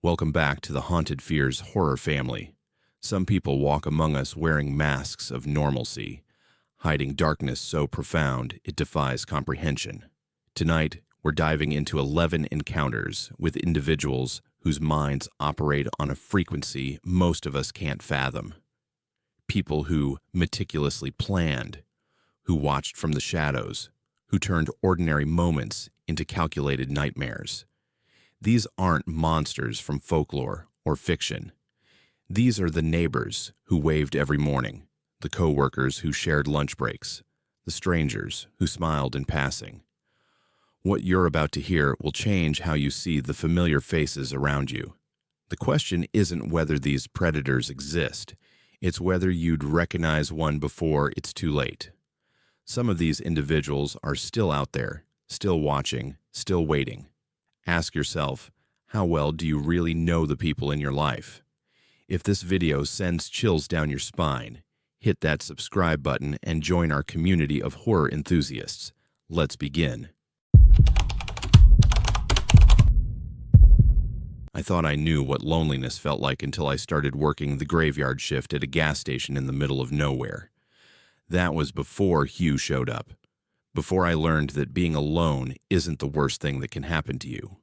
Welcome back to the Haunted Fears horror family. Some people walk among us wearing masks of normalcy, hiding darkness so profound it defies comprehension. Tonight, we're diving into 11 encounters with individuals whose minds operate on a frequency most of us can't fathom. People who meticulously planned, who watched from the shadows, who turned ordinary moments into calculated nightmares. These aren't monsters from folklore or fiction. These are the neighbors who waved every morning, the co-workers who shared lunch breaks, the strangers who smiled in passing. What you're about to hear will change how you see the familiar faces around you. The question isn't whether these predators exist, it's whether you'd recognize one before it's too late. Some of these individuals are still out there, still watching, still waiting. Ask yourself, how well do you really know the people in your life? If this video sends chills down your spine, hit that subscribe button and join our community of horror enthusiasts. Let's begin. I thought I knew what loneliness felt like until I started working the graveyard shift at a gas station in the middle of nowhere. That was before Hugh showed up. Before I learned that being alone isn't the worst thing that can happen to you.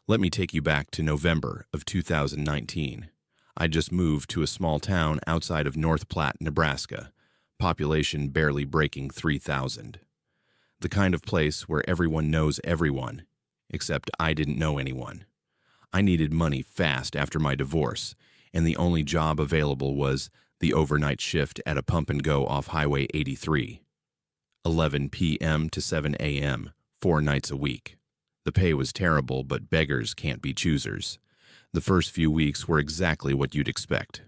Let me take you back to November of 2019. I just moved to a small town outside of North Platte, Nebraska, population barely breaking 3,000. The kind of place where everyone knows everyone, except I didn't know anyone. I needed money fast after my divorce, and the only job available was the overnight shift at a pump-and-go off Highway 83. 11 p.m. to 7 a.m., 4 nights a week. The pay was terrible, but beggars can't be choosers. The first few weeks were exactly what you'd expect.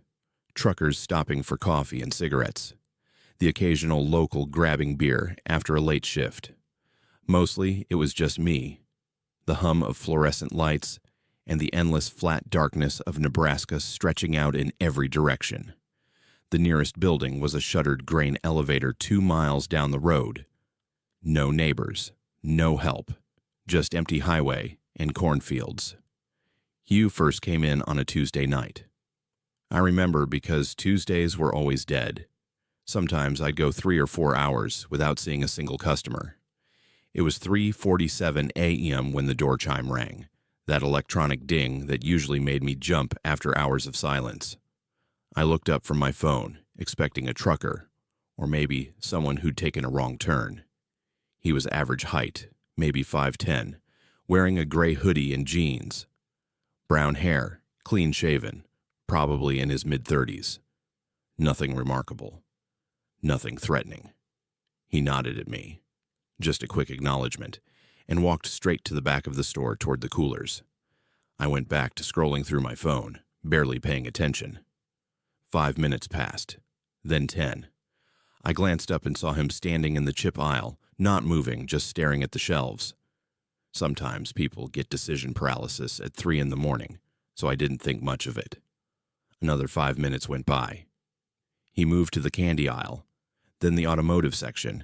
Truckers stopping for coffee and cigarettes. The occasional local grabbing beer after a late shift. Mostly, it was just me. The hum of fluorescent lights and the endless flat darkness of Nebraska stretching out in every direction. The nearest building was a shuttered grain elevator 2 miles down the road. No neighbors, no help, just empty highway and cornfields. Hugh first came in on a Tuesday night. I remember because Tuesdays were always dead. Sometimes I'd go 3 or 4 hours without seeing a single customer. It was 3:47 a.m. when the door chime rang, that electronic ding that usually made me jump after hours of silence. I looked up from my phone, expecting a trucker, or maybe someone who'd taken a wrong turn. He was average height, maybe 5'10", wearing a gray hoodie and jeans. Brown hair, clean-shaven, probably in his mid-30s. Nothing remarkable. Nothing threatening. He nodded at me, just a quick acknowledgement, and walked straight to the back of the store toward the coolers. I went back to scrolling through my phone, barely paying attention. 5 minutes passed, then 10. I glanced up and saw him standing in the chip aisle, not moving, just staring at the shelves. Sometimes people get decision paralysis at 3 in the morning, so I didn't think much of it. Another 5 minutes went by. He moved to the candy aisle, then the automotive section.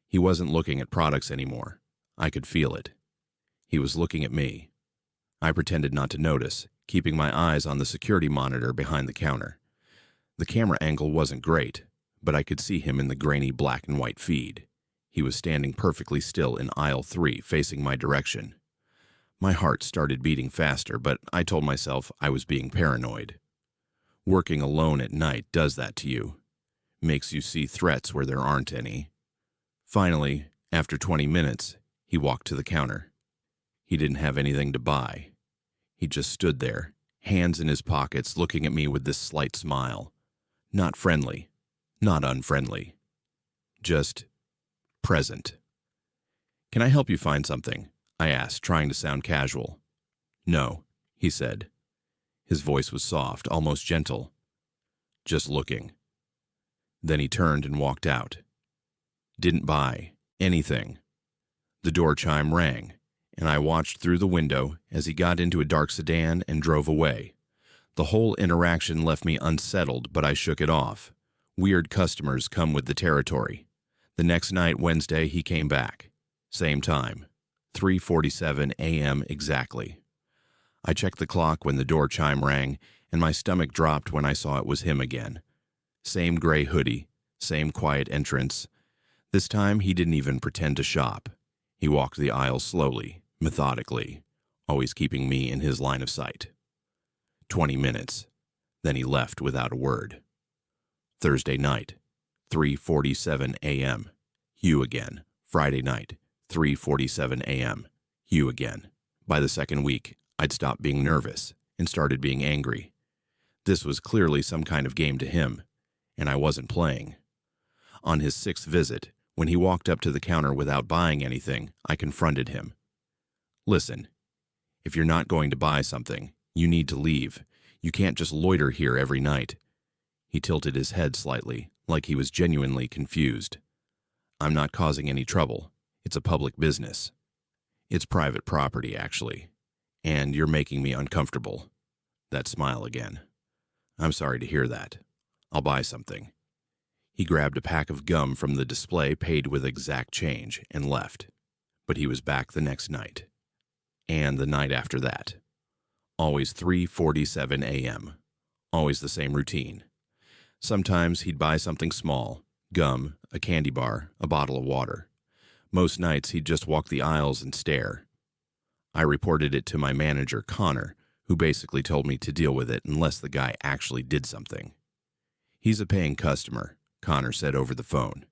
He wasn't looking at products anymore. I could feel it. He was looking at me. I pretended not to notice, keeping my eyes on the security monitor behind the counter. The camera angle wasn't great, but I could see him in the grainy black and white feed. He was standing perfectly still in aisle 3, facing my direction. My heart started beating faster, but I told myself I was being paranoid. Working alone at night does that to you. Makes you see threats where there aren't any. Finally, after 20 minutes, he walked to the counter. He didn't have anything to buy. He just stood there, hands in his pockets, looking at me with this slight smile. Not friendly, not unfriendly. Just present. "Can I help you find something?" I asked, trying to sound casual. "No," he said. His voice was soft, almost gentle. "Just looking." Then he turned and walked out. Didn't buy anything. The door chime rang, and I watched through the window as he got into a dark sedan and drove away. The whole interaction left me unsettled, but I shook it off. Weird customers come with the territory. The next night, Wednesday, he came back. Same time, 3:47 a.m. exactly. I checked the clock when the door chime rang, and my stomach dropped when I saw it was him again. Same gray hoodie, same quiet entrance. This time he didn't even pretend to shop. He walked the aisle slowly, methodically, always keeping me in his line of sight. 20 minutes. Then he left without a word. Thursday night, 3:47 a.m. Hugh again. Friday night, 3:47 a.m. Hugh again. By the second week, I'd stopped being nervous and started being angry. This was clearly some kind of game to him, and I wasn't playing. On his 6th visit, when he walked up to the counter without buying anything, I confronted him. Listen, if you're not going to buy something, you need to leave. You can't just loiter here every night. He tilted his head slightly, like he was genuinely confused. I'm not causing any trouble. It's a public business. It's private property, actually. And you're making me uncomfortable. That smile again. I'm sorry to hear that. I'll buy something. He grabbed a pack of gum from the display, paid with exact change, and left. But he was back the next night. And the night after that. Always 3:47 a.m. Always the same routine. Sometimes he'd buy something small, gum, a candy bar, a bottle of water. Most nights he'd just walk the aisles and stare. I reported it to my manager, Connor, who basically told me to deal with it unless the guy actually did something. He's a paying customer, Connor said over the phone.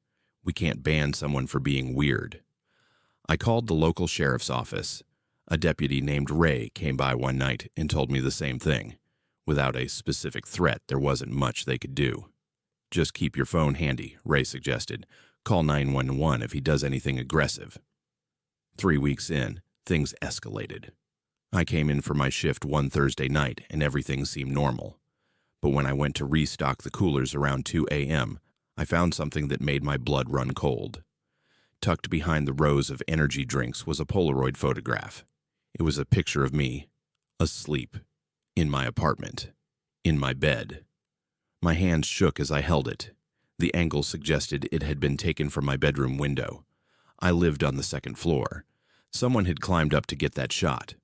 We can't ban someone for being weird. I called the local sheriff's office. A deputy named Ray came by one night and told me the same thing. Without a specific threat, there wasn't much they could do. Just keep your phone handy, Ray suggested. Call 911 if he does anything aggressive. 3 weeks in, things escalated. I came in for my shift one Thursday night and everything seemed normal. But when I went to restock the coolers around 2 a.m., I found something that made my blood run cold. Tucked behind the rows of energy drinks was a Polaroid photograph. It was a picture of me, asleep, in my apartment, in my bed. My hands shook as I held it. The angle suggested it had been taken from my bedroom window. I lived on the 2nd floor. Someone had climbed up to get that shot.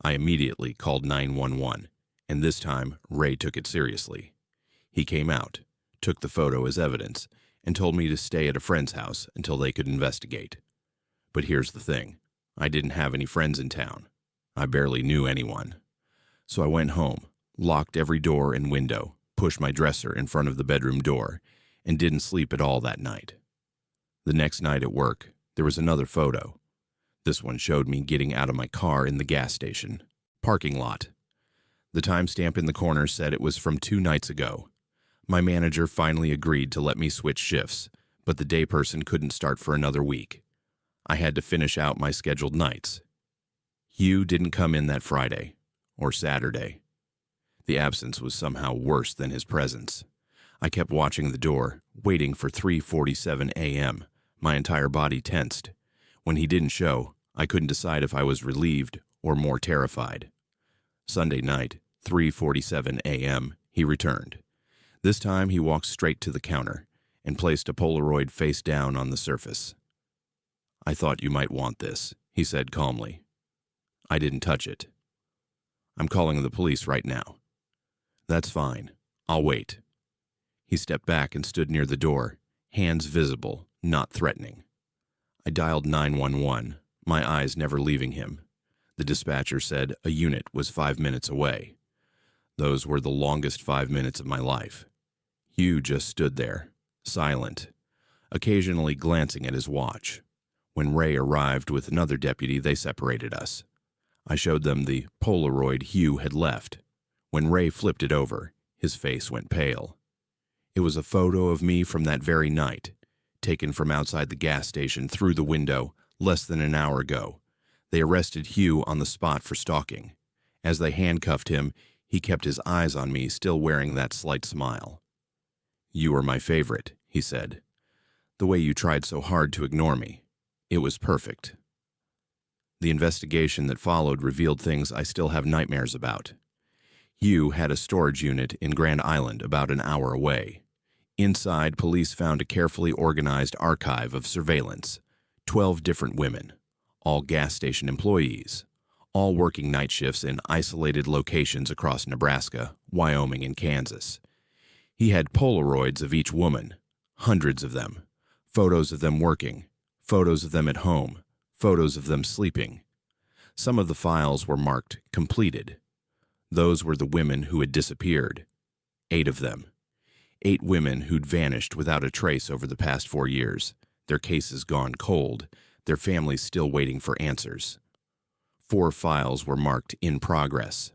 I immediately called 911, and this time Ray took it seriously. He came out, took the photo as evidence, and told me to stay at a friend's house until they could investigate. But here's the thing. I didn't have any friends in town. I barely knew anyone. So I went home, locked every door and window, pushed my dresser in front of the bedroom door, and didn't sleep at all that night. The next night at work, there was another photo. This one showed me getting out of my car in the gas station, parking lot. The timestamp in the corner said it was from 2 nights ago. My manager finally agreed to let me switch shifts, but the day person couldn't start for another week. I had to finish out my scheduled nights. Hugh didn't come in that Friday, or Saturday. The absence was somehow worse than his presence. I kept watching the door, waiting for 3:47 a.m., my entire body tensed. When he didn't show, I couldn't decide if I was relieved or more terrified. Sunday night, 3:47 a.m., he returned. This time he walked straight to the counter and placed a Polaroid face down on the surface. I thought you might want this, he said calmly. I didn't touch it. I'm calling the police right now. That's fine. I'll wait. He stepped back and stood near the door, hands visible, not threatening. I dialed 911, my eyes never leaving him. The dispatcher said a unit was 5 minutes away. Those were the longest 5 minutes of my life. Hugh just stood there, silent, occasionally glancing at his watch. When Ray arrived with another deputy, they separated us. I showed them the Polaroid Hugh had left. When Ray flipped it over, his face went pale. It was a photo of me from that very night, taken from outside the gas station through the window less than an hour ago. They arrested Hugh on the spot for stalking. As they handcuffed him, he kept his eyes on me, still wearing that slight smile. You are my favorite, he said. The way you tried so hard to ignore me. It was perfect. The investigation that followed revealed things I still have nightmares about. Hugh had a storage unit in Grand Island about an hour away. Inside, police found a carefully organized archive of surveillance. 12 different women, all gas station employees, all working night shifts in isolated locations across Nebraska, Wyoming, and Kansas. He had Polaroids of each woman, hundreds of them, photos of them working, photos of them at home, photos of them sleeping. Some of the files were marked completed. Those were the women who had disappeared. 8 of them. 8 women who'd vanished without a trace over the past 4 years, their cases gone cold, their families still waiting for answers. 4 files were marked in progress.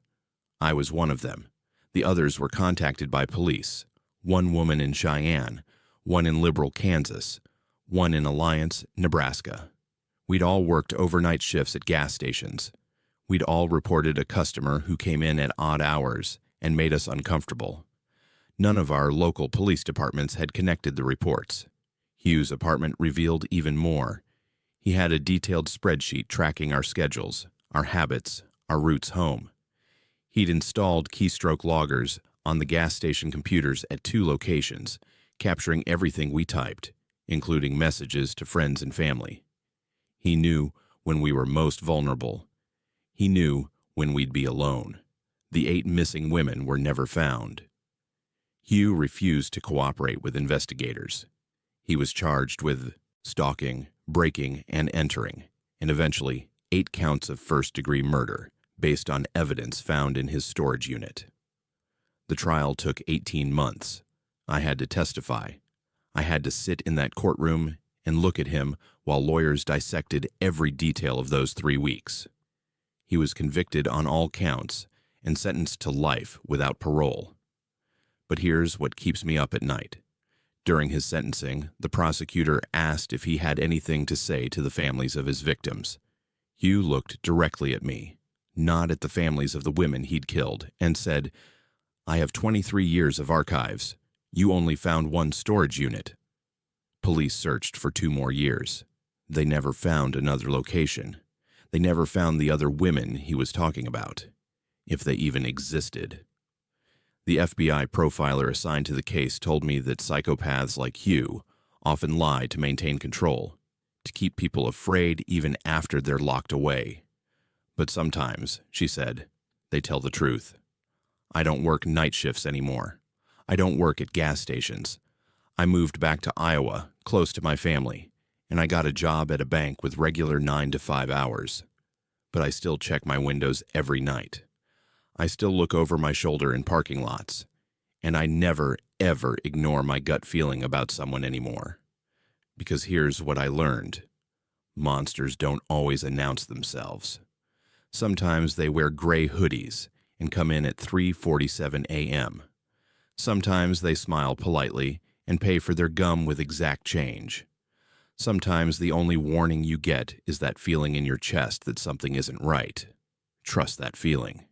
I was one of them. The others were contacted by police. 1 woman in Cheyenne, 1 in Liberal, Kansas, 1 in Alliance, Nebraska. We'd all worked overnight shifts at gas stations. We'd all reported a customer who came in at odd hours and made us uncomfortable. None of our local police departments had connected the reports. Hugh's apartment revealed even more. He had a detailed spreadsheet tracking our schedules, our habits, our routes home. He'd installed keystroke loggers on the gas station computers at 2 locations, capturing everything we typed, including messages to friends and family. He knew when we were most vulnerable. He knew when we'd be alone. The 8 missing women were never found. Hugh refused to cooperate with investigators. He was charged with stalking, breaking, and entering, and eventually 8 counts of first-degree murder based on evidence found in his storage unit. The trial took 18 months. I had to testify. I had to sit in that courtroom and look at him while lawyers dissected every detail of those 3 weeks. He was convicted on all counts and sentenced to life without parole. But here's what keeps me up at night. During his sentencing, the prosecutor asked if he had anything to say to the families of his victims. Hugh looked directly at me, not at the families of the women he'd killed, and said, "I have 23 years of archives. You only found 1 storage unit." Police searched for 2 more years. They never found another location. They never found the other women he was talking about, if they even existed. The FBI profiler assigned to the case told me that psychopaths like Hugh often lie to maintain control, to keep people afraid even after they're locked away. But sometimes, she said, they tell the truth. I don't work night shifts anymore. I don't work at gas stations. I moved back to Iowa, close to my family, and I got a job at a bank with regular 9 to 5 hours. But I still check my windows every night. I still look over my shoulder in parking lots, and I never, ever ignore my gut feeling about someone anymore. Because here's what I learned. Monsters don't always announce themselves. Sometimes they wear gray hoodies and come in at 3:47 a.m. Sometimes they smile politely and pay for their gum with exact change. Sometimes the only warning you get is that feeling in your chest that something isn't right. Trust that feeling.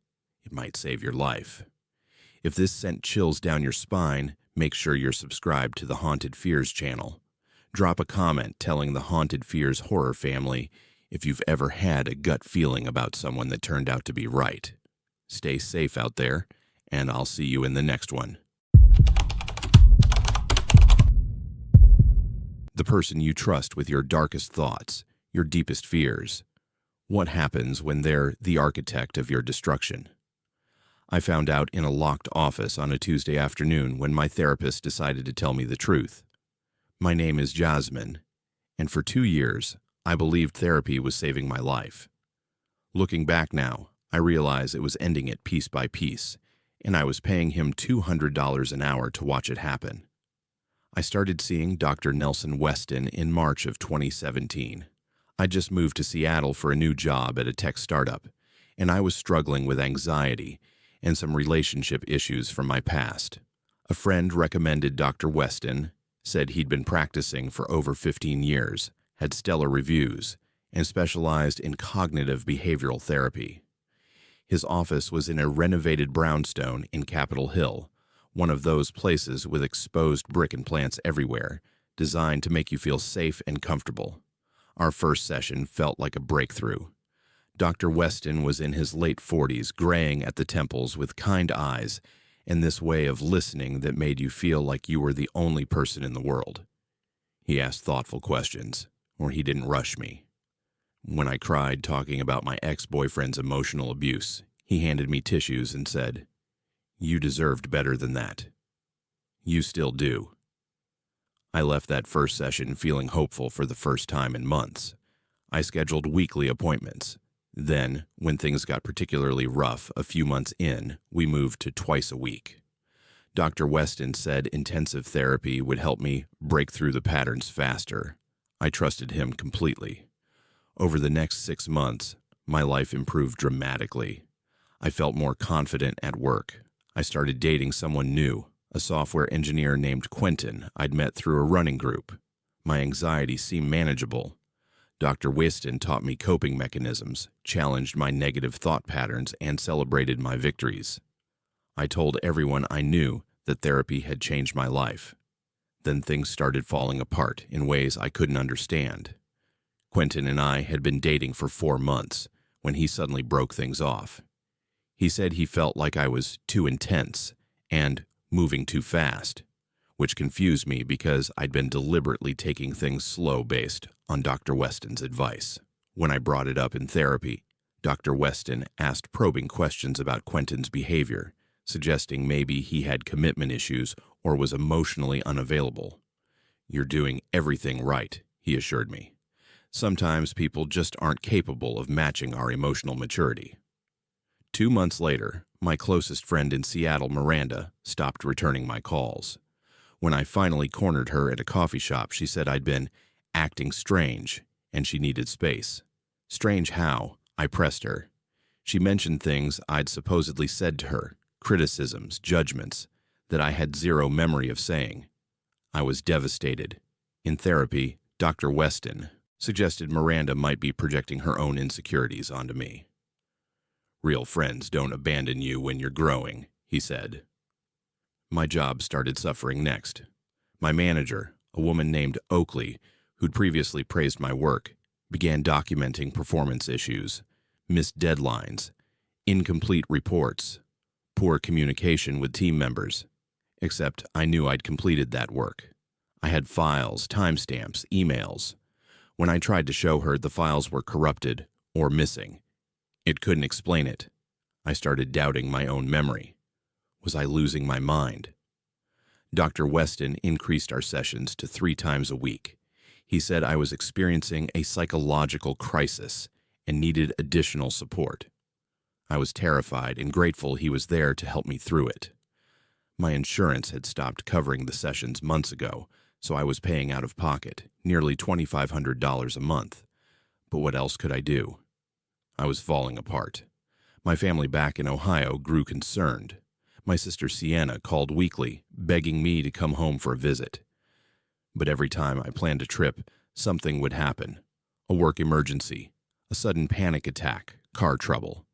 It might save your life. If this sent chills down your spine, make sure you're subscribed to the Haunted Fears channel. Drop a comment telling the Haunted Fears horror family if you've ever had a gut feeling about someone that turned out to be right. Stay safe out there, and I'll see you in the next one. The person you trust with your darkest thoughts, your deepest fears. What happens when they're the architect of your destruction? I found out in a locked office on a Tuesday afternoon when my therapist decided to tell me the truth. My name is Jasmine, and for 2 years, I believed therapy was saving my life. Looking back now, I realize it was ending it piece by piece, and I was paying him $200 an hour to watch it happen. I started seeing Dr. Nelson Weston in March of 2017. I just moved to Seattle for a new job at a tech startup, and I was struggling with anxiety and some relationship issues from my past. A friend recommended Dr. Weston, said he'd been practicing for over 15 years, had stellar reviews, and specialized in cognitive behavioral therapy. His office was in a renovated brownstone in Capitol Hill, one of those places with exposed brick and plants everywhere, designed to make you feel safe and comfortable. Our first session felt like a breakthrough. Dr. Weston was in his late 40s, graying at the temples with kind eyes and this way of listening that made you feel like you were the only person in the world. He asked thoughtful questions, or he didn't rush me. When I cried talking about my ex-boyfriend's emotional abuse, he handed me tissues and said, "You deserved better than that. You still do." I left that first session feeling hopeful for the first time in months. I scheduled weekly appointments. Then, when things got particularly rough a few months in, we moved to twice a week. Dr. Weston said intensive therapy would help me break through the patterns faster. I trusted him completely. Over the next 6 months, my life improved dramatically. I felt more confident at work. I started dating someone new, a software engineer named Quentin I'd met through a running group. My anxiety seemed manageable. Dr. Weston taught me coping mechanisms, challenged my negative thought patterns, and celebrated my victories. I told everyone I knew that therapy had changed my life. Then things started falling apart in ways I couldn't understand. Quentin and I had been dating for 4 months when he suddenly broke things off. He said he felt like I was too intense and moving too fast, which confused me because I'd been deliberately taking things slow based on Dr. Weston's advice. When I brought it up in therapy, Dr. Weston asked probing questions about Quentin's behavior, suggesting maybe he had commitment issues or was emotionally unavailable. "You're doing everything right," he assured me. "Sometimes people just aren't capable of matching our emotional maturity." 2 months later, my closest friend in Seattle, Miranda, stopped returning my calls. When I finally cornered her at a coffee shop, she said I'd been acting strange and she needed space. Strange how? I pressed her. She mentioned things I'd supposedly said to her, criticisms, judgments, that I had zero memory of saying. I was devastated. In therapy, Dr. Weston suggested Miranda might be projecting her own insecurities onto me. "Real friends don't abandon you when you're growing," he said. My job started suffering next. My manager, a woman named Oakley, who'd previously praised my work, began documenting performance issues, missed deadlines, incomplete reports, poor communication with team members. Except I knew I'd completed that work. I had files, timestamps, emails. When I tried to show her, the files were corrupted or missing. It couldn't explain it. I started doubting my own memory. Was I losing my mind? Dr. Weston increased our sessions to 3 times a week. He said I was experiencing a psychological crisis and needed additional support. I was terrified and grateful he was there to help me through it. My insurance had stopped covering the sessions months ago, so I was paying out of pocket, nearly $2,500 a month. But what else could I do? I was falling apart. My family back in Ohio grew concerned. My sister Sienna called weekly, begging me to come home for a visit. But every time I planned a trip, something would happen. A work emergency, a sudden panic attack, car trouble.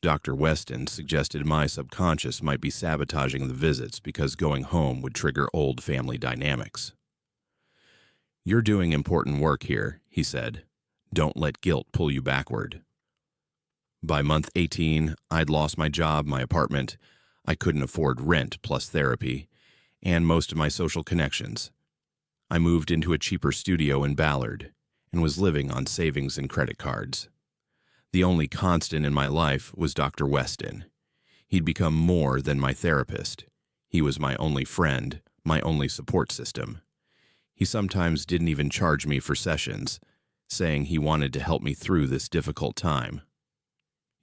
Dr. Weston suggested my subconscious might be sabotaging the visits because going home would trigger old family dynamics. "You're doing important work here," he said. "Don't let guilt pull you backward." By month 18, I'd lost my job, my apartment. I couldn't afford rent plus therapy, and most of my social connections. I moved into a cheaper studio in Ballard and was living on savings and credit cards. The only constant in my life was Dr. Weston. He'd become more than my therapist. He was my only friend, my only support system. He sometimes didn't even charge me for sessions, saying he wanted to help me through this difficult time.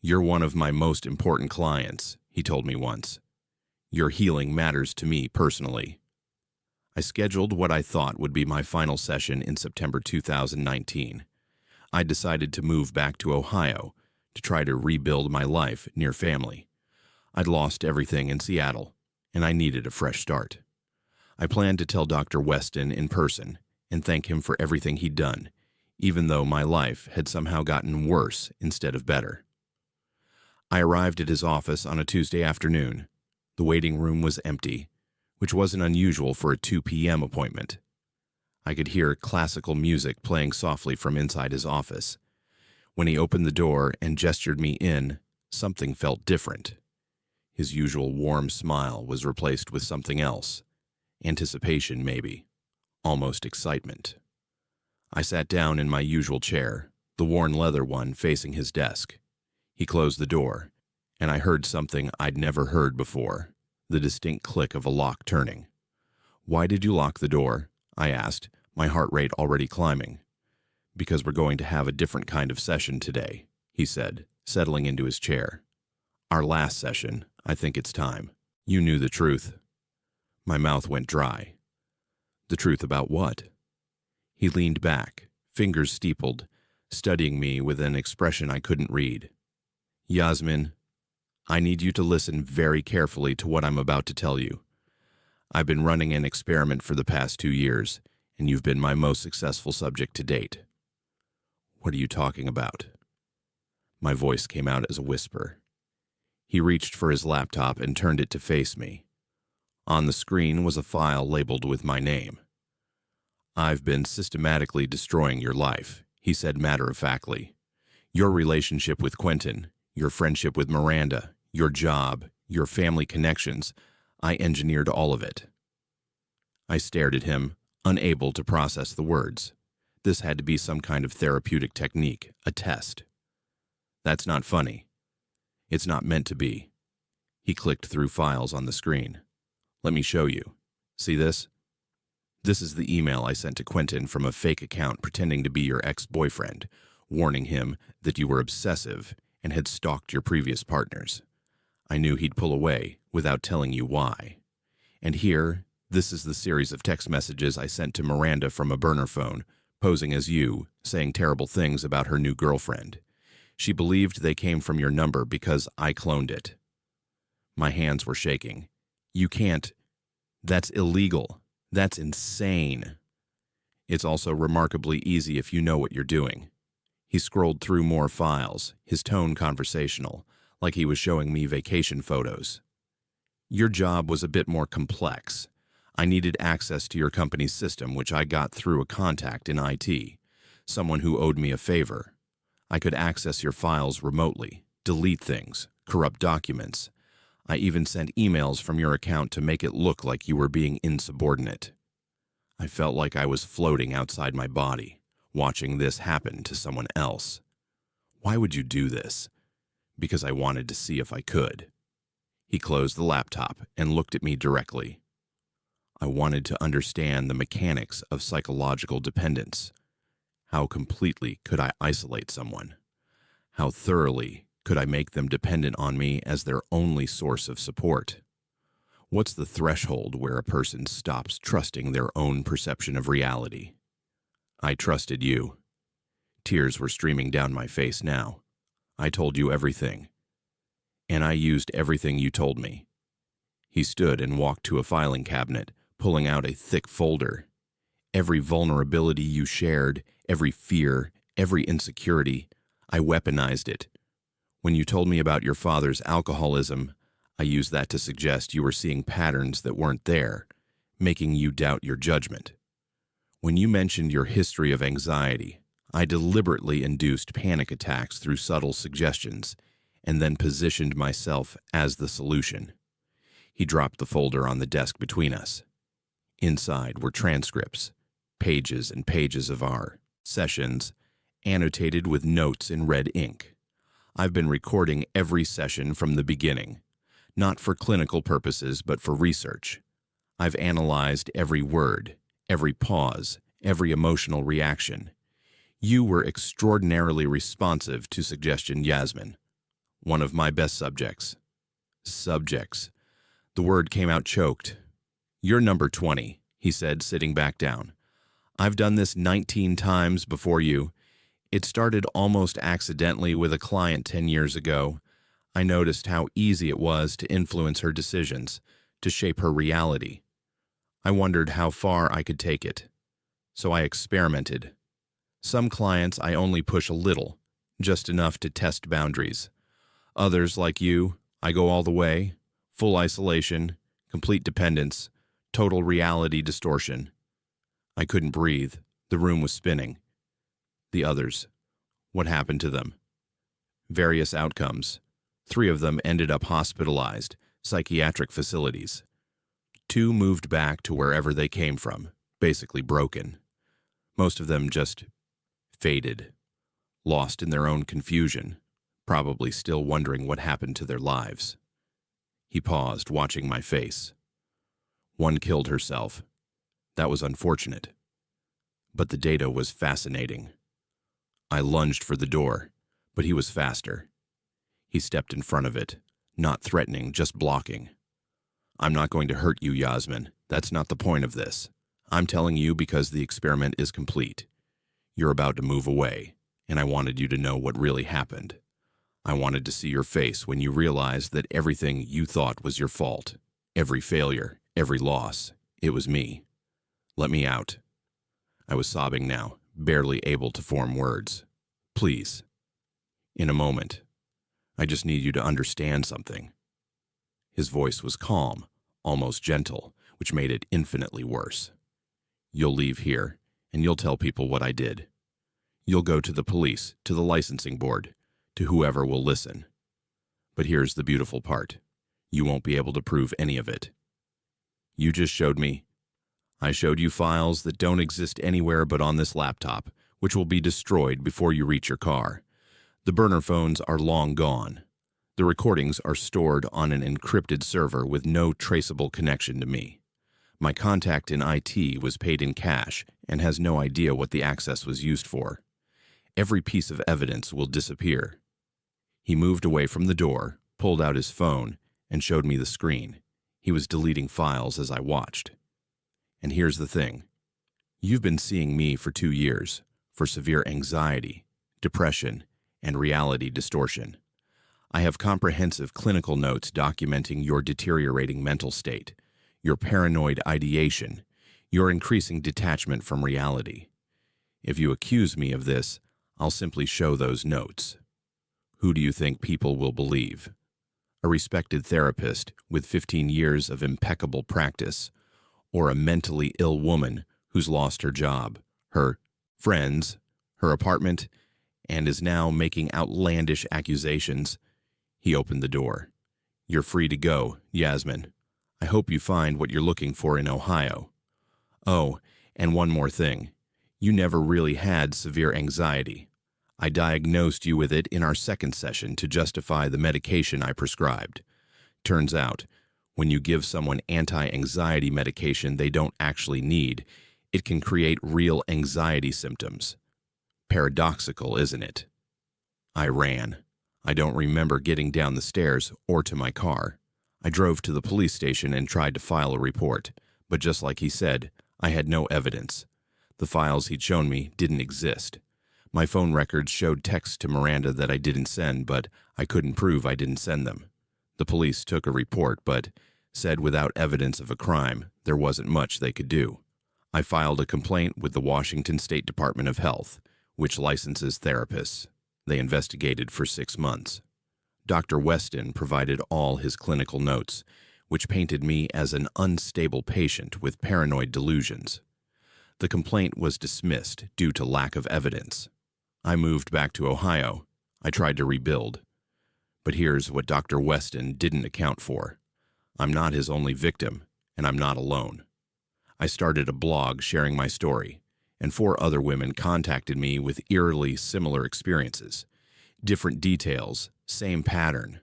"You're one of my most important clients," he told me once. "Your healing matters to me personally." I scheduled what I thought would be my final session in September 2019. I decided to move back to Ohio to try to rebuild my life near family. I'd lost everything in Seattle, and I needed a fresh start. I planned to tell Dr. Weston in person and thank him for everything he'd done, even though my life had somehow gotten worse instead of better. I arrived at his office on a Tuesday afternoon. The waiting room was empty, which wasn't unusual for a 2 p.m. appointment. I could hear classical music playing softly from inside his office. When he opened the door and gestured me in, something felt different. His usual warm smile was replaced with something else. Anticipation, maybe. Almost excitement. I sat down in my usual chair, the worn leather one facing his desk. He closed the door, and I heard something I'd never heard before, the distinct click of a lock turning. "Why did you lock the door?" I asked, my heart rate already climbing. "Because we're going to have a different kind of session today," he said, settling into his chair. "Our last session. I think it's time." "You knew the truth." My mouth went dry. "The truth about what?" He leaned back, fingers steepled, studying me with an expression I couldn't read. "Yasmin, I need you to listen very carefully to what I'm about to tell you. I've been running an experiment for the past 2 years, and you've been my most successful subject to date." "What are you talking about?" My voice came out as a whisper. He reached for his laptop and turned it to face me. On the screen was a file labeled with my name. "I've been systematically destroying your life," he said matter-of-factly. "Your relationship with Quentin, your friendship with Miranda, your job, your family connections, I engineered all of it." I stared at him, unable to process the words. This had to be some kind of therapeutic technique, a test. "That's not funny. It's not meant to be." He clicked through files on the screen. "Let me show you. See this? This is the email I sent to Quentin from a fake account pretending to be your ex-boyfriend, warning him that you were obsessive and had stalked your previous partners. I knew he'd pull away without telling you why. And here, this is the series of text messages I sent to Miranda from a burner phone, posing as you, saying terrible things about her new girlfriend. She believed they came from your number because I cloned it." My hands were shaking. "You can't. That's illegal. That's insane." "It's also remarkably easy if you know what you're doing." He scrolled through more files, his tone conversational, like he was showing me vacation photos. "Your job was a bit more complex. I needed access to your company's system, which I got through a contact in IT, someone who owed me a favor. I could access your files remotely, delete things, corrupt documents. I even sent emails from your account to make it look like you were being insubordinate." I felt like I was floating outside my body, watching this happen to someone else. "Why would you do this?" "Because I wanted to see if I could." He closed the laptop and looked at me directly. "I wanted to understand the mechanics of psychological dependence. How completely could I isolate someone? How thoroughly could I make them dependent on me as their only source of support? What's the threshold where a person stops trusting their own perception of reality? I trusted you." Tears were streaming down my face now. "I told you everything. And I used everything you told me." He stood and walked to a filing cabinet, pulling out a thick folder. "Every vulnerability you shared, every fear, every insecurity, I weaponized it. When you told me about your father's alcoholism, I used that to suggest you were seeing patterns that weren't there, making you doubt your judgment. When you mentioned your history of anxiety, I deliberately induced panic attacks through subtle suggestions, and then positioned myself as the solution." He dropped the folder on the desk between us. Inside were transcripts, pages and pages of our sessions, annotated with notes in red ink. I've been recording every session from the beginning, not for clinical purposes, but for research. I've analyzed every word, every pause, every emotional reaction. You were extraordinarily responsive to suggestion, Yasmin. One of my best subjects. Subjects. The word came out choked. "You're number 20, he said, sitting back down. "I've done this 19 times before you. It started almost accidentally with a client 10 years ago. I noticed how easy it was to influence her decisions, to shape her reality. I wondered how far I could take it. So I experimented. Some clients I only push a little, just enough to test boundaries. Others, like you, I go all the way, full isolation, complete dependence, total reality distortion. I couldn't breathe. The room was spinning. The others. What happened to them? Various outcomes. 3 of them ended up hospitalized, psychiatric facilities. 2 moved back to wherever they came from, basically broken. Most of them just faded. lost in their own confusion, probably still wondering what happened to their lives. He paused, watching my face. One killed herself. That was unfortunate. But the data was fascinating. I lunged for the door, but he was faster. He stepped in front of it, not threatening, just blocking. I'm not going to hurt you, Yasmin. That's not the point of this. I'm telling you because the experiment is complete. You're about to move away, and I wanted you to know what really happened. I wanted to see your face when you realized that everything you thought was your fault, every failure, every loss, it was me. Let me out. I was sobbing now, barely able to form words. Please. In a moment. I just need you to understand something. His voice was calm, almost gentle, which made it infinitely worse. You'll leave here, and you'll tell people what I did. You'll go to the police, to the licensing board, to whoever will listen. But here's the beautiful part. You won't be able to prove any of it. You just showed me. I showed you files that don't exist anywhere but on this laptop, which will be destroyed before you reach your car. The burner phones are long gone. The recordings are stored on an encrypted server with no traceable connection to me. My contact in IT was paid in cash and has no idea what the access was used for. Every piece of evidence will disappear. He moved away from the door, pulled out his phone, and showed me the screen. He was deleting files as I watched. And here's the thing. You've been seeing me for 2 years, for severe anxiety, depression, and reality distortion. I have comprehensive clinical notes documenting your deteriorating mental state, your paranoid ideation, your increasing detachment from reality. If you accuse me of this, I'll simply show those notes. Who do you think people will believe? A respected therapist with 15 years of impeccable practice, or a mentally ill woman who's lost her job, her friends, her apartment, and is now making outlandish accusations? He opened the door. You're free to go, Yasmin. I hope you find what you're looking for in Ohio. Oh, and one more thing. You never really had severe anxiety. I diagnosed you with it in our second session to justify the medication I prescribed. Turns out, when you give someone anti-anxiety medication they don't actually need, it can create real anxiety symptoms. Paradoxical, isn't it? I ran. I don't remember getting down the stairs or to my car. I drove to the police station and tried to file a report, but just like he said, I had no evidence. The files he'd shown me didn't exist. My phone records showed texts to Miranda that I didn't send, but I couldn't prove I didn't send them. The police took a report, but said without evidence of a crime, there wasn't much they could do. I filed a complaint with the Washington State Department of Health, which licenses therapists. They investigated for 6 months. Dr. Weston provided all his clinical notes, which painted me as an unstable patient with paranoid delusions. The complaint was dismissed due to lack of evidence. I moved back to Ohio. I tried to rebuild. But here's what Dr. Weston didn't account for. I'm not his only victim, and I'm not alone. I started a blog sharing my story, and 4 other women contacted me with eerily similar experiences. Different details, same pattern: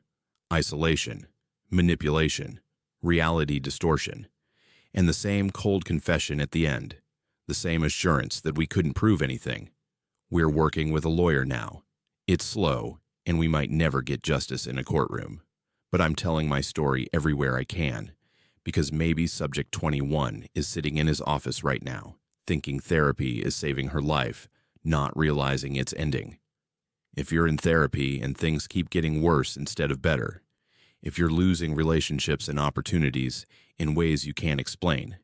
isolation, manipulation, reality distortion, and the same cold confession at the end, the same assurance that we couldn't prove anything. We're working with a lawyer now. It's slow, and we might never get justice in a courtroom. But I'm telling my story everywhere I can, because maybe Subject 21 is sitting in his office right now, thinking therapy is saving her life, not realizing it's ending. If you're in therapy and things keep getting worse instead of better, if you're losing relationships and opportunities in ways you can't explain,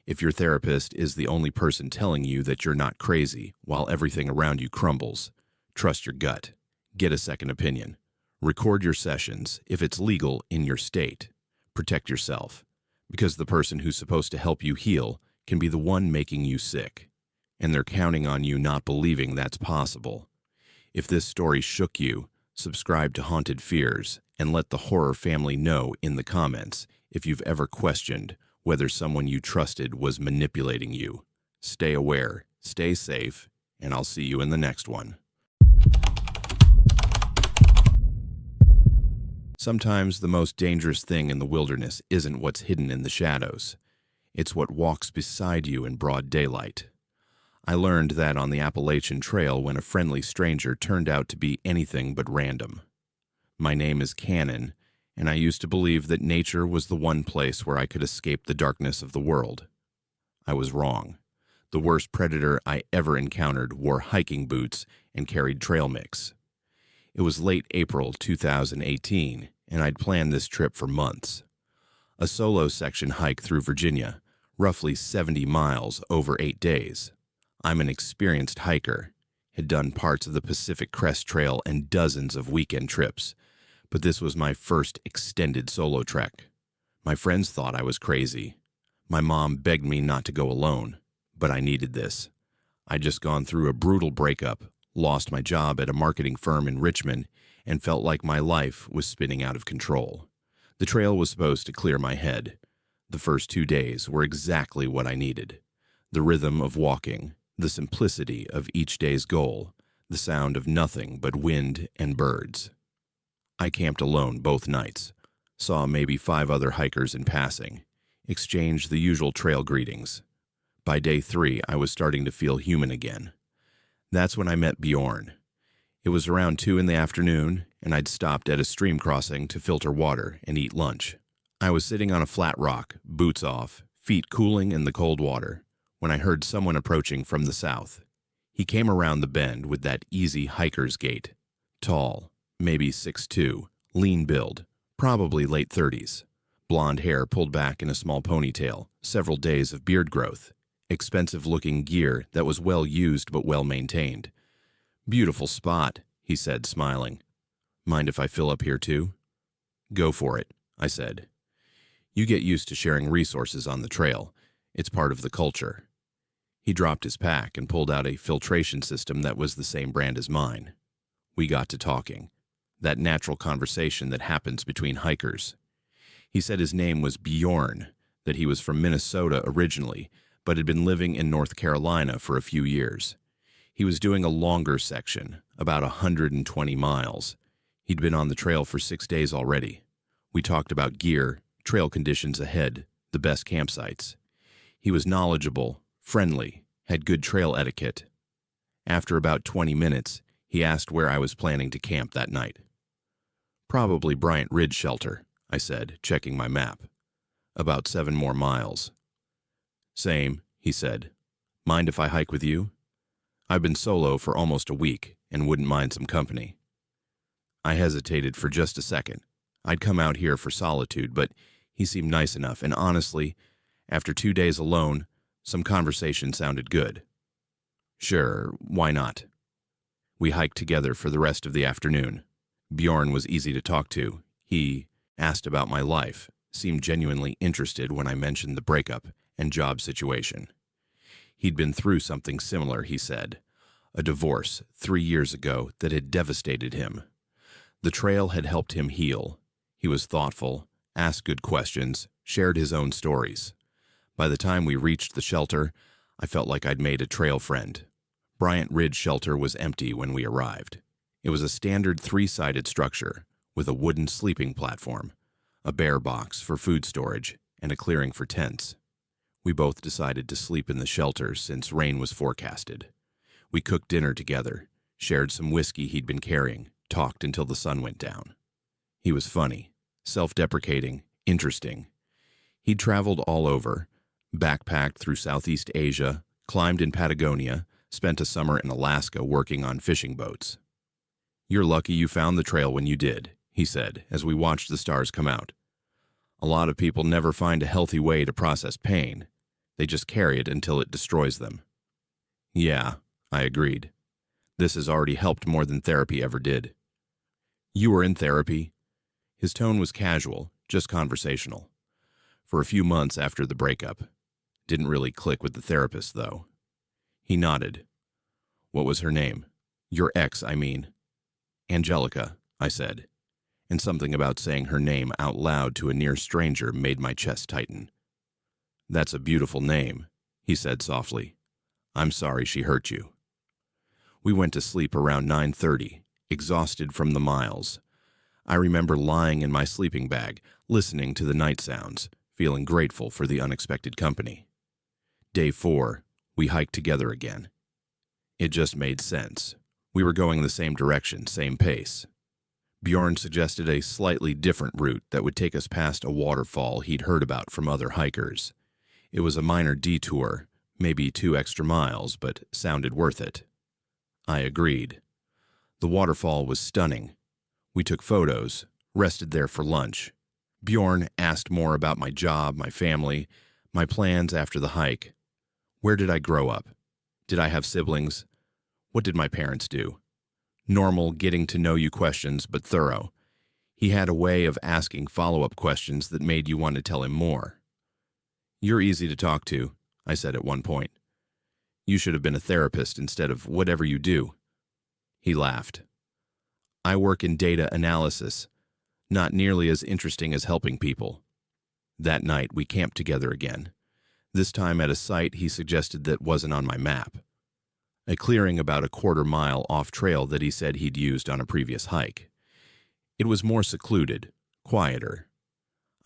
if your therapist is the only person telling you that you're not crazy while everything around you crumbles, trust your gut. Get a second opinion. Record your sessions if it's legal in your state. Protect yourself, because the person who's supposed to help you heal can be the one making you sick, and they're counting on you not believing that's possible. If this story shook you, subscribe to Haunted Fears and let the horror family know in the comments if you've ever questioned whether someone you trusted was manipulating you. Stay aware, stay safe, and I'll see you in the next one. Sometimes the most dangerous thing in the wilderness isn't what's hidden in the shadows. It's what walks beside you in broad daylight. I learned that on the Appalachian Trail when a friendly stranger turned out to be anything but random. My name is Cannon, and I used to believe that nature was the one place where I could escape the darkness of the world. I was wrong. The worst predator I ever encountered wore hiking boots and carried trail mix. It was late April 2018, and I'd planned this trip for months. A solo section hike through Virginia, roughly 70 miles over 8 days. I'm an experienced hiker, had done parts of the Pacific Crest Trail and dozens of weekend trips, but this was my first extended solo trek. My friends thought I was crazy. My mom begged me not to go alone, but I needed this. I'd just gone through a brutal breakup, lost my job at a marketing firm in Richmond, and felt like my life was spinning out of control. The trail was supposed to clear my head. The first 2 days were exactly what I needed. The rhythm of walking, the simplicity of each day's goal, the sound of nothing but wind and birds. I camped alone both nights, saw maybe 5 other hikers in passing, exchanged the usual trail greetings. By day 3, I was starting to feel human again. That's when I met Bjorn. It was around 2 in the afternoon, and I'd stopped at a stream crossing to filter water and eat lunch. I was sitting on a flat rock, boots off, feet cooling in the cold water, when I heard someone approaching from the south. He came around the bend with that easy hiker's gait. Tall, maybe 6'2", lean build, probably late 30s. Blonde hair pulled back in a small ponytail, several days of beard growth. Expensive-looking gear that was well used but well maintained. "Beautiful spot," he said, smiling. "Mind if I fill up here too?" "Go for it," I said. "You get used to sharing resources on the trail. It's part of the culture." He dropped his pack and pulled out a filtration system that was the same brand as mine. We got to talking. That natural conversation that happens between hikers. He said his name was Bjorn, that he was from Minnesota originally, but had been living in North Carolina for a few years. He was doing a longer section, about 120 miles. He'd been on the trail for 6 days already. We talked about gear, trail conditions ahead, the best campsites. He was knowledgeable, friendly, had good trail etiquette. After about 20 minutes, he asked where I was planning to camp that night. "Probably Bryant Ridge Shelter," I said, checking my map. "About 7 more miles." "Same," he said. "Mind if I hike with you? I've been solo for almost a week and wouldn't mind some company." I hesitated for just a second. I'd come out here for solitude, but he seemed nice enough, and honestly, after 2 days alone, some conversation sounded good. Sure, why not? We hiked together for the rest of the afternoon. Bjorn was easy to talk to. He asked about my life, seemed genuinely interested when I mentioned the breakup and job situation. He'd been through something similar, he said, a divorce 3 years ago that had devastated him. The trail had helped him heal. He was thoughtful, asked good questions, shared his own stories. By the time we reached the shelter, I felt like I'd made a trail friend. Bryant Ridge Shelter was empty when we arrived. It was a standard 3-sided structure with a wooden sleeping platform, a bear box for food storage, and a clearing for tents. We both decided to sleep in the shelter since rain was forecasted. We cooked dinner together, shared some whiskey he'd been carrying, talked until the sun went down. He was funny, self-deprecating, interesting. He'd traveled all over, backpacked through Southeast Asia, climbed in Patagonia, spent a summer in Alaska working on fishing boats. "You're lucky you found the trail when you did," he said as we watched the stars come out. "A lot of people never find a healthy way to process pain. They just carry it until it destroys them." "Yeah," I agreed. "This has already helped more than therapy ever did." "You were in therapy?" His tone was casual, just conversational. "For a few months after the breakup. Didn't really click with the therapist, though." He nodded. "What was her name? Your ex, I mean." "Angelica," I said, and something about saying her name out loud to a near stranger made my chest tighten. "That's a beautiful name," he said softly. "I'm sorry she hurt you." We went to sleep around 9:30, exhausted from the miles. I remember lying in my sleeping bag, listening to the night sounds, feeling grateful for the unexpected company. Day 4, we hiked together again. It just made sense. We were going the same direction, same pace. Bjorn suggested a slightly different route that would take us past a waterfall he'd heard about from other hikers. It was a minor detour, maybe 2 extra miles, but sounded worth it. I agreed. The waterfall was stunning. We took photos, rested there for lunch. Bjorn asked more about my job, my family, my plans after the hike. Where did I grow up? Did I have siblings? What did my parents do? Normal getting-to-know-you questions, but thorough. He had a way of asking follow-up questions that made you want to tell him more. "You're easy to talk to," I said at one point. "You should have been a therapist instead of whatever you do." He laughed. "I work in data analysis, not nearly as interesting as helping people." That night, we camped together again, this time at a site he suggested that wasn't on my map. A clearing about a quarter-mile off-trail that he said he'd used on a previous hike. It was more secluded, quieter.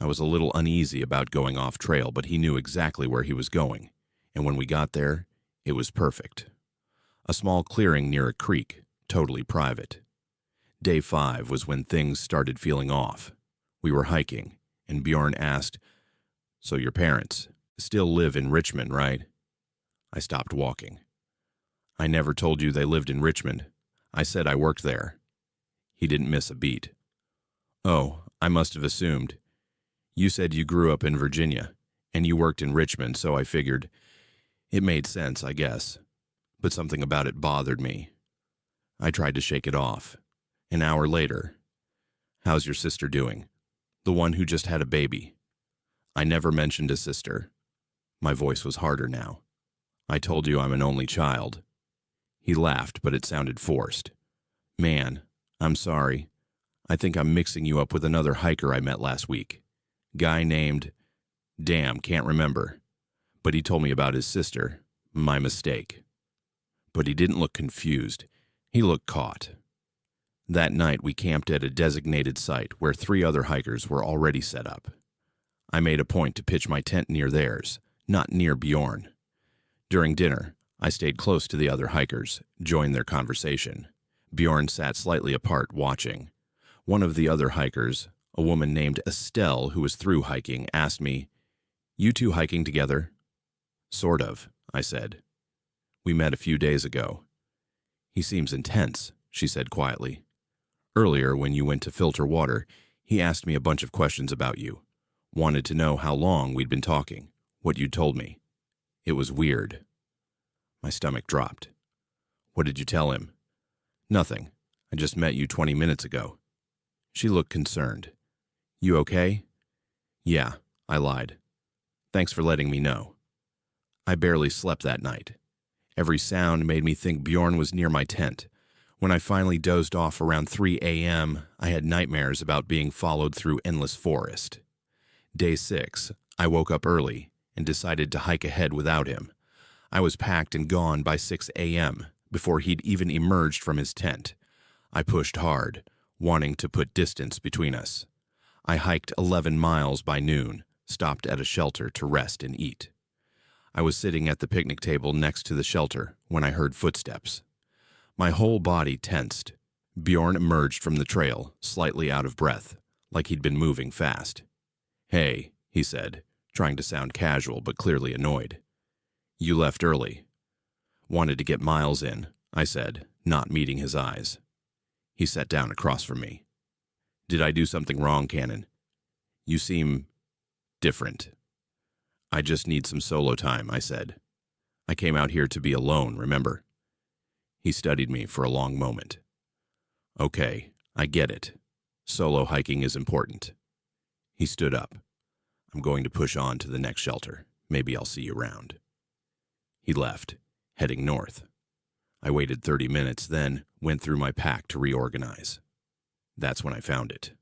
I was a little uneasy about going off-trail, but he knew exactly where he was going, and when we got there, it was perfect. A small clearing near a creek, totally private. Day 5 was when things started feeling off. We were hiking, and Bjorn asked, "So your parents still live in Richmond, right?" I stopped walking. "I never told you they lived in Richmond. I said I worked there." He didn't miss a beat. "Oh, I must have assumed. You said you grew up in Virginia, and you worked in Richmond, so I figured it made sense, I guess. But something about it bothered me." I tried to shake it off. An hour later, "How's your sister doing? The one who just had a baby?" I never mentioned a sister. My voice was harder now. "I told you I'm an only child." He laughed, but it sounded forced. "Man, I'm sorry. I think I'm mixing you up with another hiker I met last week. Guy named... Damn, can't remember. But he told me about his sister. My mistake." But he didn't look confused. He looked caught. That night, we camped at a designated site where 3 other hikers were already set up. I made a point to pitch my tent near theirs, not near Bjorn. During dinner, I stayed close to the other hikers, joined their conversation. Bjorn sat slightly apart, watching. One of the other hikers, a woman named Estelle who was through hiking, asked me, "You two hiking together?" "Sort of," I said. "We met a few days ago." "He seems intense," she said quietly. "Earlier, when you went to filter water, he asked me a bunch of questions about you. Wanted to know how long we'd been talking, what you'd told me. It was weird." My stomach dropped. "What did you tell him?" "Nothing. I just met you 20 minutes ago." She looked concerned. "You okay?" "Yeah," I lied. "Thanks for letting me know." I barely slept that night. Every sound made me think Bjorn was near my tent. When I finally dozed off around 3 a.m., I had nightmares about being followed through endless forest. Day 6, I woke up early and decided to hike ahead without him. I was packed and gone by 6 a.m., before he'd even emerged from his tent. I pushed hard, wanting to put distance between us. I hiked 11 miles by noon, stopped at a shelter to rest and eat. I was sitting at the picnic table next to the shelter when I heard footsteps. My whole body tensed. Bjorn emerged from the trail, slightly out of breath, like he'd been moving fast. "Hey," he said, trying to sound casual but clearly annoyed. "You left early." "Wanted to get miles in," I said, not meeting his eyes. He sat down across from me. "Did I do something wrong, Cannon? You seem... different." "I just need some solo time," I said. "I came out here to be alone, remember?" He studied me for a long moment. "Okay, I get it. Solo hiking is important." He stood up. "I'm going to push on to the next shelter. Maybe I'll see you around." He left, heading north. I waited 30 minutes, then went through my pack to reorganize. That's when I found it.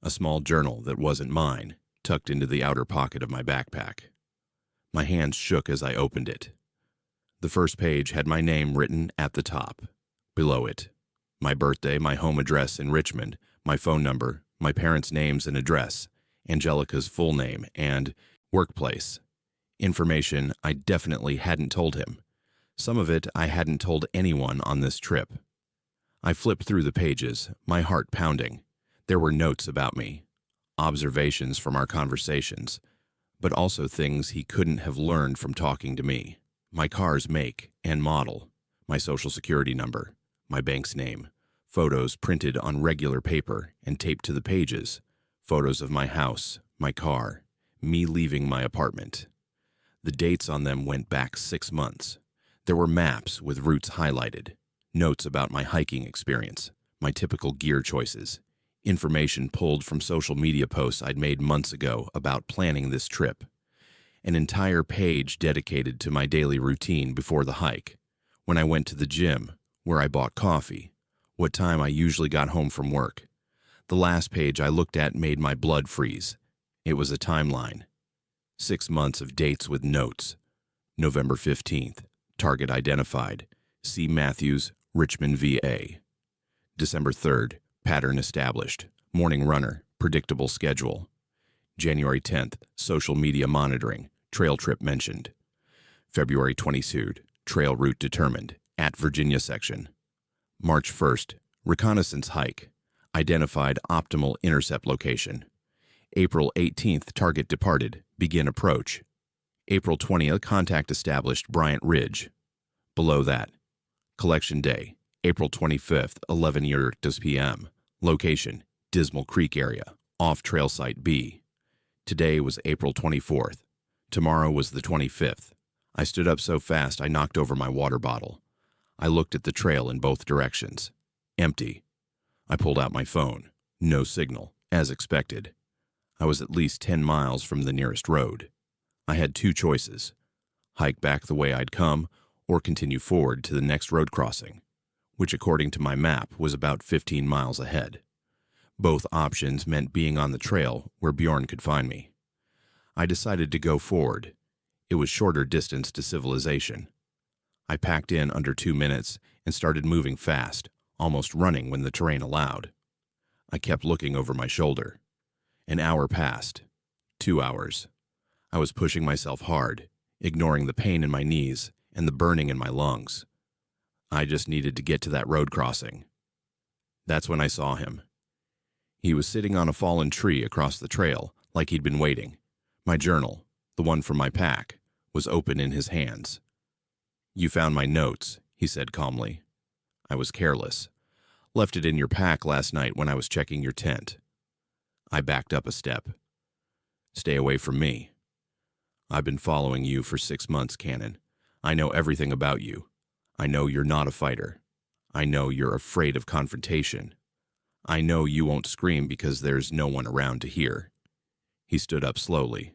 A small journal that wasn't mine, tucked into the outer pocket of my backpack. My hands shook as I opened it. The first page had my name written at the top. Below it, my birthday, my home address in Richmond, my phone number, my parents' names and address, Angelica's full name, and workplace. Information I definitely hadn't told him. Some of it I hadn't told anyone on this trip. I flipped through the pages, my heart pounding. There were notes about me, observations from our conversations, but also things he couldn't have learned from talking to me. My car's make and model, my social security number, my bank's name, photos printed on regular paper and taped to the pages, photos of my house, my car, me leaving my apartment. The dates on them went back 6 months. There were maps with routes highlighted, notes about my hiking experience, my typical gear choices, information pulled from social media posts I'd made months ago about planning this trip, an entire page dedicated to my daily routine before the hike, when I went to the gym, where I bought coffee, what time I usually got home from work. The last page I looked at made my blood freeze. It was a timeline. 6 months of dates with notes. November 15th, target identified, C. Matthews, Richmond, VA. December 3rd, pattern established, morning runner, predictable schedule. January 10th, social media monitoring, trail trip mentioned. February 22rd, trail route determined, at Virginia section. March 1st, reconnaissance hike, identified optimal intercept location. April 18th, target departed, begin approach. April 20th, contact established, Bryant Ridge. Below that, collection day, April 25th, 11 p.m. Location, Dismal Creek area, off trail site B. Today was April 24th. Tomorrow was the 25th. I stood up so fast I knocked over my water bottle. I looked at the trail in both directions. Empty. I pulled out my phone. No signal, as expected. I was at least 10 miles from the nearest road. I had two choices: hike back the way I'd come, or continue forward to the next road crossing, which according to my map was about 15 miles ahead. Both options meant being on the trail where Bjorn could find me. I decided to go forward. It was shorter distance to civilization. I packed in under 2 minutes and started moving fast, almost running when the terrain allowed. I kept looking over my shoulder. An hour passed. 2 hours. I was pushing myself hard, ignoring the pain in my knees and the burning in my lungs. I just needed to get to that road crossing. That's when I saw him. He was sitting on a fallen tree across the trail, like he'd been waiting. My journal, the one from my pack, was open in his hands. "You found my notes," he said calmly. "I was careless. Left it in your pack last night when I was checking your tent." I backed up a step. "Stay away from me. I've been following you for 6 months, Cannon. I know everything about you. I know you're not a fighter. I know you're afraid of confrontation. I know you won't scream because there's no one around to hear." He stood up slowly.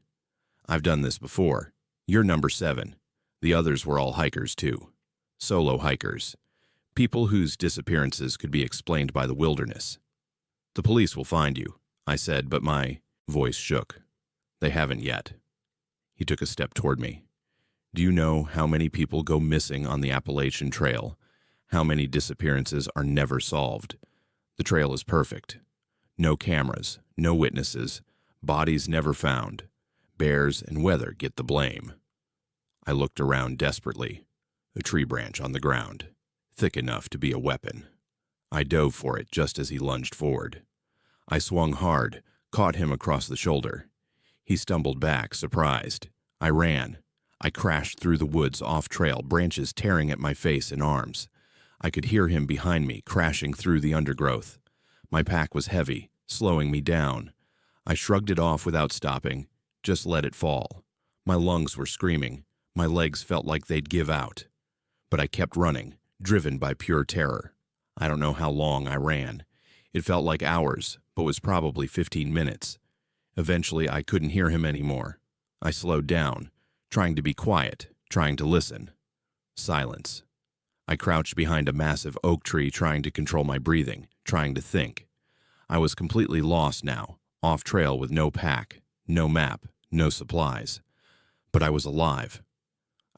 "I've done this before. You're number 7. The others were all hikers, too. Solo hikers. People whose disappearances could be explained by the wilderness. The police will find you," I said, but my voice shook. "They haven't yet." He took a step toward me. "Do you know how many people go missing on the Appalachian Trail? How many disappearances are never solved? The trail is perfect. No cameras, no witnesses, bodies never found. Bears and weather get the blame." I looked around desperately. A tree branch on the ground, thick enough to be a weapon. I dove for it just as he lunged forward. I swung hard, caught him across the shoulder. He stumbled back, surprised. I ran. I crashed through the woods off-trail, branches tearing at my face and arms. I could hear him behind me, crashing through the undergrowth. My pack was heavy, slowing me down. I shrugged it off without stopping, just let it fall. My lungs were screaming. My legs felt like they'd give out. But I kept running, driven by pure terror. I don't know how long I ran. It felt like hours, but was probably 15 minutes. Eventually, I couldn't hear him anymore. I slowed down, trying to be quiet, trying to listen. Silence. I crouched behind a massive oak tree, trying to control my breathing, trying to think. I was completely lost now, off trail with no pack, no map, no supplies. But I was alive.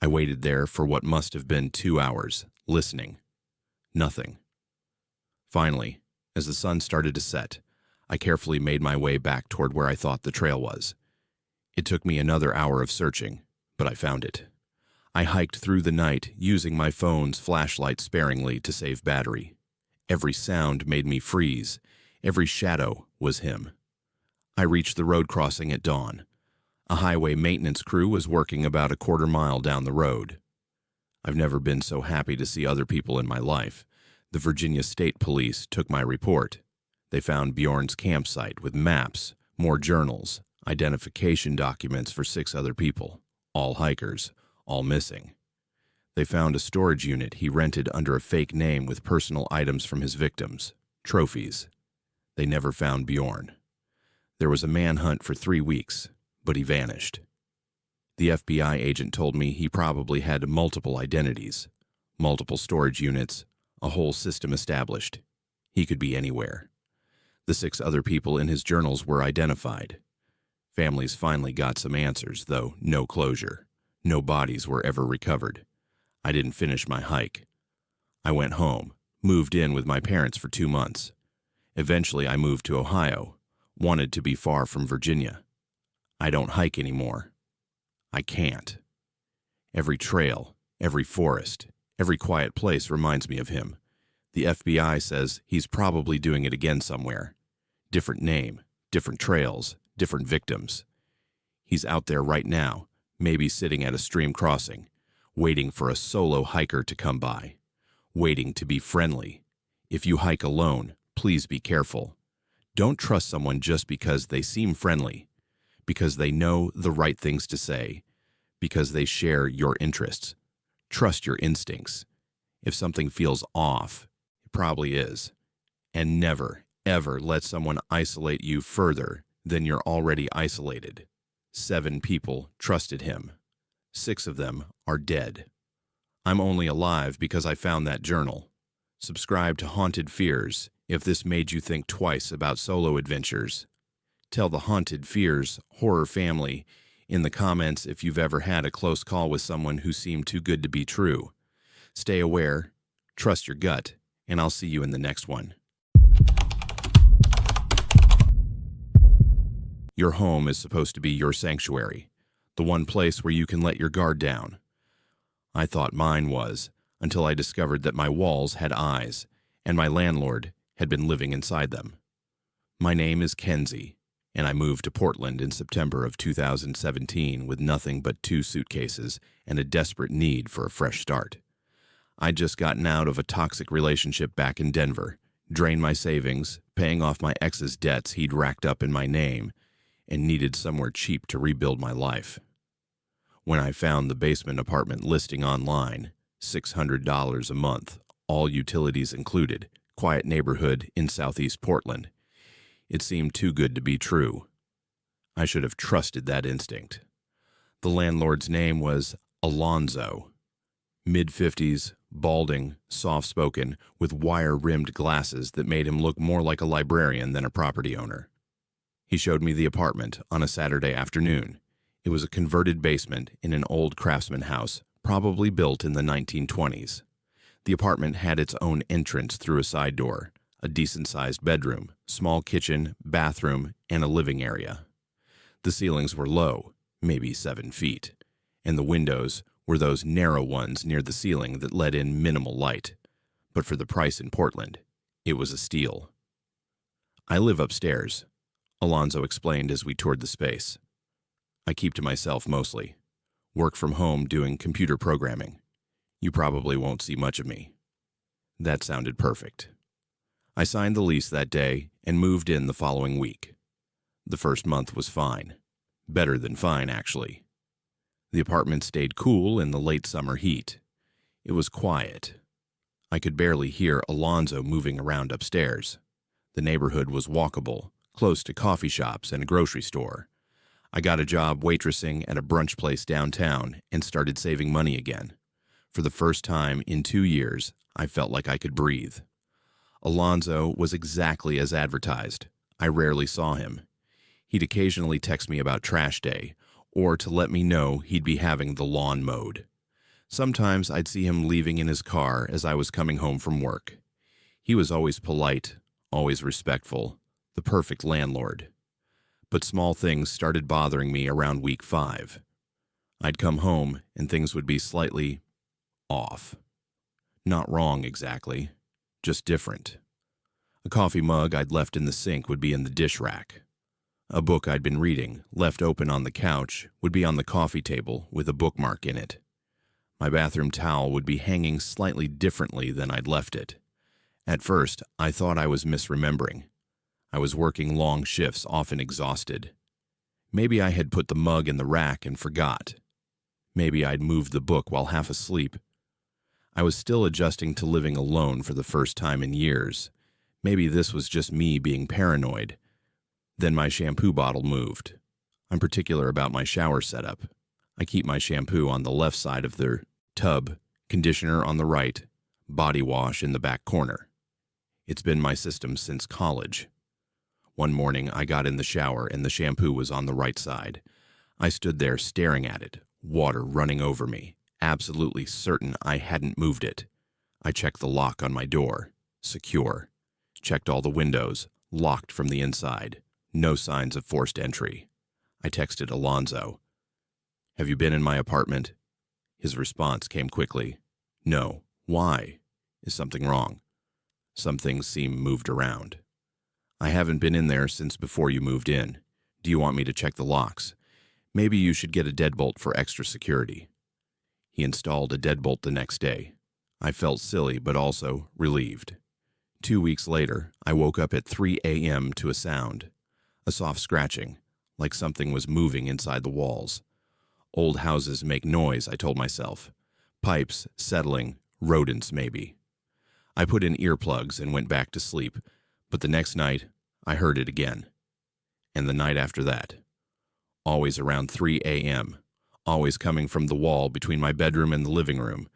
I waited there for what must have been 2 hours, listening. Nothing. Finally, as the sun started to set, I carefully made my way back toward where I thought the trail was. It took me another hour of searching, but I found it. I hiked through the night, using my phone's flashlight sparingly to save battery. Every sound made me freeze. Every shadow was him. I reached the road crossing at dawn. A highway maintenance crew was working about a quarter mile down the road. I've never been so happy to see other people in my life. The Virginia State Police took my report. They found Bjorn's campsite with maps, more journals, identification documents for 6 other people, all hikers, all missing. They found a storage unit he rented under a fake name with personal items from his victims, trophies. They never found Bjorn. There was a manhunt for 3 weeks, but he vanished. The FBI agent told me he probably had multiple identities, multiple storage units, a whole system established. He could be anywhere. The 6 other people in his journals were identified. Families finally got some answers, though no closure. No bodies were ever recovered. I didn't finish my hike. I went home, moved in with my parents for 2 months. Eventually, I moved to Ohio, wanted to be far from Virginia. I don't hike anymore. I can't. Every trail, every forest, every quiet place reminds me of him. The FBI says he's probably doing it again somewhere. Different name, different trails, different victims. He's out there right now, maybe sitting at a stream crossing, waiting for a solo hiker to come by, waiting to be friendly. If you hike alone, please be careful. Don't trust someone just because they seem friendly, because they know the right things to say, because they share your interests. Trust your instincts. If something feels off, it probably is. And never, ever let someone isolate you further than you're already isolated. 7 people trusted him. 6 of them are dead. I'm only alive because I found that journal. Subscribe to Haunted Fears if this made you think twice about solo adventures. Tell the Haunted Fears horror family in the comments if you've ever had a close call with someone who seemed too good to be true. Stay aware, trust your gut, and I'll see you in the next one. Your home is supposed to be your sanctuary, the one place where you can let your guard down. I thought mine was, until I discovered that my walls had eyes, and my landlord had been living inside them. My name is Kenzie, and I moved to Portland in September of 2017 with nothing but 2 suitcases and a desperate need for a fresh start. I'd just gotten out of a toxic relationship back in Denver, drained my savings, paying off my ex's debts he'd racked up in my name, and needed somewhere cheap to rebuild my life. When I found the basement apartment listing online, $600 a month, all utilities included, quiet neighborhood in southeast Portland, it seemed too good to be true. I should have trusted that instinct. The landlord's name was Alonzo. Mid-50s, balding, soft-spoken, with wire-rimmed glasses that made him look more like a librarian than a property owner. He showed me the apartment on a Saturday afternoon. It was a converted basement in an old craftsman house, probably built in the 1920s. The apartment had its own entrance through a side door, a decent-sized bedroom, small kitchen, bathroom, and a living area. The ceilings were low, maybe 7 feet, and the windows were those narrow ones near the ceiling that let in minimal light. But for the price in Portland, it was a steal. I live upstairs, Alonzo explained as we toured the space. I keep to myself mostly. Work from home doing computer programming. You probably won't see much of me. That sounded perfect. I signed the lease that day and moved in the following week. The first month was fine. Better than fine, actually. The apartment stayed cool in the late summer heat. It was quiet. I could barely hear Alonzo moving around upstairs. The neighborhood was walkable, close to coffee shops and a grocery store. I got a job waitressing at a brunch place downtown and started saving money again. For the first time in 2 years, I felt like I could breathe. Alonzo was exactly as advertised. I rarely saw him. He'd occasionally text me about trash day, or to let me know he'd be having the lawn mowed. Sometimes I'd see him leaving in his car as I was coming home from work. He was always polite, always respectful, the perfect landlord. But small things started bothering me around week 5. I'd come home and things would be slightly off. Not wrong exactly, just different. A coffee mug I'd left in the sink would be in the dish rack. A book I'd been reading, left open on the couch, would be on the coffee table with a bookmark in it. My bathroom towel would be hanging slightly differently than I'd left it. At first, I thought I was misremembering. I was working long shifts, often exhausted. Maybe I had put the mug in the rack and forgot. Maybe I'd moved the book while half asleep. I was still adjusting to living alone for the first time in years. Maybe this was just me being paranoid. Then my shampoo bottle moved. I'm particular about my shower setup. I keep my shampoo on the left side of the tub, conditioner on the right, body wash in the back corner. It's been my system since college. One morning, I got in the shower and the shampoo was on the right side. I stood there staring at it, water running over me, absolutely certain I hadn't moved it. I checked the lock on my door, secure. Checked all the windows, locked from the inside. No signs of forced entry. I texted Alonzo. "Have you been in my apartment?" His response came quickly. "No. Why? Is something wrong?" "Some things seem moved around." "I haven't been in there since before you moved in. Do you want me to check the locks? Maybe you should get a deadbolt for extra security." He installed a deadbolt the next day. I felt silly, but also relieved. 2 weeks later, I woke up at 3 a.m. to a sound. A soft scratching, like something was moving inside the walls. Old houses make noise, I told myself. Pipes, settling, rodents maybe. I put in earplugs and went back to sleep, but the next night, I heard it again. And the night after that. Always around 3 a.m., always coming from the wall between my bedroom and the living room.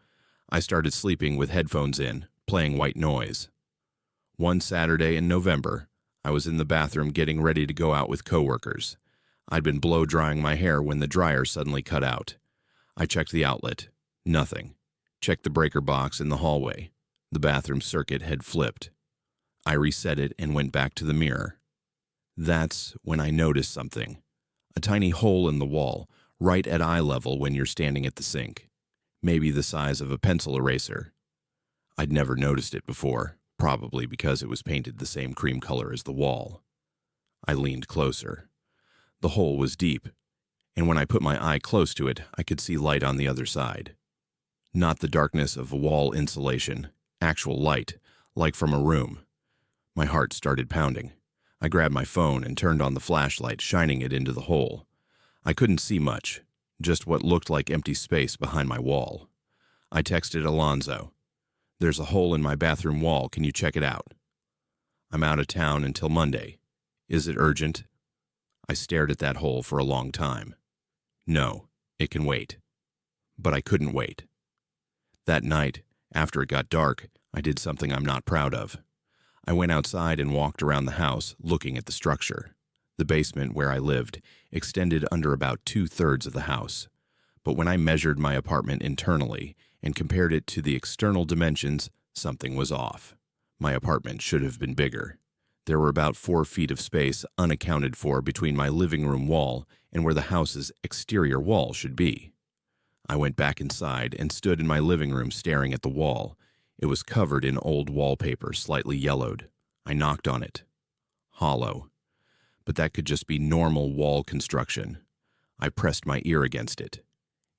I started sleeping with headphones in, playing white noise. One Saturday in November, I was in the bathroom getting ready to go out with coworkers. I'd been blow-drying my hair when the dryer suddenly cut out. I checked the outlet. Nothing. Checked the breaker box in the hallway. The bathroom circuit had flipped. I reset it and went back to the mirror. That's when I noticed something. A tiny hole in the wall, right at eye level when you're standing at the sink. Maybe the size of a pencil eraser. I'd never noticed it before. Probably because it was painted the same cream color as the wall. I leaned closer. The hole was deep, and when I put my eye close to it, I could see light on the other side. Not the darkness of a wall insulation, actual light, like from a room. My heart started pounding. I grabbed my phone and turned on the flashlight, shining it into the hole. I couldn't see much, just what looked like empty space behind my wall. I texted Alonzo. "There's a hole in my bathroom wall. Can you check it out?" "I'm out of town until Monday. Is it urgent?" I stared at that hole for a long time. No, it can wait. But I couldn't wait. That night, after it got dark, I did something I'm not proud of. I went outside and walked around the house, looking at the structure. The basement where I lived extended under about 2/3 of the house. But when I measured my apartment internally and compared it to the external dimensions, something was off. My apartment should have been bigger. There were about 4 feet of space unaccounted for between my living room wall and where the house's exterior wall should be. I went back inside and stood in my living room staring at the wall. It was covered in old wallpaper, slightly yellowed. I knocked on it. Hollow. But that could just be normal wall construction. I pressed my ear against it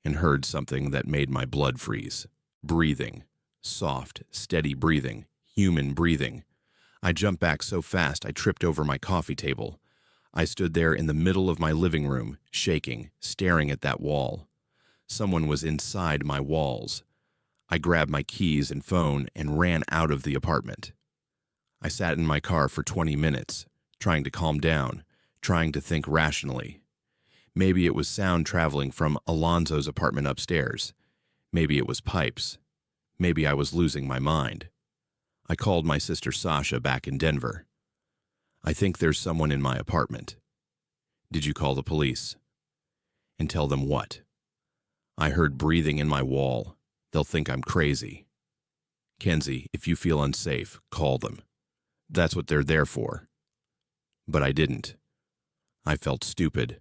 and heard something that made my blood freeze. Breathing. Soft, steady breathing. Human breathing. I jumped back so fast I tripped over my coffee table. I stood there in the middle of my living room, shaking, staring at that wall. Someone was inside my walls. I grabbed my keys and phone and ran out of the apartment. I sat in my car for 20 minutes, trying to calm down, trying to think rationally. Maybe it was sound traveling from Alonzo's apartment upstairs. Maybe it was pipes. Maybe I was losing my mind. I called my sister Sasha back in Denver. "I think there's someone in my apartment." "Did you call the police?" "And tell them what?" "I heard breathing in my wall. They'll think I'm crazy." "Kenzie, if you feel unsafe, call them. That's what they're there for." But I didn't. I felt stupid.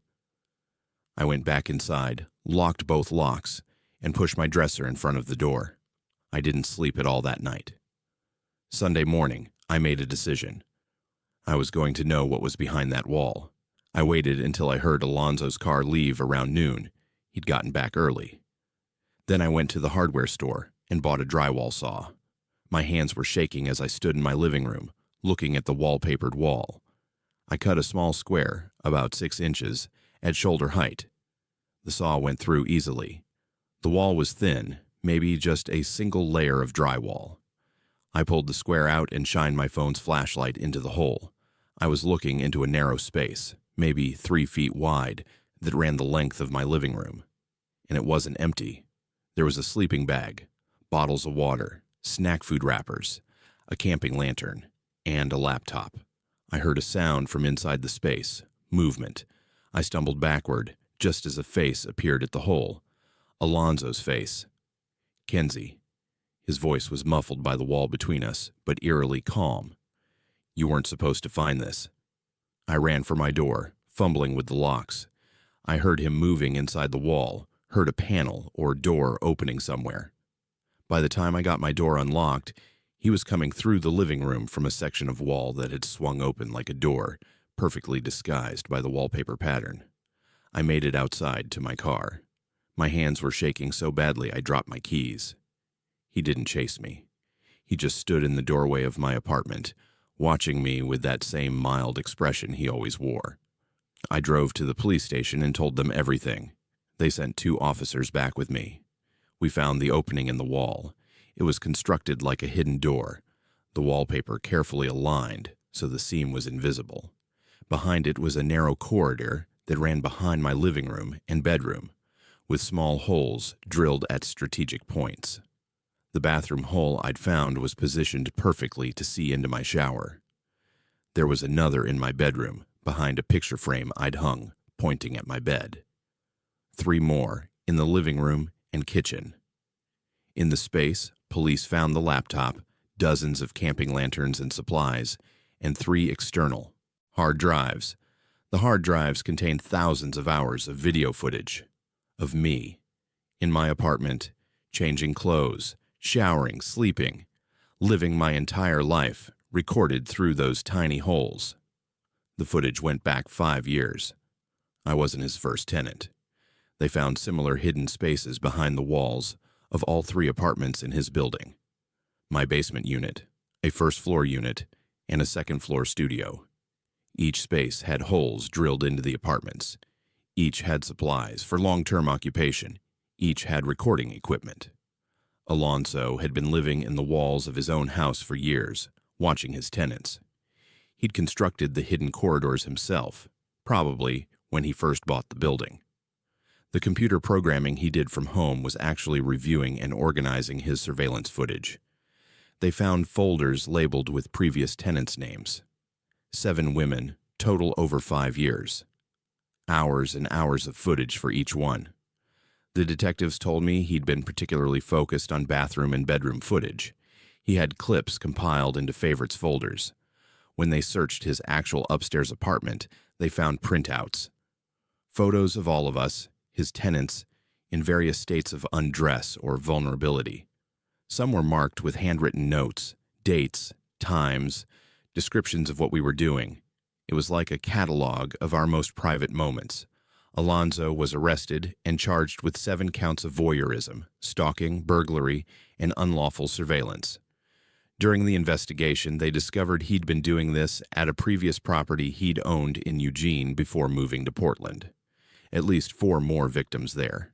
I went back inside, locked both locks, and pushed my dresser in front of the door. I didn't sleep at all that night. Sunday morning, I made a decision. I was going to know what was behind that wall. I waited until I heard Alonzo's car leave around noon. He'd gotten back early. Then I went to the hardware store and bought a drywall saw. My hands were shaking as I stood in my living room, looking at the wallpapered wall. I cut a small square, about 6 inches, at shoulder height. The saw went through easily. The wall was thin, maybe just a single layer of drywall. I pulled the square out and shined my phone's flashlight into the hole. I was looking into a narrow space, maybe 3 feet wide, that ran the length of my living room. And it wasn't empty. There was a sleeping bag, bottles of water, snack food wrappers, a camping lantern, and a laptop. I heard a sound from inside the space, movement. I stumbled backward, just as a face appeared at the hole. Alonzo's face. Kenzie. His voice was muffled by the wall between us, but eerily calm. You weren't supposed to find this. I ran for my door, fumbling with the locks. I heard him moving inside the wall, heard a panel or door opening somewhere. By the time I got my door unlocked, he was coming through the living room from a section of wall that had swung open like a door, perfectly disguised by the wallpaper pattern. I made it outside to my car. My hands were shaking so badly I dropped my keys. He didn't chase me. He just stood in the doorway of my apartment, watching me with that same mild expression he always wore. I drove to the police station and told them everything. They sent 2 officers back with me. We found the opening in the wall. It was constructed like a hidden door, the wallpaper carefully aligned so the seam was invisible. Behind it was a narrow corridor that ran behind my living room and bedroom, with small holes drilled at strategic points. The bathroom hole I'd found was positioned perfectly to see into my shower. There was another in my bedroom, behind a picture frame I'd hung, pointing at my bed. 3 more in the living room and kitchen. In the space, police found the laptop, dozens of camping lanterns and supplies, and 3 external hard drives. The hard drives contained thousands of hours of video footage of me, in my apartment, changing clothes, showering, sleeping, living my entire life, recorded through those tiny holes. The footage went back 5 years. I wasn't his first tenant. They found similar hidden spaces behind the walls of all 3 apartments in his building. My basement unit, a first-floor unit, and a second-floor studio. Each space had holes drilled into the apartments. Each had supplies for long-term occupation. Each had recording equipment. Alonzo had been living in the walls of his own house for years, watching his tenants. He'd constructed the hidden corridors himself, probably when he first bought the building. The computer programming he did from home was actually reviewing and organizing his surveillance footage. They found folders labeled with previous tenants' names. 7 women, total over 5 years. Hours and hours of footage for each one. The detectives told me he'd been particularly focused on bathroom and bedroom footage. He had clips compiled into favorites folders. When they searched his actual upstairs apartment, they found printouts. Photos of all of us, his tenants, in various states of undress or vulnerability. Some were marked with handwritten notes, dates, times, descriptions of what we were doing. It was like a catalog of our most private moments. Alonzo was arrested and charged with 7 counts of voyeurism, stalking, burglary, and unlawful surveillance. During the investigation, they discovered he'd been doing this at a previous property he'd owned in Eugene before moving to Portland. At least 4 more victims there.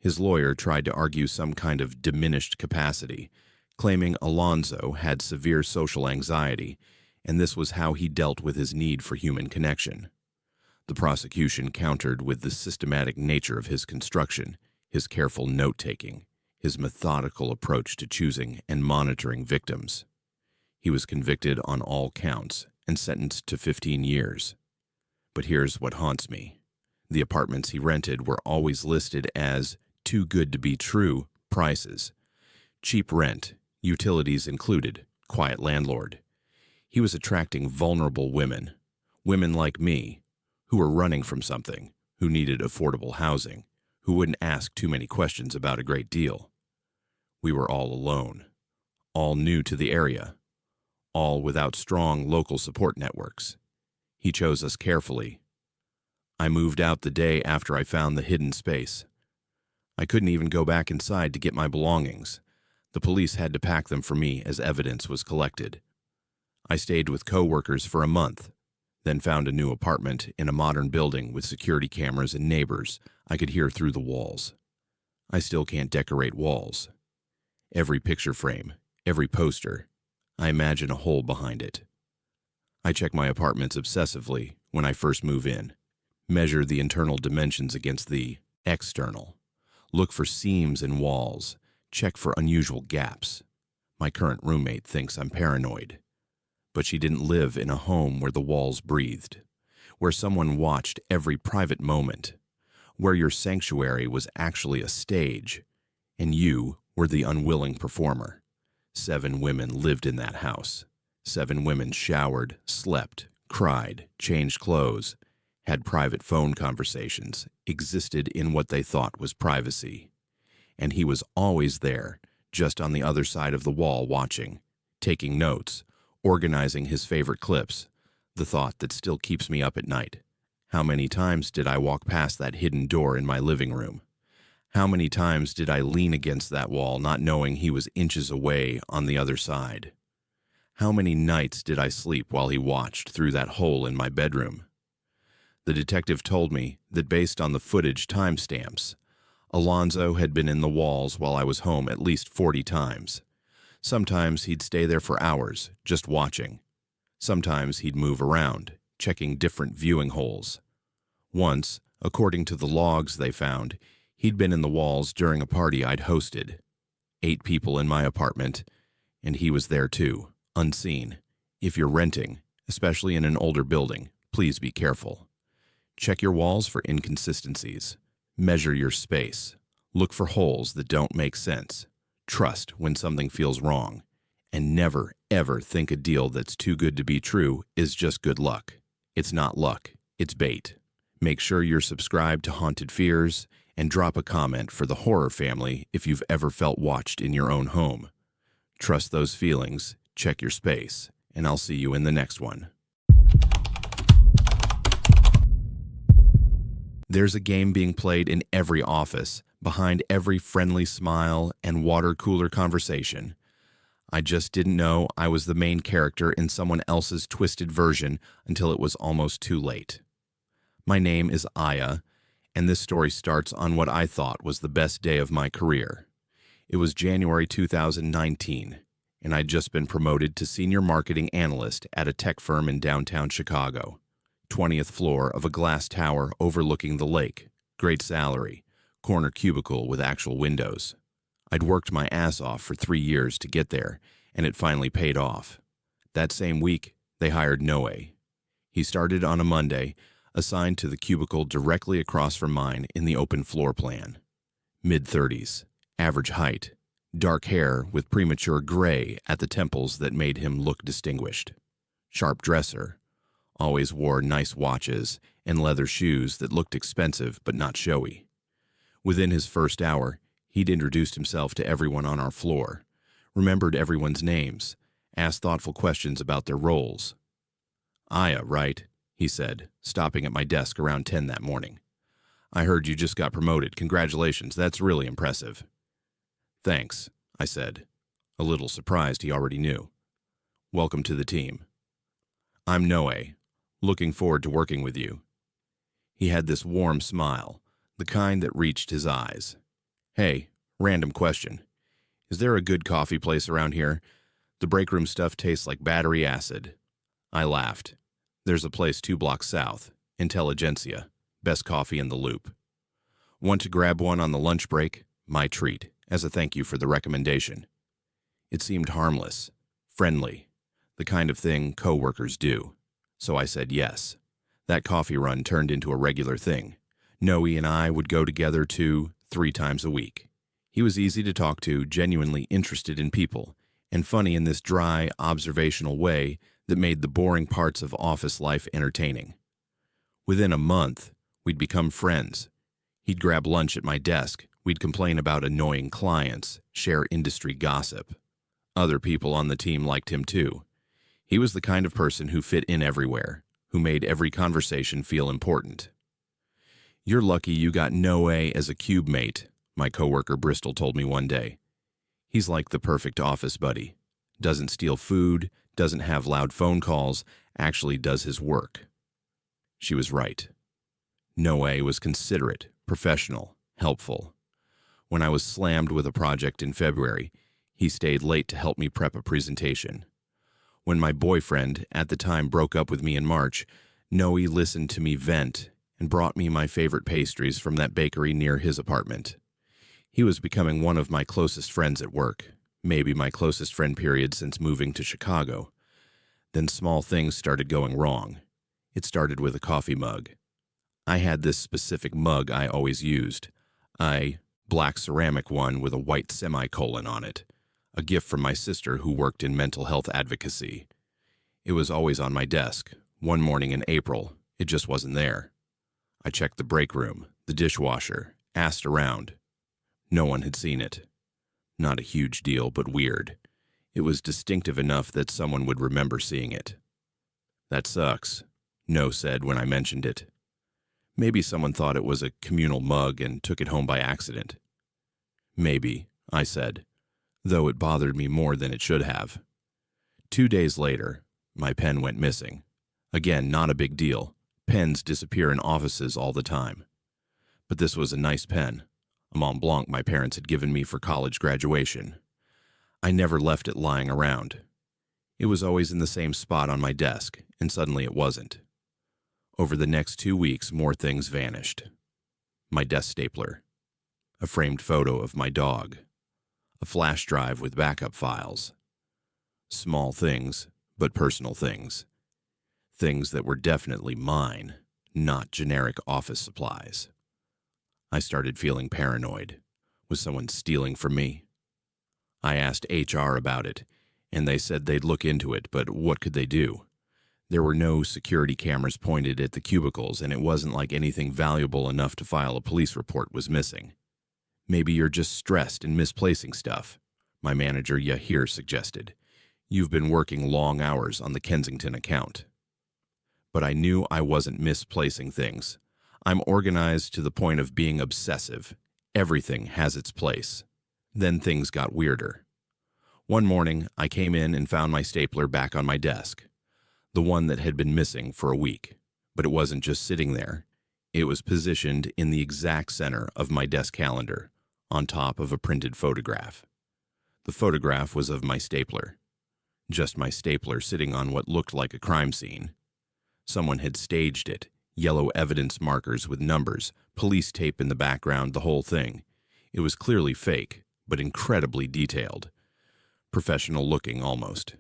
His lawyer tried to argue some kind of diminished capacity, claiming Alonzo had severe social anxiety, and this was how he dealt with his need for human connection. The prosecution countered with the systematic nature of his construction, his careful note-taking, his methodical approach to choosing and monitoring victims. He was convicted on all counts and sentenced to 15 years. But here's what haunts me. The apartments he rented were always listed as too good to be true prices. Cheap rent, utilities included, quiet landlord. He was attracting vulnerable women Women like me, who were running from something, who needed affordable housing, who wouldn't ask too many questions about a great deal. We were all alone, all new to the area, all without strong local support networks. He chose us carefully. I moved out the day after I found the hidden space. I couldn't even go back inside to get my belongings. The police had to pack them for me as evidence was collected. I stayed with co-workers for a month, then found a new apartment in a modern building with security cameras and neighbors I could hear through the walls. I still can't decorate walls. Every picture frame, every poster, I imagine a hole behind it. I check my apartments obsessively when I first move in, measure the internal dimensions against the external, look for seams in walls, check for unusual gaps. My current roommate thinks I'm paranoid, but she didn't live in a home where the walls breathed, where someone watched every private moment, where your sanctuary was actually a stage, and you were the unwilling performer. 7 women lived in that house. 7 women showered, slept, cried, changed clothes, had private phone conversations, existed in what they thought was privacy. And he was always there, just on the other side of the wall watching, taking notes, organizing his favorite clips, the thought that still keeps me up at night. How many times did I walk past that hidden door in my living room? How many times did I lean against that wall not knowing he was inches away on the other side? How many nights did I sleep while he watched through that hole in my bedroom? The detective told me that based on the footage timestamps, Alonzo had been in the walls while I was home at least 40 times. Sometimes he'd stay there for hours, just watching. Sometimes he'd move around, checking different viewing holes. Once, according to the logs they found, he'd been in the walls during a party I'd hosted. 8 people in my apartment, and he was there too, unseen. If you're renting, especially in an older building, please be careful. Check your walls for inconsistencies. Measure your space. Look for holes that don't make sense. Trust when something feels wrong. And never, ever think a deal that's too good to be true is just good luck. It's not luck, it's bait. Make sure you're subscribed to Haunted Fears and drop a comment for the horror family if you've ever felt watched in your own home. Trust those feelings, check your space, and I'll see you in the next one. There's a game being played in every office, behind every friendly smile and water cooler conversation. I just didn't know I was the main character in someone else's twisted version until it was almost too late. My name is Aya, and this story starts on what I thought was the best day of my career. It was January 2019, and I'd just been promoted to senior marketing analyst at a tech firm in downtown Chicago. 20th floor of a glass tower overlooking the lake, great salary, corner cubicle with actual windows. I'd worked my ass off for 3 years to get there, and it finally paid off. That same week, they hired Noe. He started on a Monday, assigned to the cubicle directly across from mine in the open floor plan. Mid-30s, average height, dark hair with premature gray at the temples that made him look distinguished. Sharp dresser, always wore nice watches and leather shoes that looked expensive but not showy. Within his first hour, he'd introduced himself to everyone on our floor, remembered everyone's names, asked thoughtful questions about their roles. "Aya, right?" he said, stopping at my desk around 10 that morning. "I heard you just got promoted. Congratulations, that's really impressive." "Thanks," I said, a little surprised he already knew. "Welcome to the team." "I'm Noe. Looking forward to working with you." He had this warm smile, the kind that reached his eyes. "Hey, random question. Is there a good coffee place around here? The break room stuff tastes like battery acid." I laughed. "There's a place 2 blocks south, Intelligentsia. Best coffee in the loop. Want to grab one on the lunch break? My treat, as a thank you for the recommendation." It seemed harmless, friendly, the kind of thing co-workers do. So I said yes. That coffee run turned into a regular thing. Noe and I would go together 2-3 times a week. He was easy to talk to, genuinely interested in people, and funny in this dry, observational way that made the boring parts of office life entertaining. Within a month, we'd become friends. He'd grab lunch at my desk, we'd complain about annoying clients, share industry gossip. Other people on the team liked him too. He was the kind of person who fit in everywhere, who made every conversation feel important. "You're lucky you got Noe as a cube mate," my coworker Bristol told me one day. "He's like the perfect office buddy. Doesn't steal food, doesn't have loud phone calls, actually does his work." She was right. Noe was considerate, professional, helpful. When I was slammed with a project in February, he stayed late to help me prep a presentation. When my boyfriend, at the time, broke up with me in March, Noe listened to me vent and brought me my favorite pastries from that bakery near his apartment. He was becoming one of my closest friends at work, maybe my closest friend period since moving to Chicago. Then small things started going wrong. It started with a coffee mug. I had this specific mug I always used. Black ceramic one with a white semicolon on it. A gift from my sister who worked in mental health advocacy. It was always on my desk. One morning in April, it just wasn't there. I checked the break room, the dishwasher, asked around. No one had seen it. Not a huge deal, but weird. It was distinctive enough that someone would remember seeing it. "That sucks," No said when I mentioned it. Maybe someone thought it was a communal mug and took it home by accident. "Maybe," I said, though it bothered me more than it should have. 2 days later, my pen went missing. Again, not a big deal. Pens disappear in offices all the time. But this was a nice pen, a Mont Blanc my parents had given me for college graduation. I never left it lying around. It was always in the same spot on my desk, and suddenly it wasn't. Over the next 2 weeks, more things vanished. My desk stapler, a framed photo of my dog, a flash drive with backup files. Small things, but personal things. Things that were definitely mine, not generic office supplies. I started feeling paranoid. Was someone stealing from me? I asked HR about it, and they said they'd look into it, but what could they do? There were no security cameras pointed at the cubicles, and it wasn't like anything valuable enough to file a police report was missing. "Maybe you're just stressed and misplacing stuff," my manager Yahir suggested. "You've been working long hours on the Kensington account." But I knew I wasn't misplacing things. I'm organized to the point of being obsessive. Everything has its place. Then things got weirder. One morning, I came in and found my stapler back on my desk. The one that had been missing for a week. But it wasn't just sitting there. It was positioned in the exact center of my desk calendar, on top of a printed photograph. The photograph was of my stapler. Just my stapler sitting on what looked like a crime scene. Someone had staged it, yellow evidence markers with numbers, police tape in the background, the whole thing. It was clearly fake, but incredibly detailed. Professional looking almost.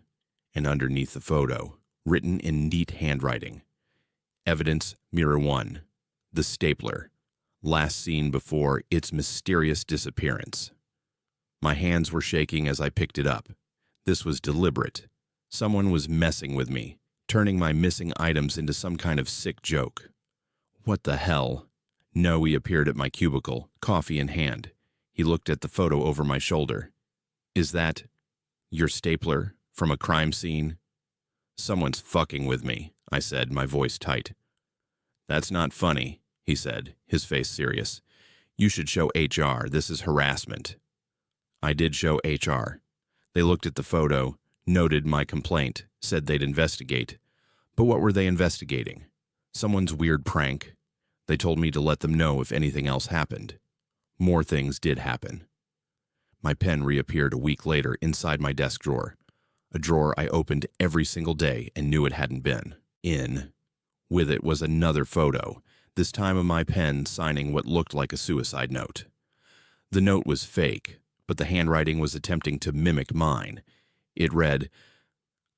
And underneath the photo, written in neat handwriting, "Evidence Mirror 1, the stapler, last seen before its mysterious disappearance." My hands were shaking as I picked it up. This was deliberate. Someone was messing with me, turning my missing items into some kind of sick joke. What the hell? Noe appeared at my cubicle, coffee in hand. He looked at the photo over my shoulder. "Is that your stapler from a crime scene?" "Someone's fucking with me," I said, my voice tight. "That's not funny," he said, his face serious. "You should show HR. This is harassment." I did show HR. They looked at the photo, noted my complaint, said they'd investigate. But what were they investigating? Someone's weird prank? They told me to let them know if anything else happened. More things did happen. My pen reappeared a week later inside my desk drawer, a drawer I opened every single day and knew it hadn't been in. With it was another photo, this time of my pen signing what looked like a suicide note. The note was fake, but the handwriting was attempting to mimic mine. It read,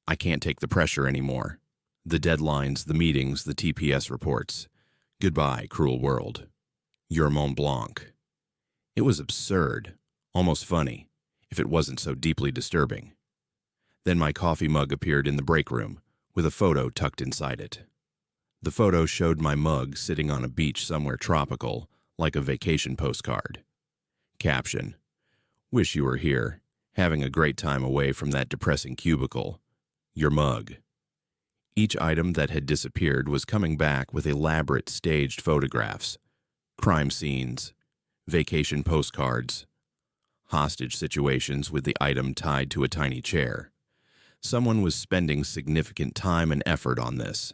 "I can't take the pressure anymore. The deadlines, the meetings, the TPS reports. Goodbye, cruel world. Your Mont Blanc." It was absurd, almost funny, if it wasn't so deeply disturbing. Then my coffee mug appeared in the break room, with a photo tucked inside it. The photo showed my mug sitting on a beach somewhere tropical, like a vacation postcard. Caption: "Wish you were here, having a great time away from that depressing cubicle. Your mug." Each item that had disappeared was coming back with elaborate staged photographs, crime scenes, vacation postcards, hostage situations with the item tied to a tiny chair. Someone was spending significant time and effort on this.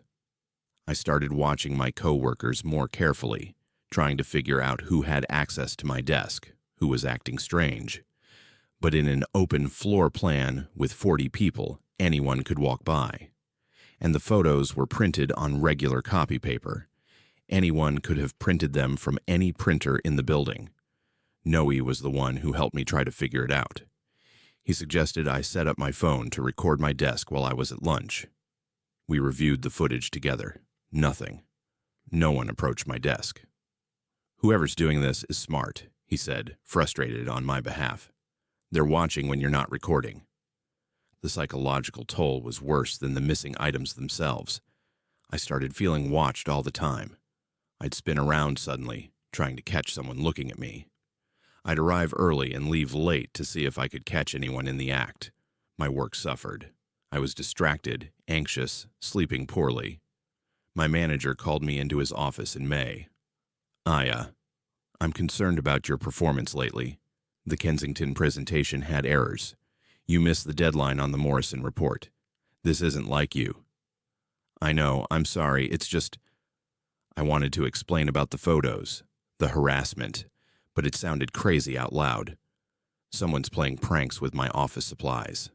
I started watching my coworkers more carefully, trying to figure out who had access to my desk, who was acting strange. But in an open floor plan with 40 people, anyone could walk by. And the photos were printed on regular copy paper. Anyone could have printed them from any printer in the building. Noe was the one who helped me try to figure it out. He suggested I set up my phone to record my desk while I was at lunch. We reviewed the footage together. Nothing. No one approached my desk. "Whoever's doing this is smart," he said, frustrated on my behalf. "They're watching when you're not recording." The psychological toll was worse than the missing items themselves. I started feeling watched all the time. I'd spin around suddenly, trying to catch someone looking at me. I'd arrive early and leave late to see if I could catch anyone in the act. My work suffered. I was distracted, anxious, sleeping poorly. My manager called me into his office in May. I'm concerned about your performance lately. The Kensington presentation had errors. You missed the deadline on the Morrison report. This isn't like you." "I know, I'm sorry, it's just..." I wanted to explain about the photos, the harassment, but it sounded crazy out loud. Someone's playing pranks with my office supplies.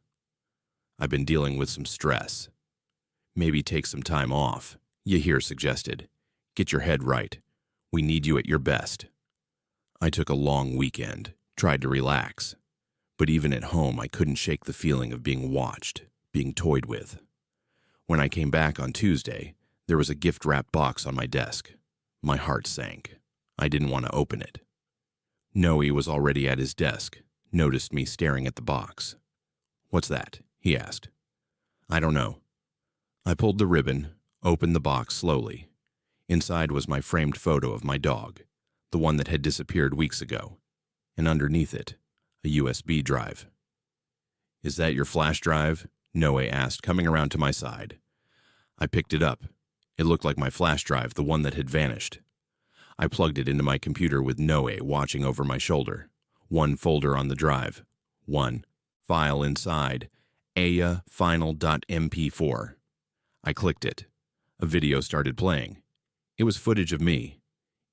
"I've been dealing with some stress." "Maybe take some time off," Yahir suggested. "Get your head right. We need you at your best." I took a long weekend, tried to relax. But even at home, I couldn't shake the feeling of being watched, being toyed with. When I came back on Tuesday, there was a gift-wrapped box on my desk. My heart sank. I didn't want to open it. Noe was already at his desk, noticed me staring at the box. "What's that?" he asked. "I don't know." I pulled the ribbon, opened the box slowly. Inside was my framed photo of my dog, the one that had disappeared weeks ago, and underneath it, a USB drive. "Is that your flash drive?" Noe asked, coming around to my side. I picked it up. It looked like my flash drive, the one that had vanished. I plugged it into my computer with Noe watching over my shoulder. One folder on the drive. One file inside, Aya final.mp4. I clicked it. A video started playing. It was footage of me,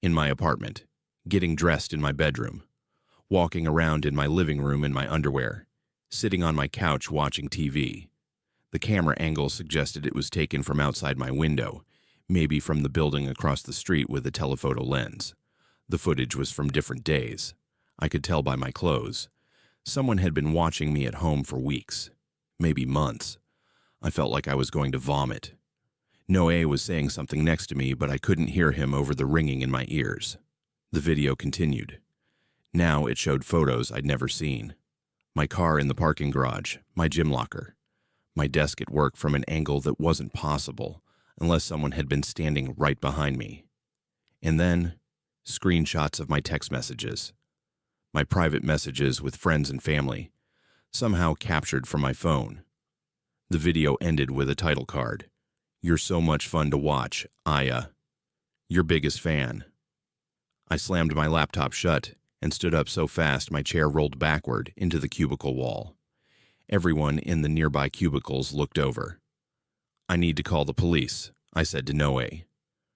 in my apartment, getting dressed in my bedroom, walking around in my living room in my underwear, sitting on my couch watching TV. The camera angle suggested it was taken from outside my window, maybe from the building across the street with a telephoto lens. The footage was from different days. I could tell by my clothes. Someone had been watching me at home for weeks, maybe months. I felt like I was going to vomit. Noe was saying something next to me, but I couldn't hear him over the ringing in my ears. The video continued. Now it showed photos I'd never seen. My car in the parking garage, my gym locker, my desk at work from an angle that wasn't possible unless someone had been standing right behind me. And then, screenshots of my text messages, my private messages with friends and family, somehow captured from my phone. The video ended with a title card. "You're so much fun to watch, Aya. Your biggest fan." I slammed my laptop shut and stood up so fast my chair rolled backward into the cubicle wall. Everyone in the nearby cubicles looked over. "I need to call the police," I said to Noe.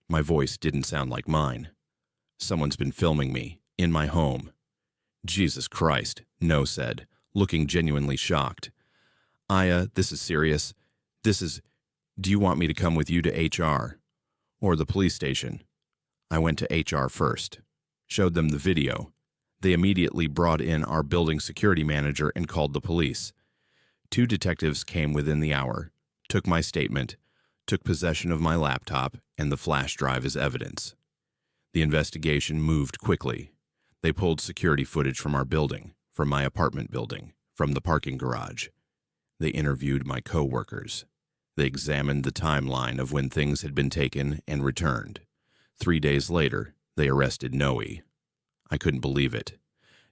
My voice didn't sound like mine. "Someone's been filming me, in my home." "Jesus Christ," Noe said, looking genuinely shocked. "Aya, this is serious. Do you want me to come with you to HR? Or the police station?" I went to HR first, showed them the video. They immediately brought in our building security manager and called the police. 2 detectives came within the hour, took my statement, took possession of my laptop and the flash drive as evidence. The investigation moved quickly. They pulled security footage from our building, from my apartment building, from the parking garage. They interviewed my co-workers. They examined the timeline of when things had been taken and returned. 3 days later, they arrested Noe. I couldn't believe it.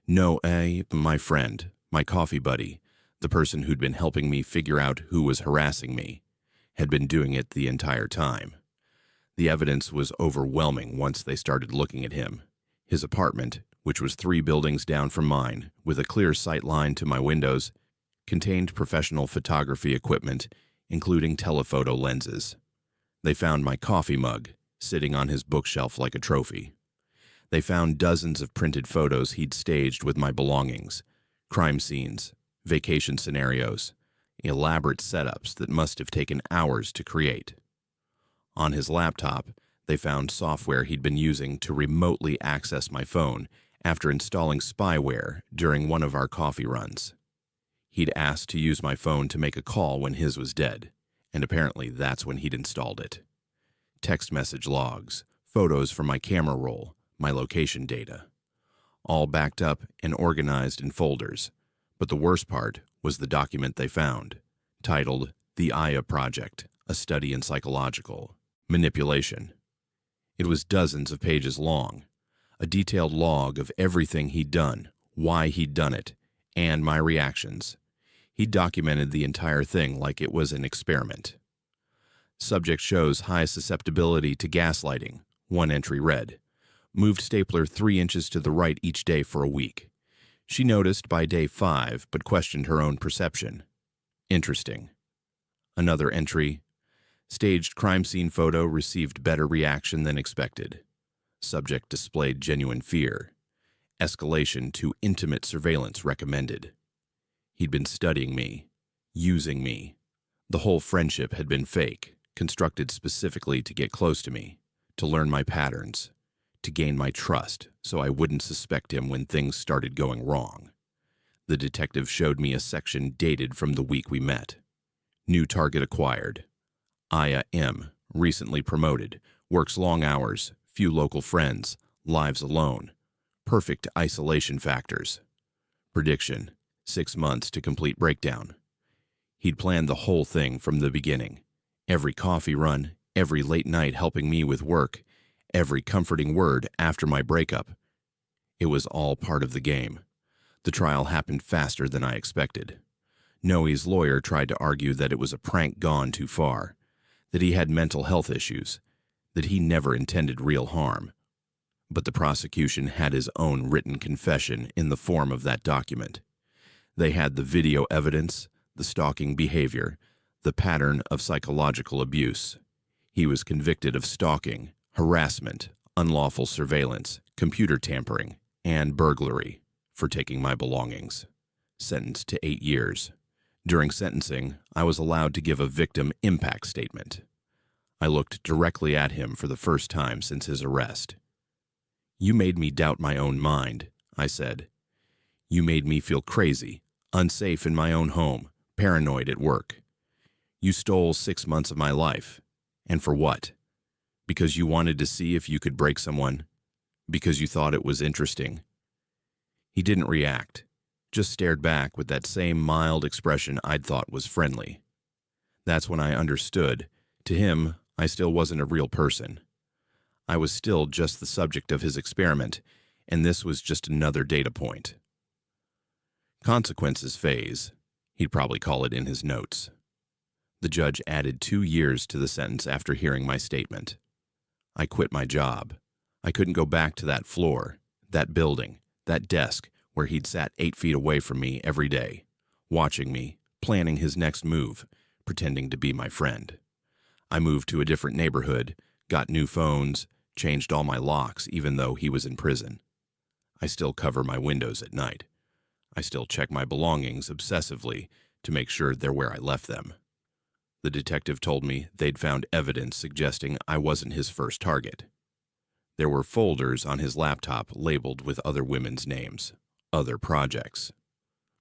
Noe, my friend, my coffee buddy, the person who'd been helping me figure out who was harassing me, had been doing it the entire time. The evidence was overwhelming once they started looking at him. His apartment, which was 3 buildings down from mine, with a clear sight line to my windows, contained professional photography equipment, including telephoto lenses. They found my coffee mug, sitting on his bookshelf like a trophy. They found dozens of printed photos he'd staged with my belongings, crime scenes, vacation scenarios, elaborate setups that must have taken hours to create. On his laptop, they found software he'd been using to remotely access my phone after installing spyware during one of our coffee runs. He'd asked to use my phone to make a call when his was dead, and apparently that's when he'd installed it. Text message logs, photos from my camera roll, my location data, all backed up and organized in folders. But the worst part was the document they found, titled The Aya Project, a Study in Psychological Manipulation. It was dozens of pages long, a detailed log of everything he'd done, why he'd done it, and my reactions. He documented the entire thing like it was an experiment. Subject shows high susceptibility to gaslighting, one entry read. Moved stapler 3 inches to the right each day for a week. She noticed by day 5, but questioned her own perception. Interesting. Another entry. Staged crime scene photo received better reaction than expected. Subject displayed genuine fear. Escalation to intimate surveillance recommended. He'd been studying me, using me. The whole friendship had been fake, constructed specifically to get close to me, to learn my patterns, to gain my trust so I wouldn't suspect him when things started going wrong. The detective showed me a section dated from the week we met. New target acquired. Aya M., recently promoted, works long hours, few local friends, lives alone. Perfect isolation factors. Prediction, 6 months to complete breakdown. He'd planned the whole thing from the beginning. Every coffee run, every late night helping me with work, every comforting word after my breakup. It was all part of the game. The trial happened faster than I expected. Noe's lawyer tried to argue that it was a prank gone too far, that he had mental health issues, that he never intended real harm. But the prosecution had his own written confession in the form of that document. They had the video evidence, the stalking behavior, the pattern of psychological abuse. He was convicted of stalking, harassment, unlawful surveillance, computer tampering, and burglary for taking my belongings. Sentenced to 8 years. During sentencing, I was allowed to give a victim impact statement. I looked directly at him for the first time since his arrest. "You made me doubt my own mind," I said. "You made me feel crazy, unsafe in my own home, paranoid at work. You stole 6 months of my life. And for what? Because you wanted to see if you could break someone? Because you thought it was interesting?" He didn't react, just stared back with that same mild expression I'd thought was friendly. That's when I understood. To him, I still wasn't a real person. I was still just the subject of his experiment, and this was just another data point. Consequences phase, he'd probably call it in his notes. The judge added 2 years to the sentence after hearing my statement. I quit my job. I couldn't go back to that floor, that building, that desk where he'd sat 8 feet away from me every day, watching me, planning his next move, pretending to be my friend. I moved to a different neighborhood, got new phones, changed all my locks even though he was in prison. I still cover my windows at night. I still check my belongings obsessively to make sure they're where I left them. The detective told me they'd found evidence suggesting I wasn't his first target. There were folders on his laptop labeled with other women's names, other projects.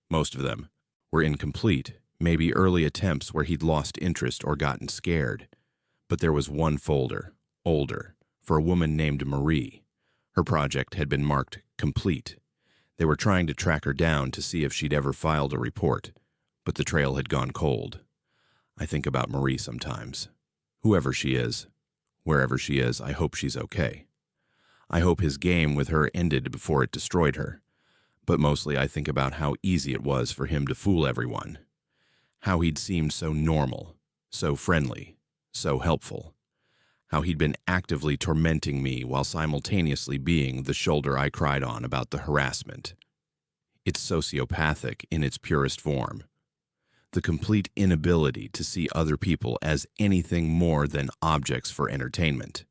Most of them were incomplete, maybe early attempts where he'd lost interest or gotten scared. But there was one folder, older, for a woman named Marie. Her project had been marked complete. They were trying to track her down to see if she'd ever filed a report, but the trail had gone cold. I think about Marie sometimes. Whoever she is, wherever she is, I hope she's okay. I hope his game with her ended before it destroyed her. But mostly I think about how easy it was for him to fool everyone. How he'd seemed so normal, so friendly, so helpful. How he'd been actively tormenting me while simultaneously being the shoulder I cried on about the harassment. It's sociopathic in its purest form. The complete inability to see other people as anything more than objects for entertainment.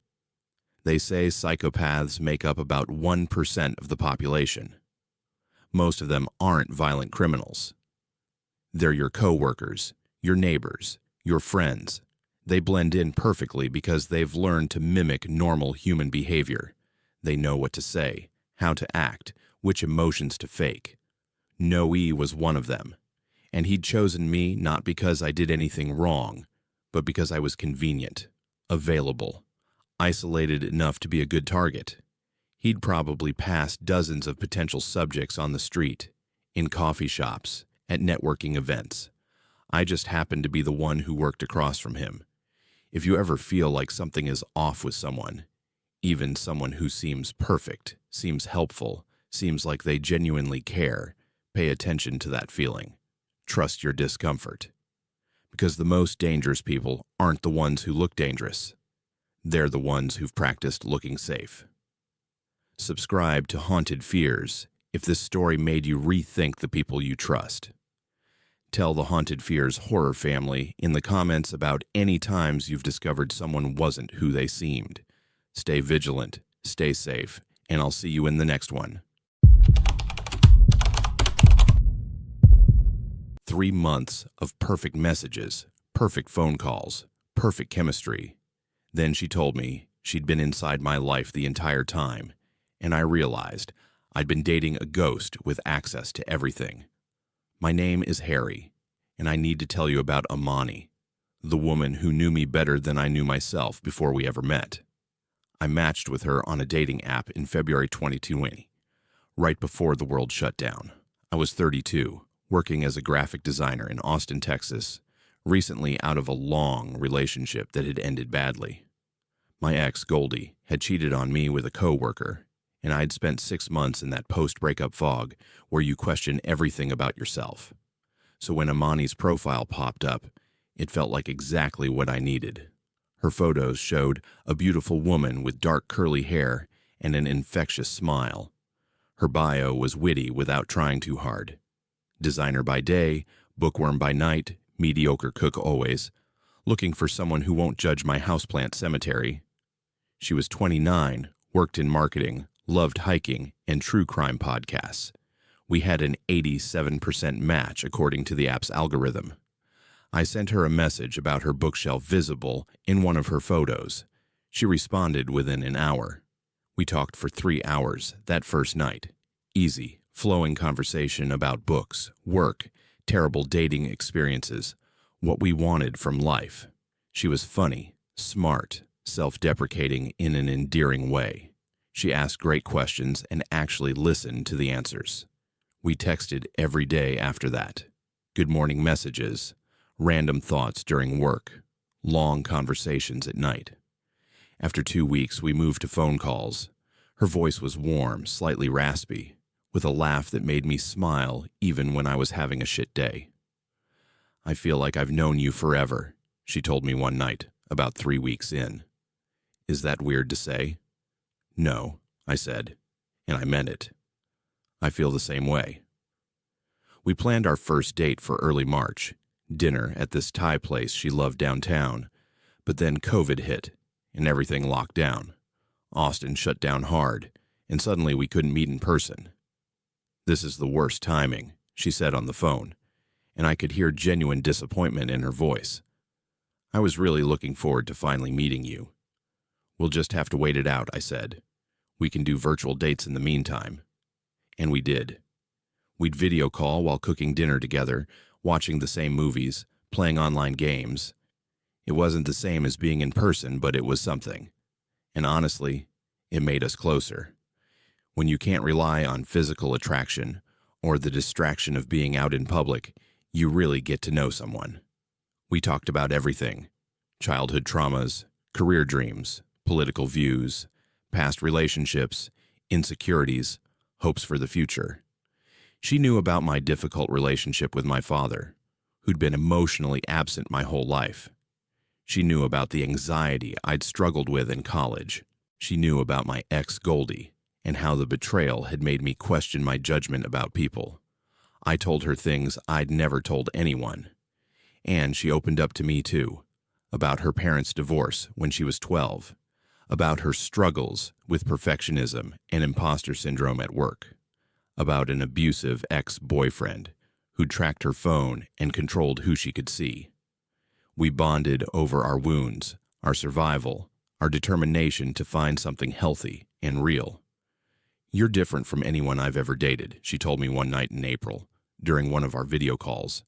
They say psychopaths make up about 1% of the population. Most of them aren't violent criminals. They're your coworkers, your neighbors, your friends. They blend in perfectly because they've learned to mimic normal human behavior. They know what to say, how to act, which emotions to fake. Noe was one of them, and he'd chosen me not because I did anything wrong, but because I was convenient, available, isolated enough to be a good target. He'd probably passed dozens of potential subjects on the street, in coffee shops, at networking events. I just happened to be the one who worked across from him. If you ever feel like something is off with someone, even someone who seems perfect, seems helpful, seems like they genuinely care, pay attention to that feeling. Trust your discomfort. Because the most dangerous people aren't the ones who look dangerous. They're the ones who've practiced looking safe. Subscribe to Haunted Fears if this story made you rethink the people you trust. Tell the Haunted Fears horror family in the comments about any times you've discovered someone wasn't who they seemed. Stay vigilant, stay safe, and I'll see you in the next one. 3 months of perfect messages, perfect phone calls, perfect chemistry. Then she told me she'd been inside my life the entire time, and I realized I'd been dating a ghost with access to everything. My name is Harry, and I need to tell you about Amani, the woman who knew me better than I knew myself before we ever met. I matched with her on a dating app in February 2020, right before the world shut down. I was 32, working as a graphic designer in Austin, Texas, recently out of a long relationship that had ended badly. My ex, Goldie, had cheated on me with a coworker, and I'd spent 6 months in that post-breakup fog where you question everything about yourself. So when Amani's profile popped up, it felt like exactly what I needed. Her photos showed a beautiful woman with dark curly hair and an infectious smile. Her bio was witty without trying too hard. Designer by day, bookworm by night, mediocre cook always, looking for someone who won't judge my houseplant cemetery. She was 29, worked in marketing, loved hiking, and true crime podcasts. We had an 87% match according to the app's algorithm. I sent her a message about her bookshelf visible in one of her photos. She responded within an hour. We talked for 3 hours that first night. Easy, flowing conversation about books, work, terrible dating experiences, what we wanted from life. She was funny, smart, self-deprecating in an endearing way. She asked great questions and actually listened to the answers. We texted every day after that. Good morning messages, random thoughts during work, long conversations at night. After 2 weeks, we moved to phone calls. Her voice was warm, slightly raspy, with a laugh that made me smile even when I was having a shit day. I feel like I've known you forever, she told me one night, about 3 weeks in. Is that weird to say? No, I said, and I meant it. I feel the same way. We planned our first date for early March, dinner at this Thai place she loved downtown, but then COVID hit and everything locked down. Austin shut down hard, and suddenly we couldn't meet in person. This is the worst timing, she said on the phone, and I could hear genuine disappointment in her voice. I was really looking forward to finally meeting you. We'll just have to wait it out, I said. We can do virtual dates in the meantime. And we did. We'd video call while cooking dinner together, watching the same movies, playing online games. It wasn't the same as being in person, but it was something. And honestly, it made us closer. When you can't rely on physical attraction or the distraction of being out in public, you really get to know someone. We talked about everything: childhood traumas, career dreams, political views, past relationships, insecurities, hopes for the future. She knew about my difficult relationship with my father, who'd been emotionally absent my whole life. She knew about the anxiety I'd struggled with in college. She knew about my ex Goldie and how the betrayal had made me question my judgment about people. I told her things I'd never told anyone. And she opened up to me too, about her parents' divorce when she was 12, about her struggles with perfectionism and imposter syndrome at work, about an abusive ex-boyfriend who tracked her phone and controlled who she could see. We bonded over our wounds, our survival, our determination to find something healthy and real. "You're different from anyone I've ever dated," she told me one night in April, during one of our video calls.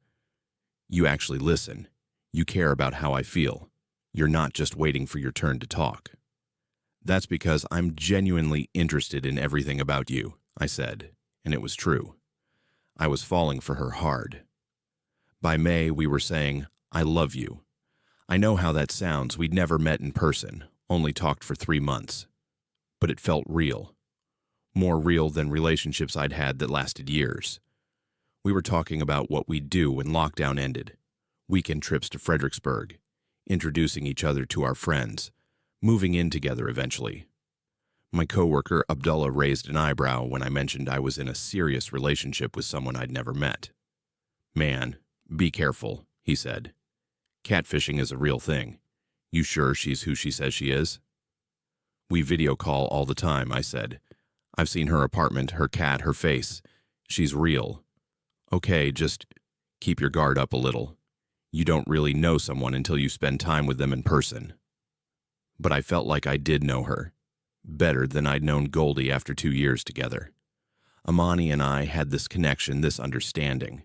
"You actually listen. You care about how I feel. You're not just waiting for your turn to talk." "That's because I'm genuinely interested in everything about you," I said, and it was true. I was falling for her hard. By May, we were saying, "I love you." I know how that sounds. We'd never met in person, only talked for 3 months. But it felt real. More real than relationships I'd had that lasted years. We were talking about what we'd do when lockdown ended. Weekend trips to Fredericksburg, introducing each other to our friends, moving in together eventually. My coworker Abdullah raised an eyebrow when I mentioned I was in a serious relationship with someone I'd never met. "Man, be careful," he said. "Catfishing is a real thing. You sure she's who she says she is?" "We video call all the time," I said. "I've seen her apartment, her cat, her face. She's real." "Okay, just keep your guard up a little. You don't really know someone until you spend time with them in person." But I felt like I did know her, better than I'd known Goldie after 2 years together. Amani and I had this connection, this understanding.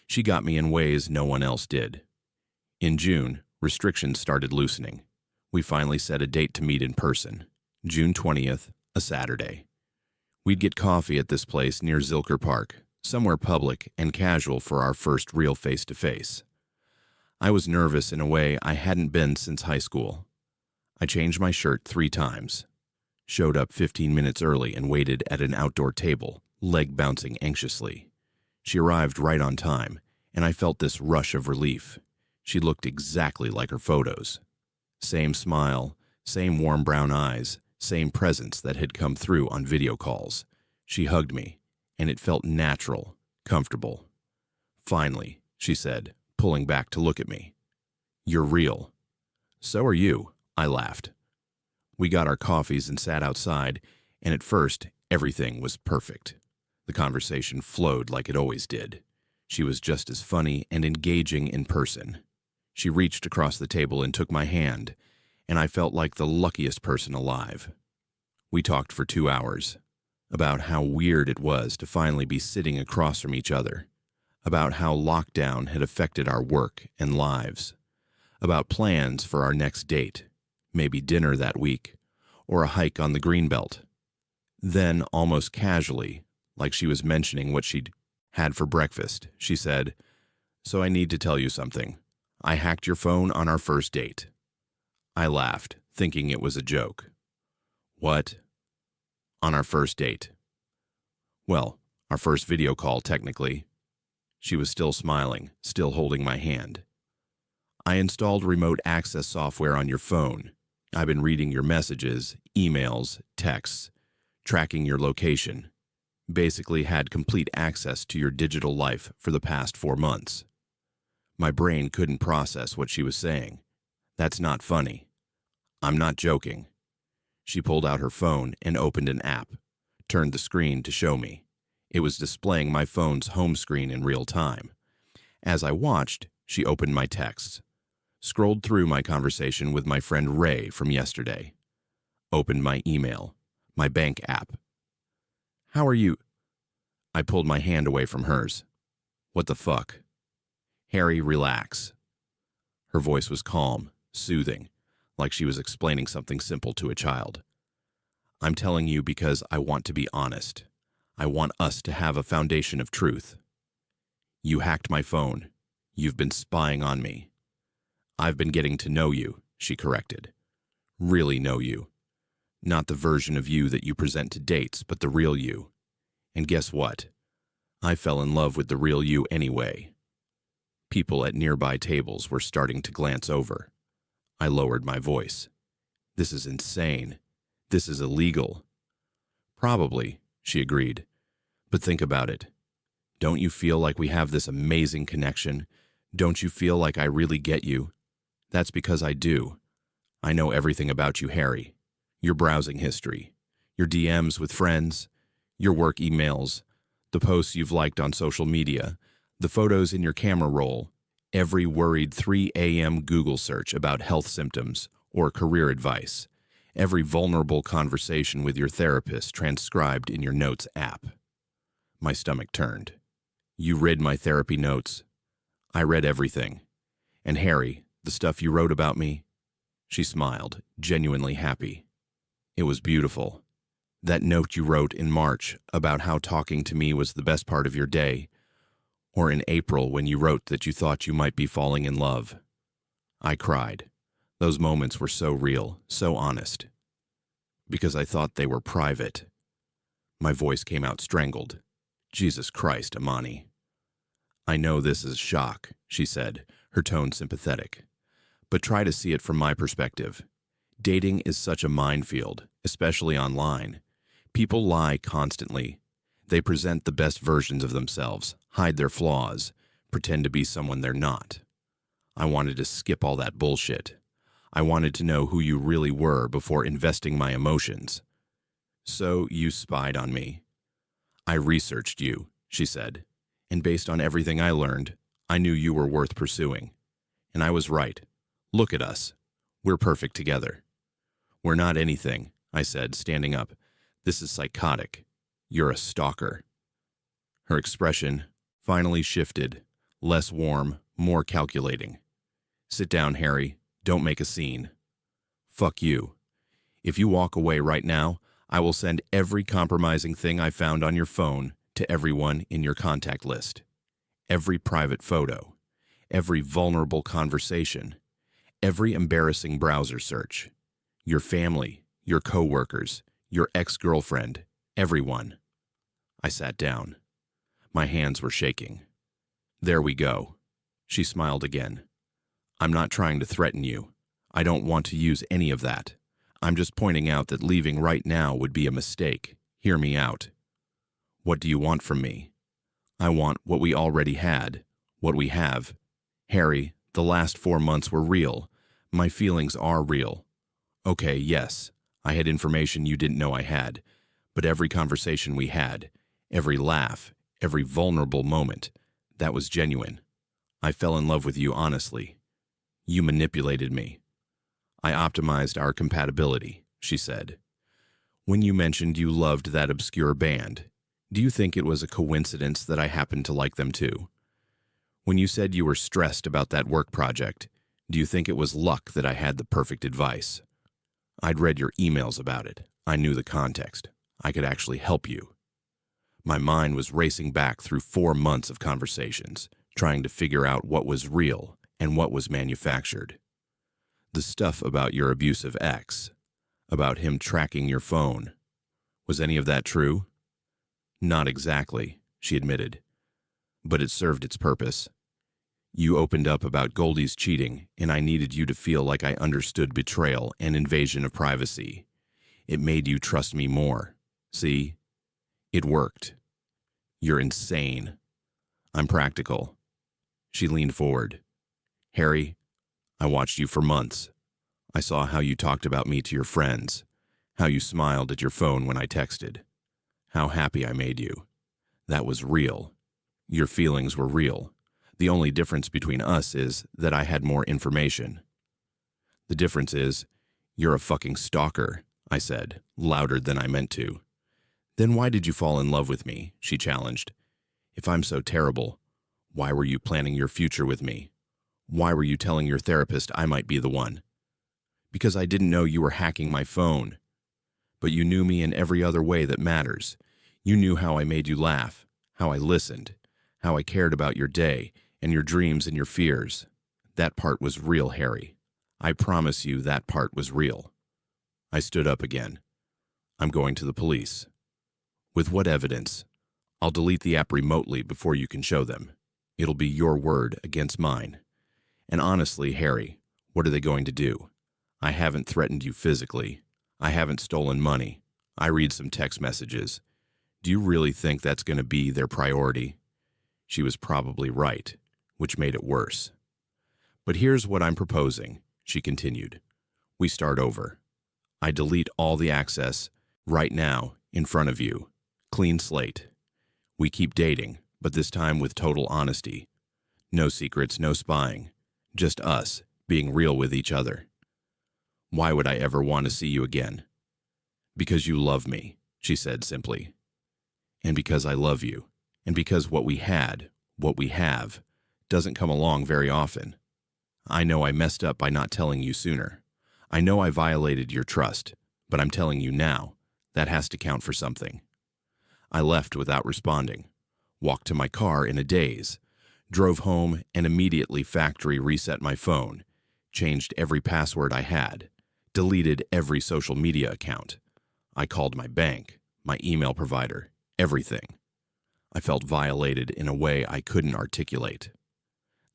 She got me in ways no one else did. In June, restrictions started loosening. We finally set a date to meet in person, June 20th, a Saturday. We'd get coffee at this place near Zilker Park, somewhere public and casual for our first real face-to-face. I was nervous in a way I hadn't been since high school. I changed my shirt 3 times, showed up 15 minutes early and waited at an outdoor table, leg bouncing anxiously. She arrived right on time, and I felt this rush of relief. She looked exactly like her photos. Same smile, same warm brown eyes, same presence that had come through on video calls. She hugged me, and it felt natural, comfortable. "Finally," she said, pulling back to look at me. "You're real." "So are you," I laughed. We got our coffees and sat outside, and at first, everything was perfect. The conversation flowed like it always did. She was just as funny and engaging in person. She reached across the table and took my hand, and I felt like the luckiest person alive. We talked for 2 hours, about how weird it was to finally be sitting across from each other, about how lockdown had affected our work and lives, about plans for our next date, maybe dinner that week, or a hike on the Greenbelt. Then, almost casually, like she was mentioning what she'd had for breakfast, she said, "So I need to tell you something. I hacked your phone on our first date." I laughed, thinking it was a joke. "What?" "On our first date." "Well, our first video call, technically." She was still smiling, still holding my hand. "I installed remote access software on your phone. I've been reading your messages, emails, texts, tracking your location. Basically had complete access to your digital life for the past 4 months." My brain couldn't process what she was saying. "That's not funny." "I'm not joking." She pulled out her phone and opened an app, turned the screen to show me. It was displaying my phone's home screen in real time. As I watched, she opened my texts, scrolled through my conversation with my friend Ray from yesterday, opened my email, my bank app. "How are you?" I pulled my hand away from hers. "What the fuck?" "Harry, relax." Her voice was calm, soothing, like she was explaining something simple to a child. "I'm telling you because I want to be honest. I want us to have a foundation of truth. You hacked my phone. You've been spying on me. I've been getting to know you, she corrected. Really know you. Not the version of you that you present to dates, but the real you. And guess what? I fell in love with the real you anyway. People at nearby tables were starting to glance over. I lowered my voice. This is insane. This is illegal. Probably, she agreed. But think about it. Don't you feel like we have this amazing connection? Don't you feel like I really get you? That's because I do. I know everything about you, Harry. Your browsing history, your DMs with friends, your work emails, the posts you've liked on social media, the photos in your camera roll, every worried 3 a.m. Google search about health symptoms or career advice, every vulnerable conversation with your therapist transcribed in your notes app. My stomach turned. You read my therapy notes. I read everything. And Harry, the stuff you wrote about me? She smiled, genuinely happy. It was beautiful. That note you wrote in March about how talking to me was the best part of your day, or in April when you wrote that you thought you might be falling in love. I cried. Those moments were so real, so honest. Because I thought they were private. My voice came out strangled. Jesus Christ, Amani. I know this is shock, she said, her tone sympathetic. But try to see it from my perspective. Dating is such a minefield, especially online. People lie constantly. They present the best versions of themselves, hide their flaws, pretend to be someone they're not. I wanted to skip all that bullshit. I wanted to know who you really were before investing my emotions. So you spied on me. I researched you, she said, and based on everything I learned, I knew you were worth pursuing. And I was right. Look at us. We're perfect together. We're not anything, I said, standing up. This is psychotic. You're a stalker. Her expression finally shifted, less warm, more calculating. Sit down, Harry. Don't make a scene. Fuck you. If you walk away right now, I will send every compromising thing I found on your phone to everyone in your contact list. Every private photo, every vulnerable conversation, every embarrassing browser search. Your family, your coworkers, your ex-girlfriend, everyone. I sat down. My hands were shaking. There we go. She smiled again. I'm not trying to threaten you. I don't want to use any of that. I'm just pointing out that leaving right now would be a mistake. Hear me out. What do you want from me? I want what we already had, what we have. Harry, the last 4 months were real. My feelings are real. Okay, yes, I had information you didn't know I had, but every conversation we had, every laugh, every vulnerable moment, that was genuine. I fell in love with you honestly. You manipulated me. I optimized our compatibility, she said. When you mentioned you loved that obscure band, do you think it was a coincidence that I happened to like them too? When you said you were stressed about that work project, do you think it was luck that I had the perfect advice? I'd read your emails about it. I knew the context. I could actually help you. My mind was racing back through 4 months of conversations, trying to figure out what was real and what was manufactured. The stuff about your abusive ex, about him tracking your phone. Was any of that true? Not exactly, she admitted. But it served its purpose. You opened up about Goldie's cheating, and I needed you to feel like I understood betrayal and invasion of privacy. It made you trust me more. See? It worked. You're insane. I'm practical. She leaned forward. Harry, I watched you for months. I saw how you talked about me to your friends, how you smiled at your phone when I texted, how happy I made you. That was real. Your feelings were real. The only difference between us is that I had more information. The difference is, you're a fucking stalker, I said, louder than I meant to. Then why did you fall in love with me? She challenged. If I'm so terrible, why were you planning your future with me? Why were you telling your therapist I might be the one? Because I didn't know you were hacking my phone. But you knew me in every other way that matters. You knew how I made you laugh, how I listened, how I cared about your day and your dreams and your fears. That part was real, Harry. I promise you that part was real. I stood up again. I'm going to the police. With what evidence? I'll delete the app remotely before you can show them. It'll be your word against mine. And honestly, Harry, what are they going to do? I haven't threatened you physically. I haven't stolen money. I read some text messages. Do you really think that's going to be their priority? She was probably right, which made it worse. But here's what I'm proposing, she continued. We start over. I delete all the access right now in front of you. Clean slate. We keep dating, but this time with total honesty. No secrets, no spying. Just us being real with each other. Why would I ever want to see you again? Because you love me, she said simply. And because I love you. And because what we had, what we have, doesn't come along very often. I know I messed up by not telling you sooner. I know I violated your trust, but I'm telling you now. That has to count for something. I left without responding, walked to my car in a daze, drove home and immediately factory reset my phone, changed every password I had, deleted every social media account. I called my bank, my email provider, everything. I felt violated in a way I couldn't articulate.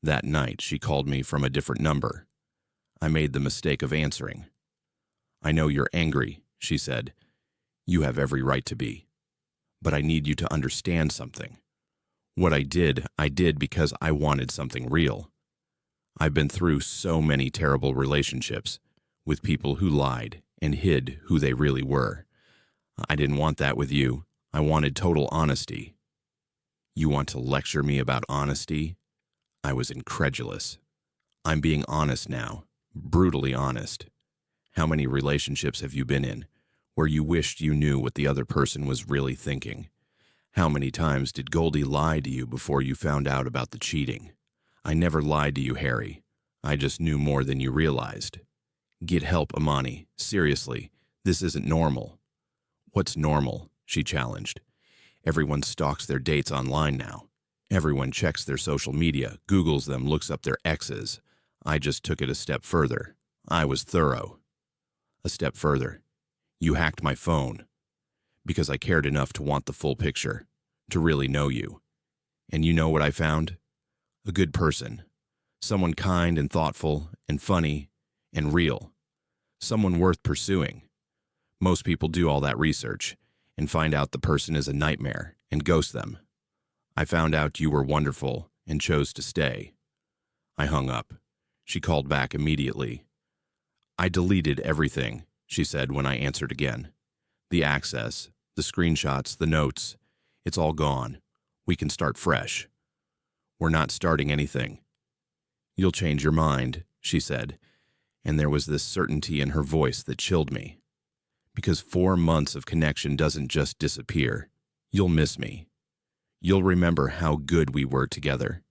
That night, she called me from a different number. I made the mistake of answering. I know you're angry, she said. You have every right to be. But I need you to understand something. What I did because I wanted something real. I've been through so many terrible relationships with people who lied and hid who they really were. I didn't want that with you. I wanted total honesty. You want to lecture me about honesty? I was incredulous. I'm being honest now, brutally honest. How many relationships have you been in where you wished you knew what the other person was really thinking? How many times did Goldie lie to you before you found out about the cheating? I never lied to you, Harry. I just knew more than you realized. Get help, Amani. Seriously, this isn't normal. What's normal? She challenged. Everyone stalks their dates online now. Everyone checks their social media, Googles them, looks up their exes. I just took it a step further. I was thorough. A step further. You hacked my phone. Because I cared enough to want the full picture, to really know you. And you know what I found? A good person. Someone kind and thoughtful and funny and real. Someone worth pursuing. Most people do all that research and find out the person is a nightmare and ghost them. I found out you were wonderful and chose to stay. I hung up. She called back immediately. I deleted everything, she said when I answered again. The access, the screenshots, the notes, it's all gone. We can start fresh. We're not starting anything. You'll change your mind, she said, and there was this certainty in her voice that chilled me. Because 4 months of connection doesn't just disappear. You'll miss me. You'll remember how good we were together,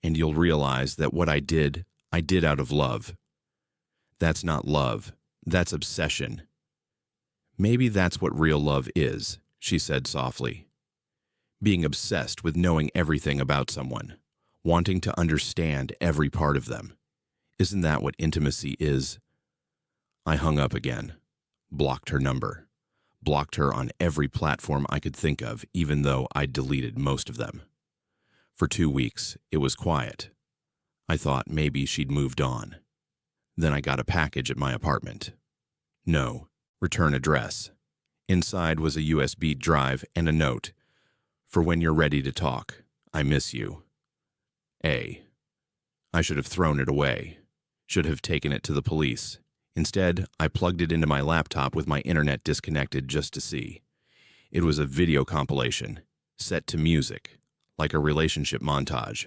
and you'll realize that what I did out of love. That's not love. That's obsession. Maybe that's what real love is, she said softly. Being obsessed with knowing everything about someone, wanting to understand every part of them. Isn't that what intimacy is? I hung up again, blocked her number, blocked her on every platform I could think of, even though I'd deleted most of them. For 2 weeks, it was quiet. I thought maybe she'd moved on. Then I got a package at my apartment. No. Return address. Inside was a USB drive and a note. For when you're ready to talk. I miss you. I should have thrown it away. Should have taken it to the police. Instead, I plugged it into my laptop with my internet disconnected just to see. It was a video compilation, set to music, like a relationship montage.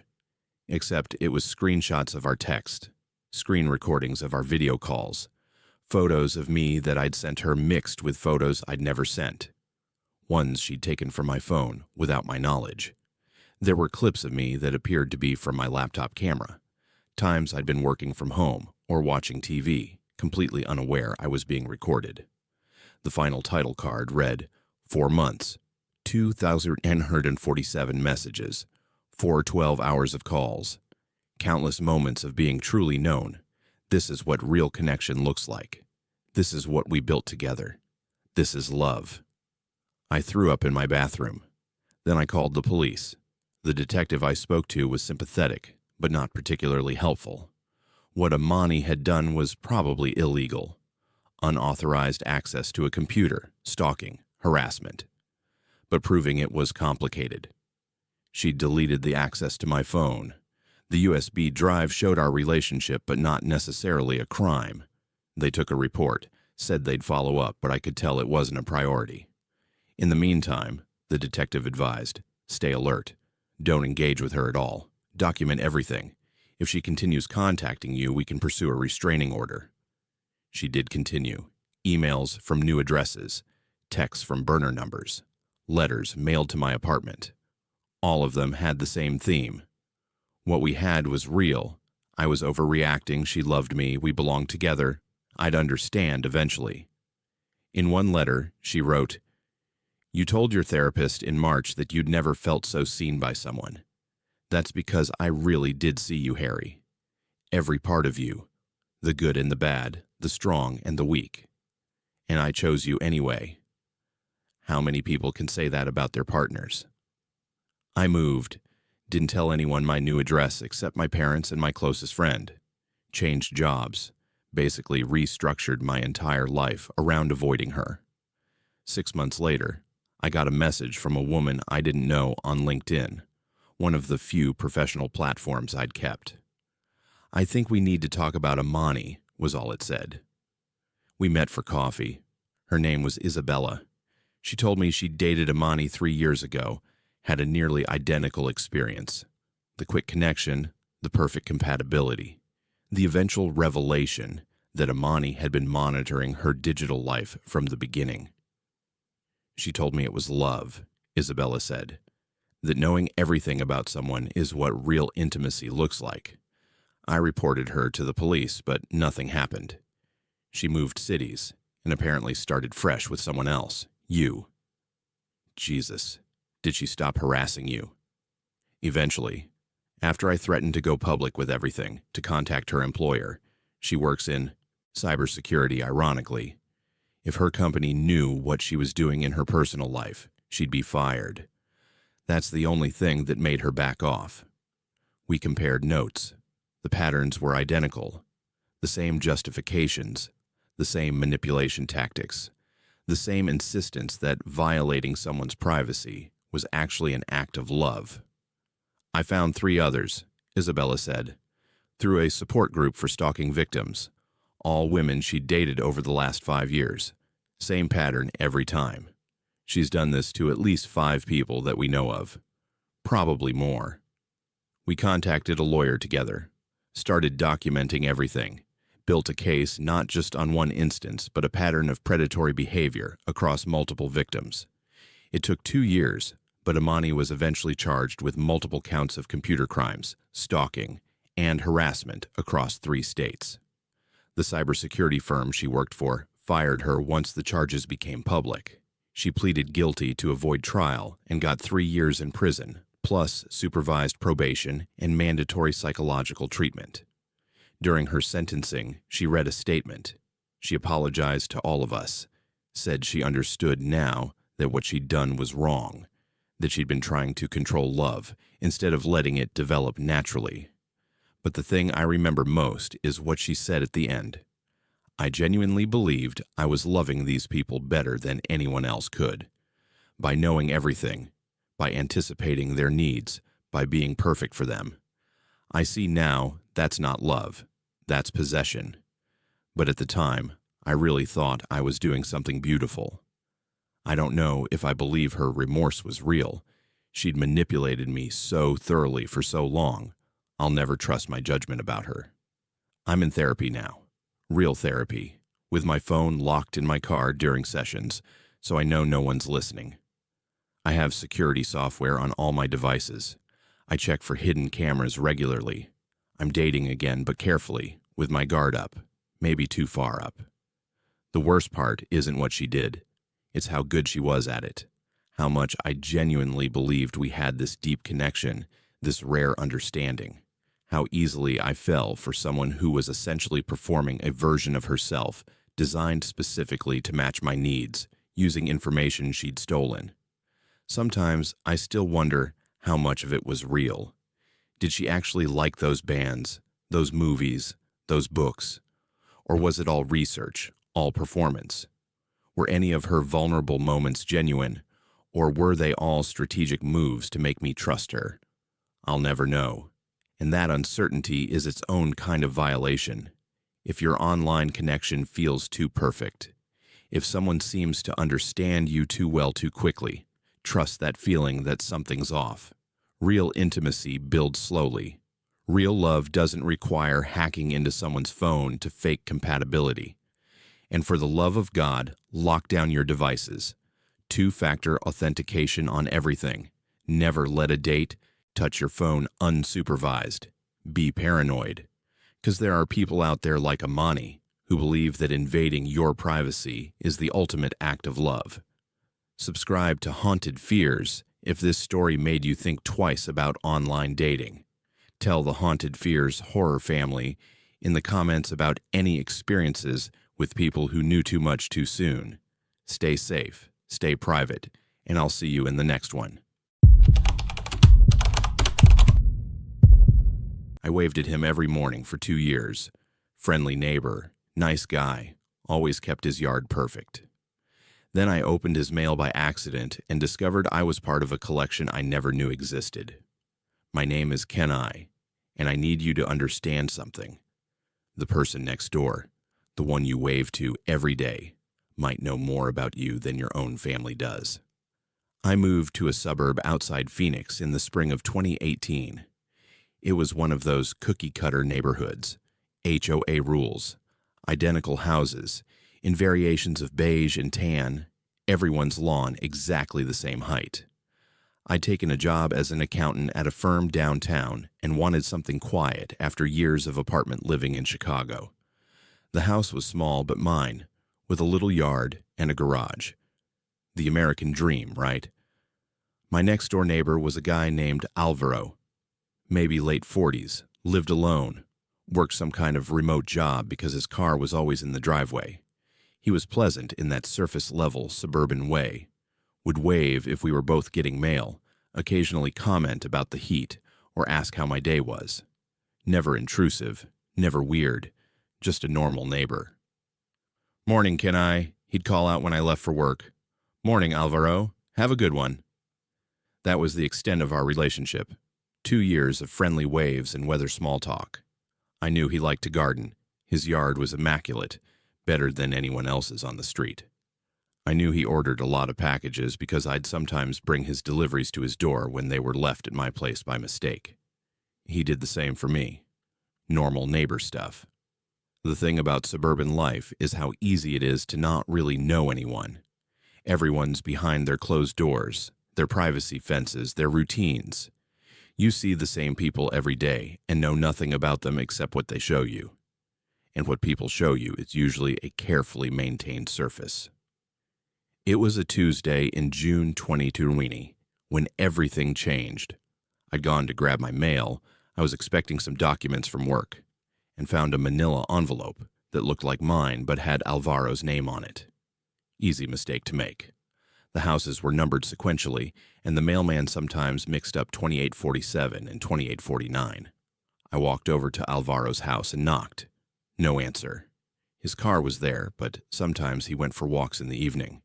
Except it was screenshots of our text, screen recordings of our video calls, photos of me that I'd sent her mixed with photos I'd never sent. Ones she'd taken from my phone without my knowledge. There were clips of me that appeared to be from my laptop camera. Times I'd been working from home or watching TV, completely unaware I was being recorded. The final title card read, 4 months, 2,947 messages, 4 12 hours of calls. Countless moments of being truly known. This is what real connection looks like. This is what we built together. This is love. I threw up in my bathroom. Then I called the police. The detective I spoke to was sympathetic, but not particularly helpful. What Amani had done was probably illegal. Unauthorized access to a computer, stalking, harassment. But proving it was complicated. She deleted the access to my phone. The USB drive showed our relationship, but not necessarily a crime. They took a report, said they'd follow up, but I could tell it wasn't a priority. In the meantime, the detective advised, stay alert. Don't engage with her at all. Document everything. If she continues contacting you, we can pursue a restraining order. She did continue. Emails from new addresses, texts from burner numbers, letters mailed to my apartment. All of them had the same theme. What we had was real. I was overreacting. She loved me. We belonged together. I'd understand eventually. In one letter, she wrote, "You told your therapist in March that you'd never felt so seen by someone. That's because I really did see you, Harry. Every part of you, the good and the bad, the strong and the weak. And I chose you anyway." How many people can say that about their partners? I moved. Didn't tell anyone my new address except my parents and my closest friend. Changed jobs. Basically restructured my entire life around avoiding her. 6 months later, I got a message from a woman I didn't know on LinkedIn, one of the few professional platforms I'd kept. "I think we need to talk about Amani," was all it said. We met for coffee. Her name was Isabella. She told me she'd dated Amani 3 years ago, had a nearly identical experience. The quick connection, the perfect compatibility, the eventual revelation that Amani had been monitoring her digital life from the beginning. She told me it was love, Isabella said, that knowing everything about someone is what real intimacy looks like. I reported her to the police, but nothing happened. She moved cities and apparently started fresh with someone else, you. Jesus. Did she stop harassing you? Eventually, after I threatened to go public with everything, to contact her employer, she works in cybersecurity, ironically. If her company knew what she was doing in her personal life, she'd be fired. That's the only thing that made her back off. We compared notes. The patterns were identical. The same justifications, the same manipulation tactics, the same insistence that violating someone's privacy was actually an act of love. I found 3 others, Isabella said, through a support group for stalking victims, all women she'd dated over the last 5 years. Same pattern every time. She's done this to at least 5 people that we know of, probably more. We contacted a lawyer together, started documenting everything, built a case not just on one instance, but a pattern of predatory behavior across multiple victims. It took 2 years, but Amani was eventually charged with multiple counts of computer crimes, stalking, and harassment across 3 states. The cybersecurity firm she worked for fired her once the charges became public. She pleaded guilty to avoid trial and got 3 years in prison, plus supervised probation and mandatory psychological treatment. During her sentencing, she read a statement. She apologized to all of us, said she understood now that what she'd done was wrong, that she'd been trying to control love instead of letting it develop naturally. But the thing I remember most is what she said at the end. I genuinely believed I was loving these people better than anyone else could. By knowing everything, by anticipating their needs, by being perfect for them. I see now that's not love, that's possession. But at the time, I really thought I was doing something beautiful. I don't know if I believe her remorse was real. She'd manipulated me so thoroughly for so long, I'll never trust my judgment about her. I'm in therapy now. Real therapy, with my phone locked in my car during sessions, so I know no one's listening. I have security software on all my devices. I check for hidden cameras regularly. I'm dating again, but carefully, with my guard up, maybe too far up. The worst part isn't what she did. It's how good she was at it. How much I genuinely believed we had this deep connection, this rare understanding. how easily I fell for someone who was essentially performing a version of herself designed specifically to match my needs, using information she'd stolen. Sometimes I still wonder how much of it was real. Did she actually like those bands, those movies, those books? Or was it all research, all performance? Were any of her vulnerable moments genuine, or were they all strategic moves to make me trust her? I'll never know. And that uncertainty is its own kind of violation. If your online connection feels too perfect, if someone seems to understand you too well too quickly, trust that feeling that something's off. Real intimacy builds slowly. Real love doesn't require hacking into someone's phone to fake compatibility. And for the love of God, lock down your devices. Two-factor authentication on everything. Never let a date touch your phone unsupervised. Be paranoid. Because there are people out there like Amani who believe that invading your privacy is the ultimate act of love. Subscribe to Haunted Fears if this story made you think twice about online dating. Tell the Haunted Fears horror family in the comments about any experiences with people who knew too much too soon. Stay safe, stay private, and I'll see you in the next one. I waved at him every morning for 2 years. Friendly neighbor, nice guy, always kept his yard perfect. Then I opened his mail by accident and discovered I was part of a collection I never knew existed. My name is Kenai, and I need you to understand something. The person next door, the one you wave to every day, might know more about you than your own family does. I moved to a suburb outside Phoenix in the spring of 2018. It was one of those cookie-cutter neighborhoods, HOA rules, identical houses, in variations of beige and tan, everyone's lawn exactly the same height. I'd taken a job as an accountant at a firm downtown and wanted something quiet after years of apartment living in Chicago. The house was small but mine, with a little yard and a garage. The American dream, right? My next-door neighbor was a guy named Alvaro, maybe late 40s, lived alone, worked some kind of remote job because his car was always in the driveway. He was pleasant in that surface-level suburban way, would wave if we were both getting mail, occasionally comment about the heat or ask how my day was. Never intrusive, never weird, just a normal neighbor. "Morning, Kenai," he'd call out when I left for work. "Morning, Alvaro. Have a good one." That was the extent of our relationship. 2 years of friendly waves and weather small talk. I knew he liked to garden. His yard was immaculate, better than anyone else's on the street. I knew he ordered a lot of packages because I'd sometimes bring his deliveries to his door when they were left at my place by mistake. He did the same for me. Normal neighbor stuff. The thing about suburban life is how easy it is to not really know anyone. Everyone's behind their closed doors, their privacy fences, their routines. You see the same people every day and know nothing about them except what they show you. And what people show you is usually a carefully maintained surface. It was a Tuesday in June 2020 when everything changed. I'd gone to grab my mail. I was expecting some documents from work and found a manila envelope that looked like mine but had Alvaro's name on it. Easy mistake to make. The houses were numbered sequentially, and the mailman sometimes mixed up 2847 and 2849. I walked over to Alvaro's house and knocked. No answer. His car was there, but sometimes he went for walks in the evening.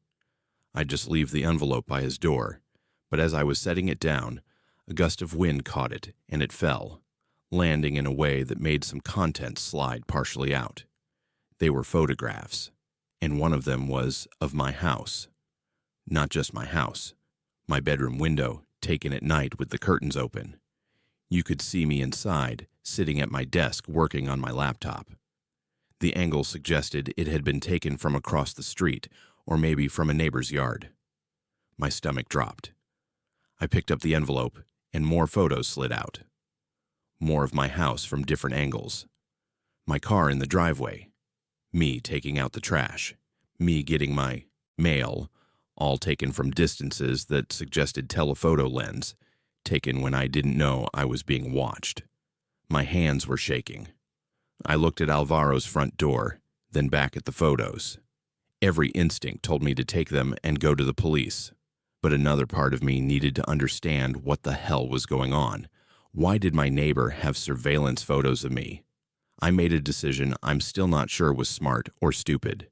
I'd just leave the envelope by his door, but as I was setting it down, a gust of wind caught it, and it fell, landing in a way that made some contents slide partially out. They were photographs, and one of them was of my house. Not just my house, my bedroom window, taken at night with the curtains open. You could see me inside, sitting at my desk working on my laptop. The angle suggested it had been taken from across the street, or maybe from a neighbor's yard. My stomach dropped. I picked up the envelope, and more photos slid out. More of my house from different angles. My car in the driveway. Me taking out the trash. Me getting my mail, all taken from distances that suggested telephoto lens, taken when I didn't know I was being watched. My hands were shaking. I looked at Alvaro's front door, then back at the photos. Every instinct told me to take them and go to the police. But another part of me needed to understand what the hell was going on. Why did my neighbor have surveillance photos of me? I made a decision I'm still not sure was smart or stupid.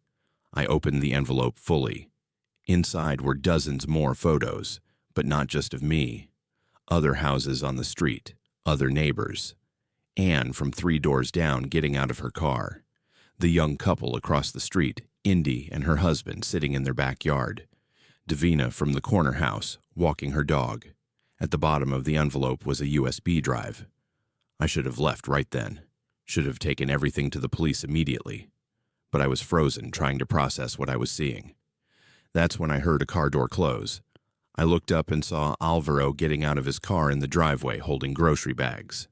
I opened the envelope fully. Inside were dozens more photos, but not just of me. Other houses on the street, other neighbors. Anne from 3 doors down getting out of her car. The young couple across the street, Indy and her husband sitting in their backyard. Davina from the corner house, walking her dog. At the bottom of the envelope was a USB drive. I should have left right then. Should have taken everything to the police immediately. But I was frozen trying to process what I was seeing. That's when I heard a car door close. I looked up and saw Alvaro getting out of his car in the driveway holding grocery bags.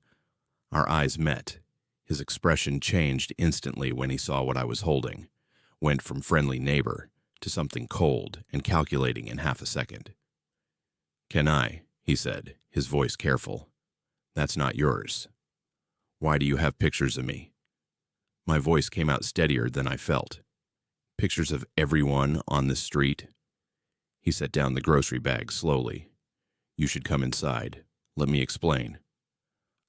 Our eyes met. His expression changed instantly when he saw what I was holding. Went from friendly neighbor to something cold and calculating in half a second. "Can I?" he said, his voice careful. "That's not yours. Why do you have pictures of me?" My voice came out steadier than I felt. "Pictures of everyone on this street?" He set down the grocery bag slowly. "You should come inside. Let me explain."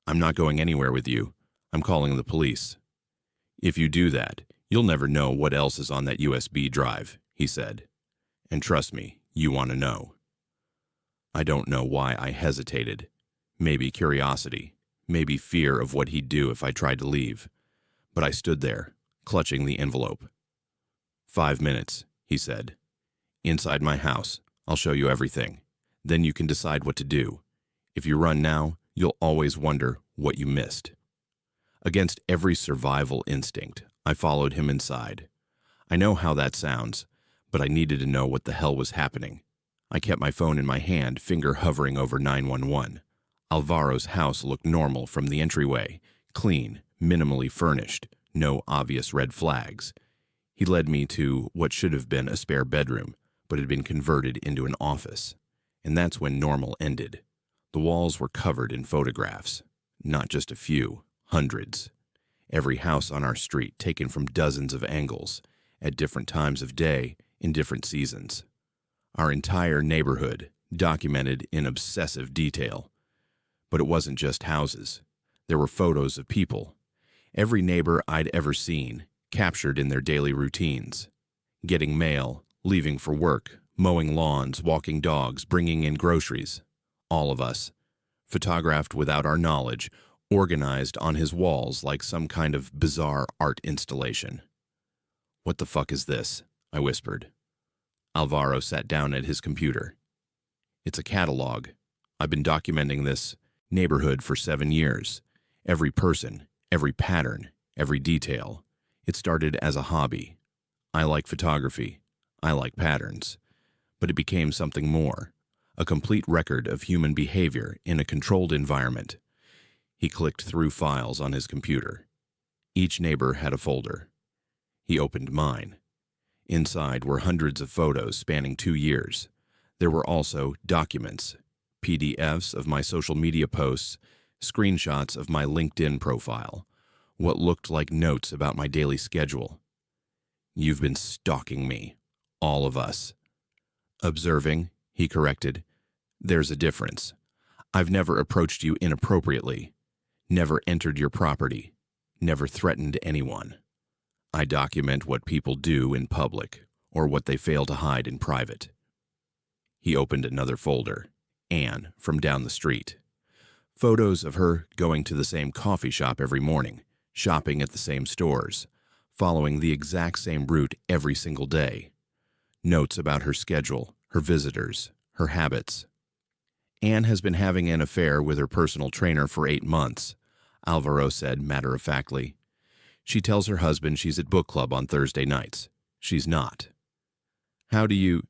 "I'm not going anywhere with you. I'm calling the police." "If you do that, you'll never know what else is on that USB drive," he said. "And trust me, you want to know." I don't know why I hesitated. Maybe curiosity, maybe fear of what he'd do if I tried to leave. But I stood there, clutching the envelope. "5 minutes," he said. "Inside my house. I'll show you everything. Then you can decide what to do. If you run now, you'll always wonder what you missed." Against every survival instinct, I followed him inside. I know how that sounds, but I needed to know what the hell was happening. I kept my phone in my hand, finger hovering over 911. Alvaro's house looked normal from the entryway, clean, minimally furnished, no obvious red flags. He led me to what should have been a spare bedroom, but had been converted into an office. And that's when normal ended. The walls were covered in photographs. Not just a few, hundreds. Every house on our street taken from dozens of angles, at different times of day, in different seasons. Our entire neighborhood, documented in obsessive detail. But it wasn't just houses. There were photos of people. Every neighbor I'd ever seen, captured in their daily routines. Getting mail, leaving for work, mowing lawns, walking dogs, bringing in groceries. All of us. Photographed without our knowledge, organized on his walls like some kind of bizarre art installation. "What the fuck is this?" I whispered. Alvaro sat down at his computer. "It's a catalog. I've been documenting this neighborhood for 7 years. Every person, every pattern, every detail. It started as a hobby. I like photography. I like patterns. But it became something more. A complete record of human behavior in a controlled environment." He clicked through files on his computer. Each neighbor had a folder. He opened mine. Inside were hundreds of photos spanning 2 years. There were also documents, PDFs of my social media posts, screenshots of my LinkedIn profile, what looked like notes about my daily schedule. "You've been stalking me, all of us." "Observing," he corrected. "There's a difference. I've never approached you inappropriately, never entered your property, never threatened anyone. I document what people do in public or what they fail to hide in private." He opened another folder, Anne from down the street. Photos of her going to the same coffee shop every morning, shopping at the same stores, following the exact same route every single day. Notes about her schedule, her visitors, her habits. "Anne has been having an affair with her personal trainer for 8 months, Alvaro said matter-of-factly. "She tells her husband she's at book club on Thursday nights. She's not." "How do you—"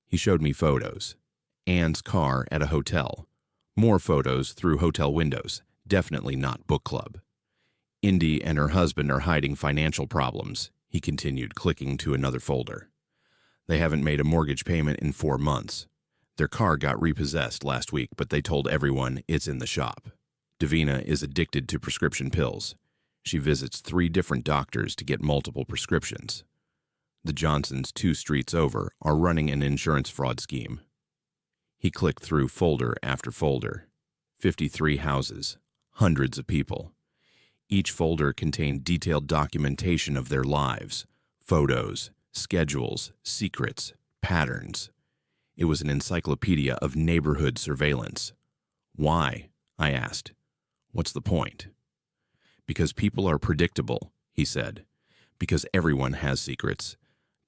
He showed me photos. Anne's car at a hotel. More photos through hotel windows. Definitely not book club. "Indy and her husband are hiding financial problems," he continued, clicking to another folder. "They haven't made a mortgage payment in 4 months. Their car got repossessed last week, but they told everyone it's in the shop. Davina is addicted to prescription pills. She visits 3 different doctors to get multiple prescriptions. The Johnsons 2 streets over are running an insurance fraud scheme. He clicked through folder after folder. 53 houses, hundreds of people. Each folder contained detailed documentation of their lives, photos, schedules, secrets, patterns. It was an encyclopedia of neighborhood surveillance. Why? I asked. What's the point? Because people are predictable, he said. Because everyone has secrets.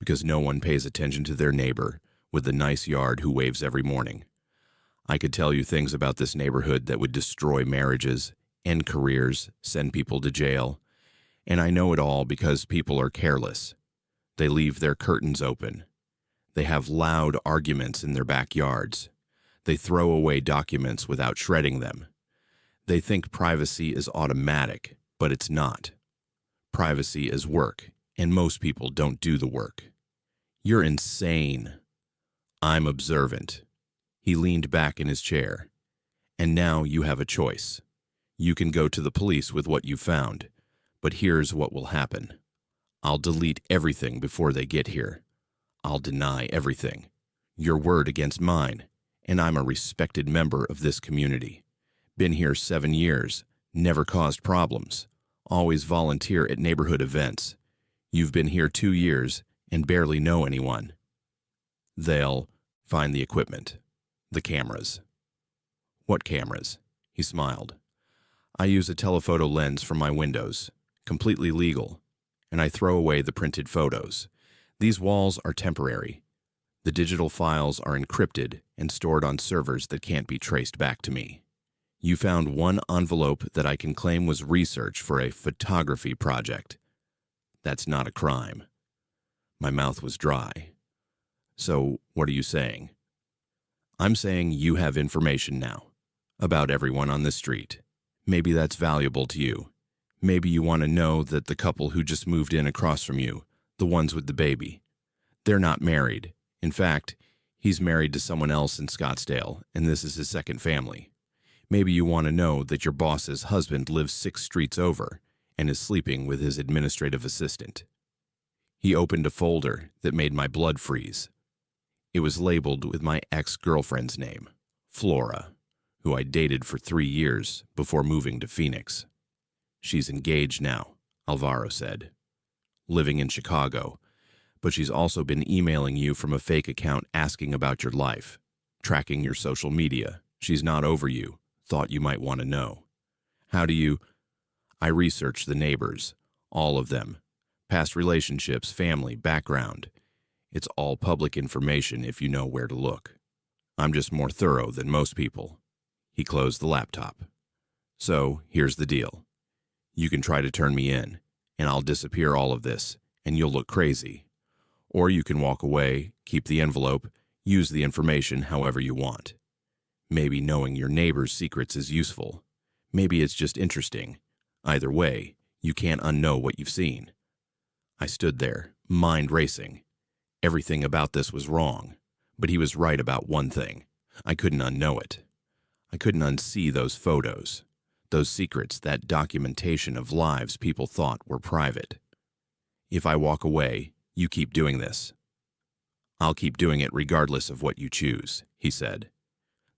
Because no one pays attention to their neighbor with the nice yard who waves every morning. I could tell you things about this neighborhood that would destroy marriages, end careers, send people to jail. And I know it all because people are careless. They leave their curtains open. They have loud arguments in their backyards. They throw away documents without shredding them. They think privacy is automatic, but it's not. Privacy is work, and most people don't do the work. You're insane. I'm observant. He leaned back in his chair. And now you have a choice. You can go to the police with what you found, but here's what will happen. I'll delete everything before they get here. I'll deny everything. Your word against mine, and I'm a respected member of this community. Been here 7 years, never caused problems, always volunteer at neighborhood events. You've been here 2 years and barely know anyone. They'll find the equipment, the cameras. What cameras? He smiled. I use a telephoto lens from my windows, completely legal, and I throw away the printed photos. These walls are temporary. The digital files are encrypted and stored on servers that can't be traced back to me. You found one envelope that I can claim was research for a photography project. That's not a crime. My mouth was dry. So, what are you saying? I'm saying you have information now about everyone on this street. Maybe that's valuable to you. Maybe you want to know that the couple who just moved in across from you, the ones with the baby, they're not married. In fact, he's married to someone else in Scottsdale, and this is his second family. Maybe you want to know that your boss's husband lives 6 streets over and is sleeping with his administrative assistant. He opened a folder that made my blood freeze. It was labeled with my ex-girlfriend's name, Flora, who I dated for 3 years before moving to Phoenix. She's engaged now, Alvaro said. Living in Chicago, but she's also been emailing you from a fake account asking about your life, tracking your social media. She's not over you, thought you might want to know. How do you... I researched the neighbors, all of them. Past relationships, family, background. It's all public information if you know where to look. I'm just more thorough than most people. He closed the laptop. So, here's the deal. You can try to turn me in, and I'll disappear all of this, and you'll look crazy. Or you can walk away, keep the envelope, use the information however you want. Maybe knowing your neighbor's secrets is useful. Maybe it's just interesting. Either way, you can't unknow what you've seen. I stood there, mind racing. Everything about this was wrong, but he was right about one thing. I couldn't unknow it. I couldn't unsee those photos, those secrets, that documentation of lives people thought were private. If I walk away, you keep doing this. I'll keep doing it regardless of what you choose, he said.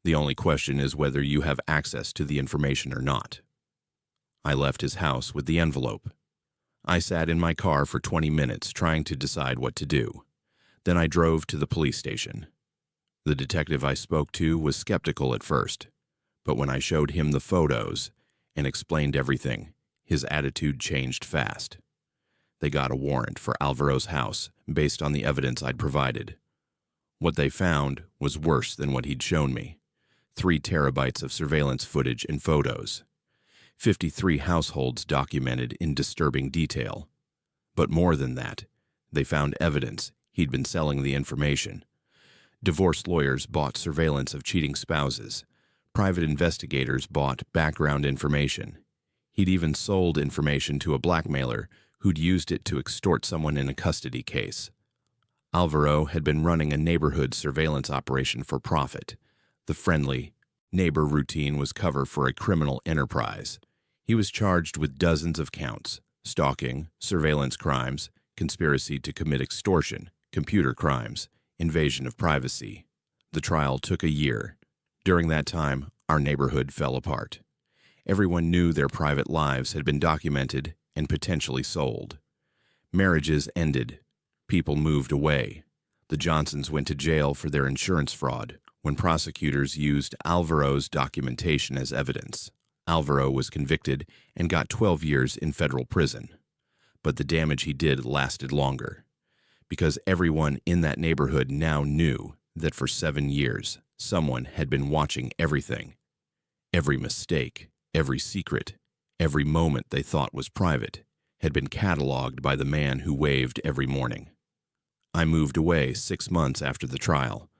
The only question is whether you have access to the information or not. I left his house with the envelope. I sat in my car for 20 minutes trying to decide what to do. Then I drove to the police station. The detective I spoke to was skeptical at first, but when I showed him the photos and explained everything, his attitude changed fast. They got a warrant for Alvaro's house based on the evidence I'd provided. What they found was worse than what he'd shown me. 3 terabytes of surveillance footage and photos. 53 households documented in disturbing detail. But more than that, they found evidence he'd been selling the information. Divorce lawyers bought surveillance of cheating spouses. Private investigators bought background information. He'd even sold information to a blackmailer who'd used it to extort someone in a custody case. Alvaro had been running a neighborhood surveillance operation for profit, the friendly, Neighbor routine was cover for a criminal enterprise. He was charged with dozens of counts: stalking, surveillance crimes, conspiracy to commit extortion, computer crimes, invasion of privacy. The trial took a year. During that time, our neighborhood fell apart. Everyone knew their private lives had been documented and potentially sold. Marriages ended. People moved away. The Johnsons went to jail for their insurance fraud when prosecutors used Alvaro's documentation as evidence. Alvaro was convicted and got 12 years in federal prison. But the damage he did lasted longer, because everyone in that neighborhood now knew that for 7 years, someone had been watching everything. Every mistake, every secret, every moment they thought was private had been cataloged by the man who waved every morning. I moved away 6 months after the trial.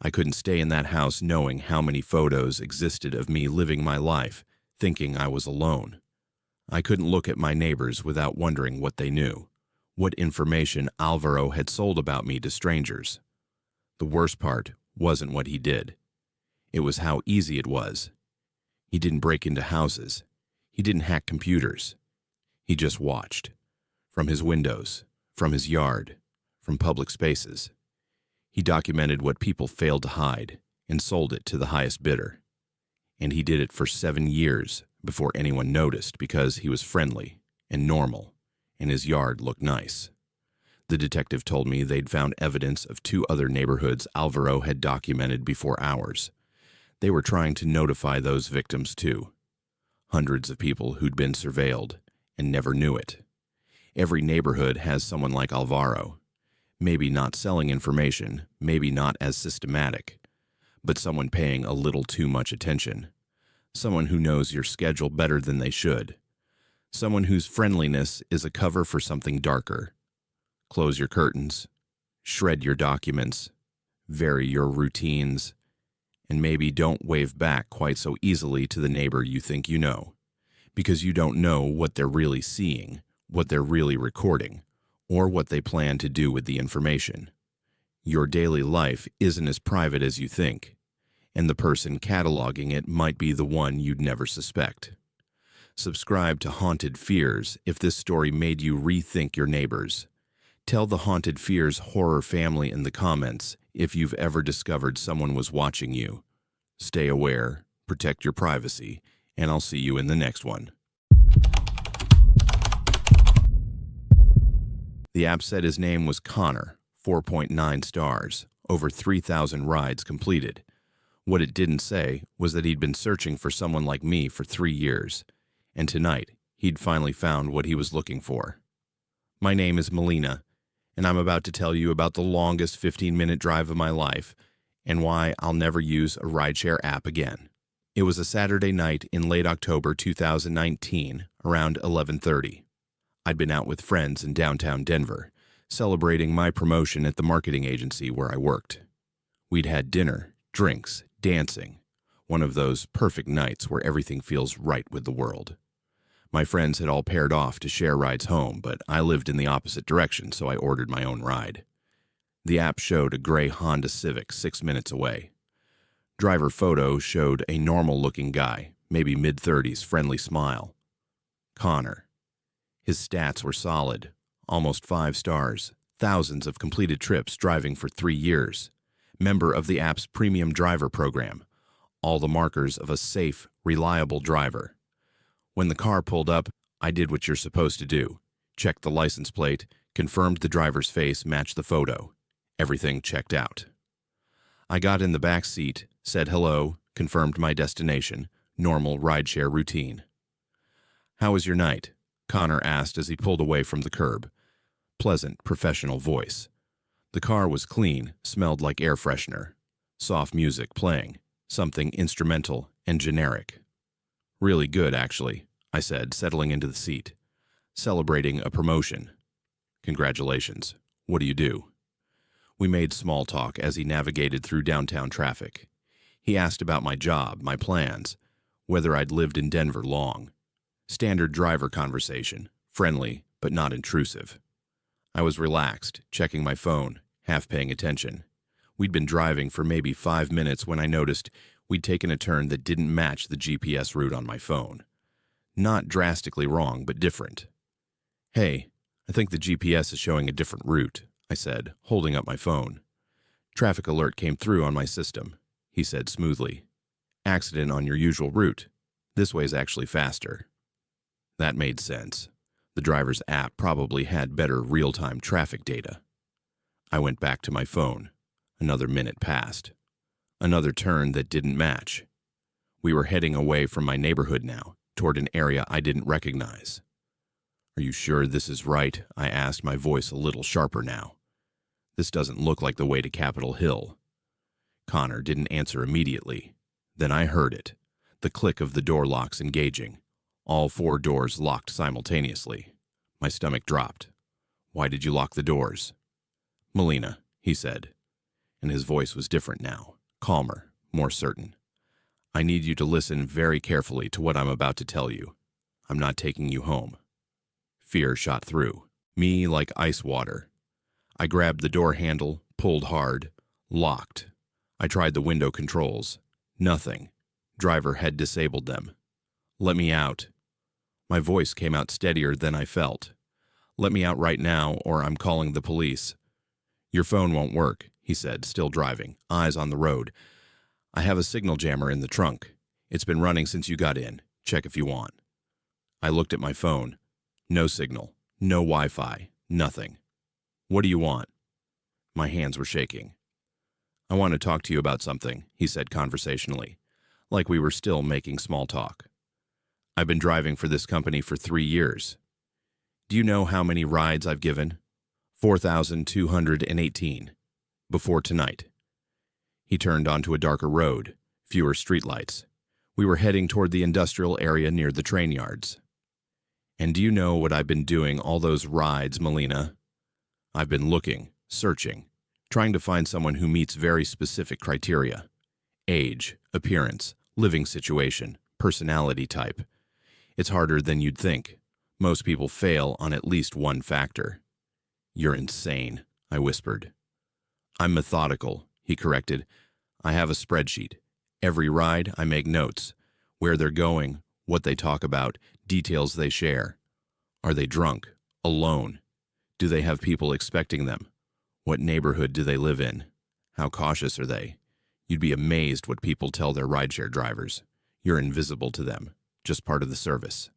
I couldn't stay in that house knowing how many photos existed of me living my life, thinking I was alone. I couldn't look at my neighbors without wondering what they knew, what information Alvaro had sold about me to strangers. The worst part wasn't what he did. It was how easy it was. He didn't break into houses. He didn't hack computers. He just watched. From his windows, from his yard, from public spaces. He documented what people failed to hide and sold it to the highest bidder. And he did it for 7 years before anyone noticed, because he was friendly and normal and his yard looked nice. The detective told me they'd found evidence of 2 other neighborhoods Alvaro had documented before ours. They were trying to notify those victims too. Hundreds of people who'd been surveilled and never knew it. Every neighborhood has someone like Alvaro. Maybe not selling information, maybe not as systematic, but someone paying a little too much attention. Someone who knows your schedule better than they should. Someone whose friendliness is a cover for something darker. Close your curtains, shred your documents, vary your routines, and maybe don't wave back quite so easily to the neighbor you think you know, because you don't know what they're really seeing, what they're really recording, or what they plan to do with the information. Your daily life isn't as private as you think, and the person cataloging it might be the one you'd never suspect. Subscribe to Haunted Fears if this story made you rethink your neighbors. Tell the Haunted Fears horror family in the comments if you've ever discovered someone was watching you. Stay aware, protect your privacy, and I'll see you in the next one. The app said his name was Connor, 4.9 stars, over 3,000 rides completed. What it didn't say was that he'd been searching for someone like me for 3 years, and tonight he'd finally found what he was looking for. My name is Melina, and I'm about to tell you about the longest 15-minute drive of my life and why I'll never use a rideshare app again. It was a Saturday night in late October 2019, around 11:30. I'd been out with friends in downtown Denver, celebrating my promotion at the marketing agency where I worked. We'd had dinner, drinks, dancing, one of those perfect nights where everything feels right with the world. My friends had all paired off to share rides home, but I lived in the opposite direction, so I ordered my own ride. The app showed a gray Honda Civic 6 minutes away. Driver photo showed a normal-looking guy, maybe mid-30s, friendly smile. Connor. His stats were solid, almost 5 stars, thousands of completed trips driving for 3 years, member of the app's premium driver program, all the markers of a safe, reliable driver. When the car pulled up, I did what you're supposed to do. Checked the license plate, confirmed the driver's face matched the photo. Everything checked out. I got in the back seat, said hello, confirmed my destination, normal rideshare routine. "How was your night?" Connor asked as he pulled away from the curb. Pleasant, professional voice. The car was clean, smelled like air freshener. Soft music playing, something instrumental and generic. "Really good, actually," I said, settling into the seat. "Celebrating a promotion." "Congratulations. What do you do?" We made small talk as he navigated through downtown traffic. He asked about my job, my plans, whether I'd lived in Denver long. Standard driver conversation, friendly but not intrusive. I was relaxed, checking my phone, half paying attention. We'd been driving for maybe 5 minutes when I noticed We'd taken a turn that didn't match the GPS route on my phone. Not drastically wrong, but different. "Hey, I think the GPS is showing a different route," I said, holding up my phone. "Traffic alert came through on my system," he said smoothly. "Accident on your usual route. This way's actually faster." That made sense. The driver's app probably had better real-time traffic data. I went back to my phone. Another minute passed. Another turn that didn't match. We were heading away from my neighborhood now, toward an area I didn't recognize. "Are you sure this is right?" I asked, my voice a little sharper now. "This doesn't look like the way to Capitol Hill." Connor didn't answer immediately. Then I heard it, the click of the door locks engaging. All 4 doors locked simultaneously. My stomach dropped. "Why did you lock the doors?" "Melina," he said, and his voice was different now, calmer, more certain. "I need you to listen very carefully to what I'm about to tell you. I'm not taking you home." Fear shot through me like ice water. I grabbed the door handle, pulled hard, locked. I tried the window controls. Nothing. Driver had disabled them. "Let me out." My voice came out steadier than I felt. "Let me out right now, or I'm calling the police." "Your phone won't work," he said, still driving, eyes on the road. "I have a signal jammer in the trunk. It's been running since you got in. Check if you want." I looked at my phone. No signal, no Wi-Fi, nothing. "What do you want?" My hands were shaking. "I want to talk to you about something," he said conversationally, like we were still making small talk. "I've been driving for this company for 3 years. Do you know how many rides I've given? 4,218. Before tonight." He turned onto a darker road, fewer streetlights. We were heading toward the industrial area near the train yards. "And do you know what I've been doing all those rides, Melina? I've been looking, searching, trying to find someone who meets very specific criteria. Age, appearance, living situation, personality type. It's harder than you'd think. Most people fail on at least one factor." "You're insane," I whispered. "I'm methodical," he corrected. "I have a spreadsheet. Every ride, I make notes. Where they're going, what they talk about, details they share. Are they drunk? Alone? Do they have people expecting them? What neighborhood do they live in? How cautious are they? You'd be amazed what people tell their rideshare drivers. You're invisible to them, just part of the service."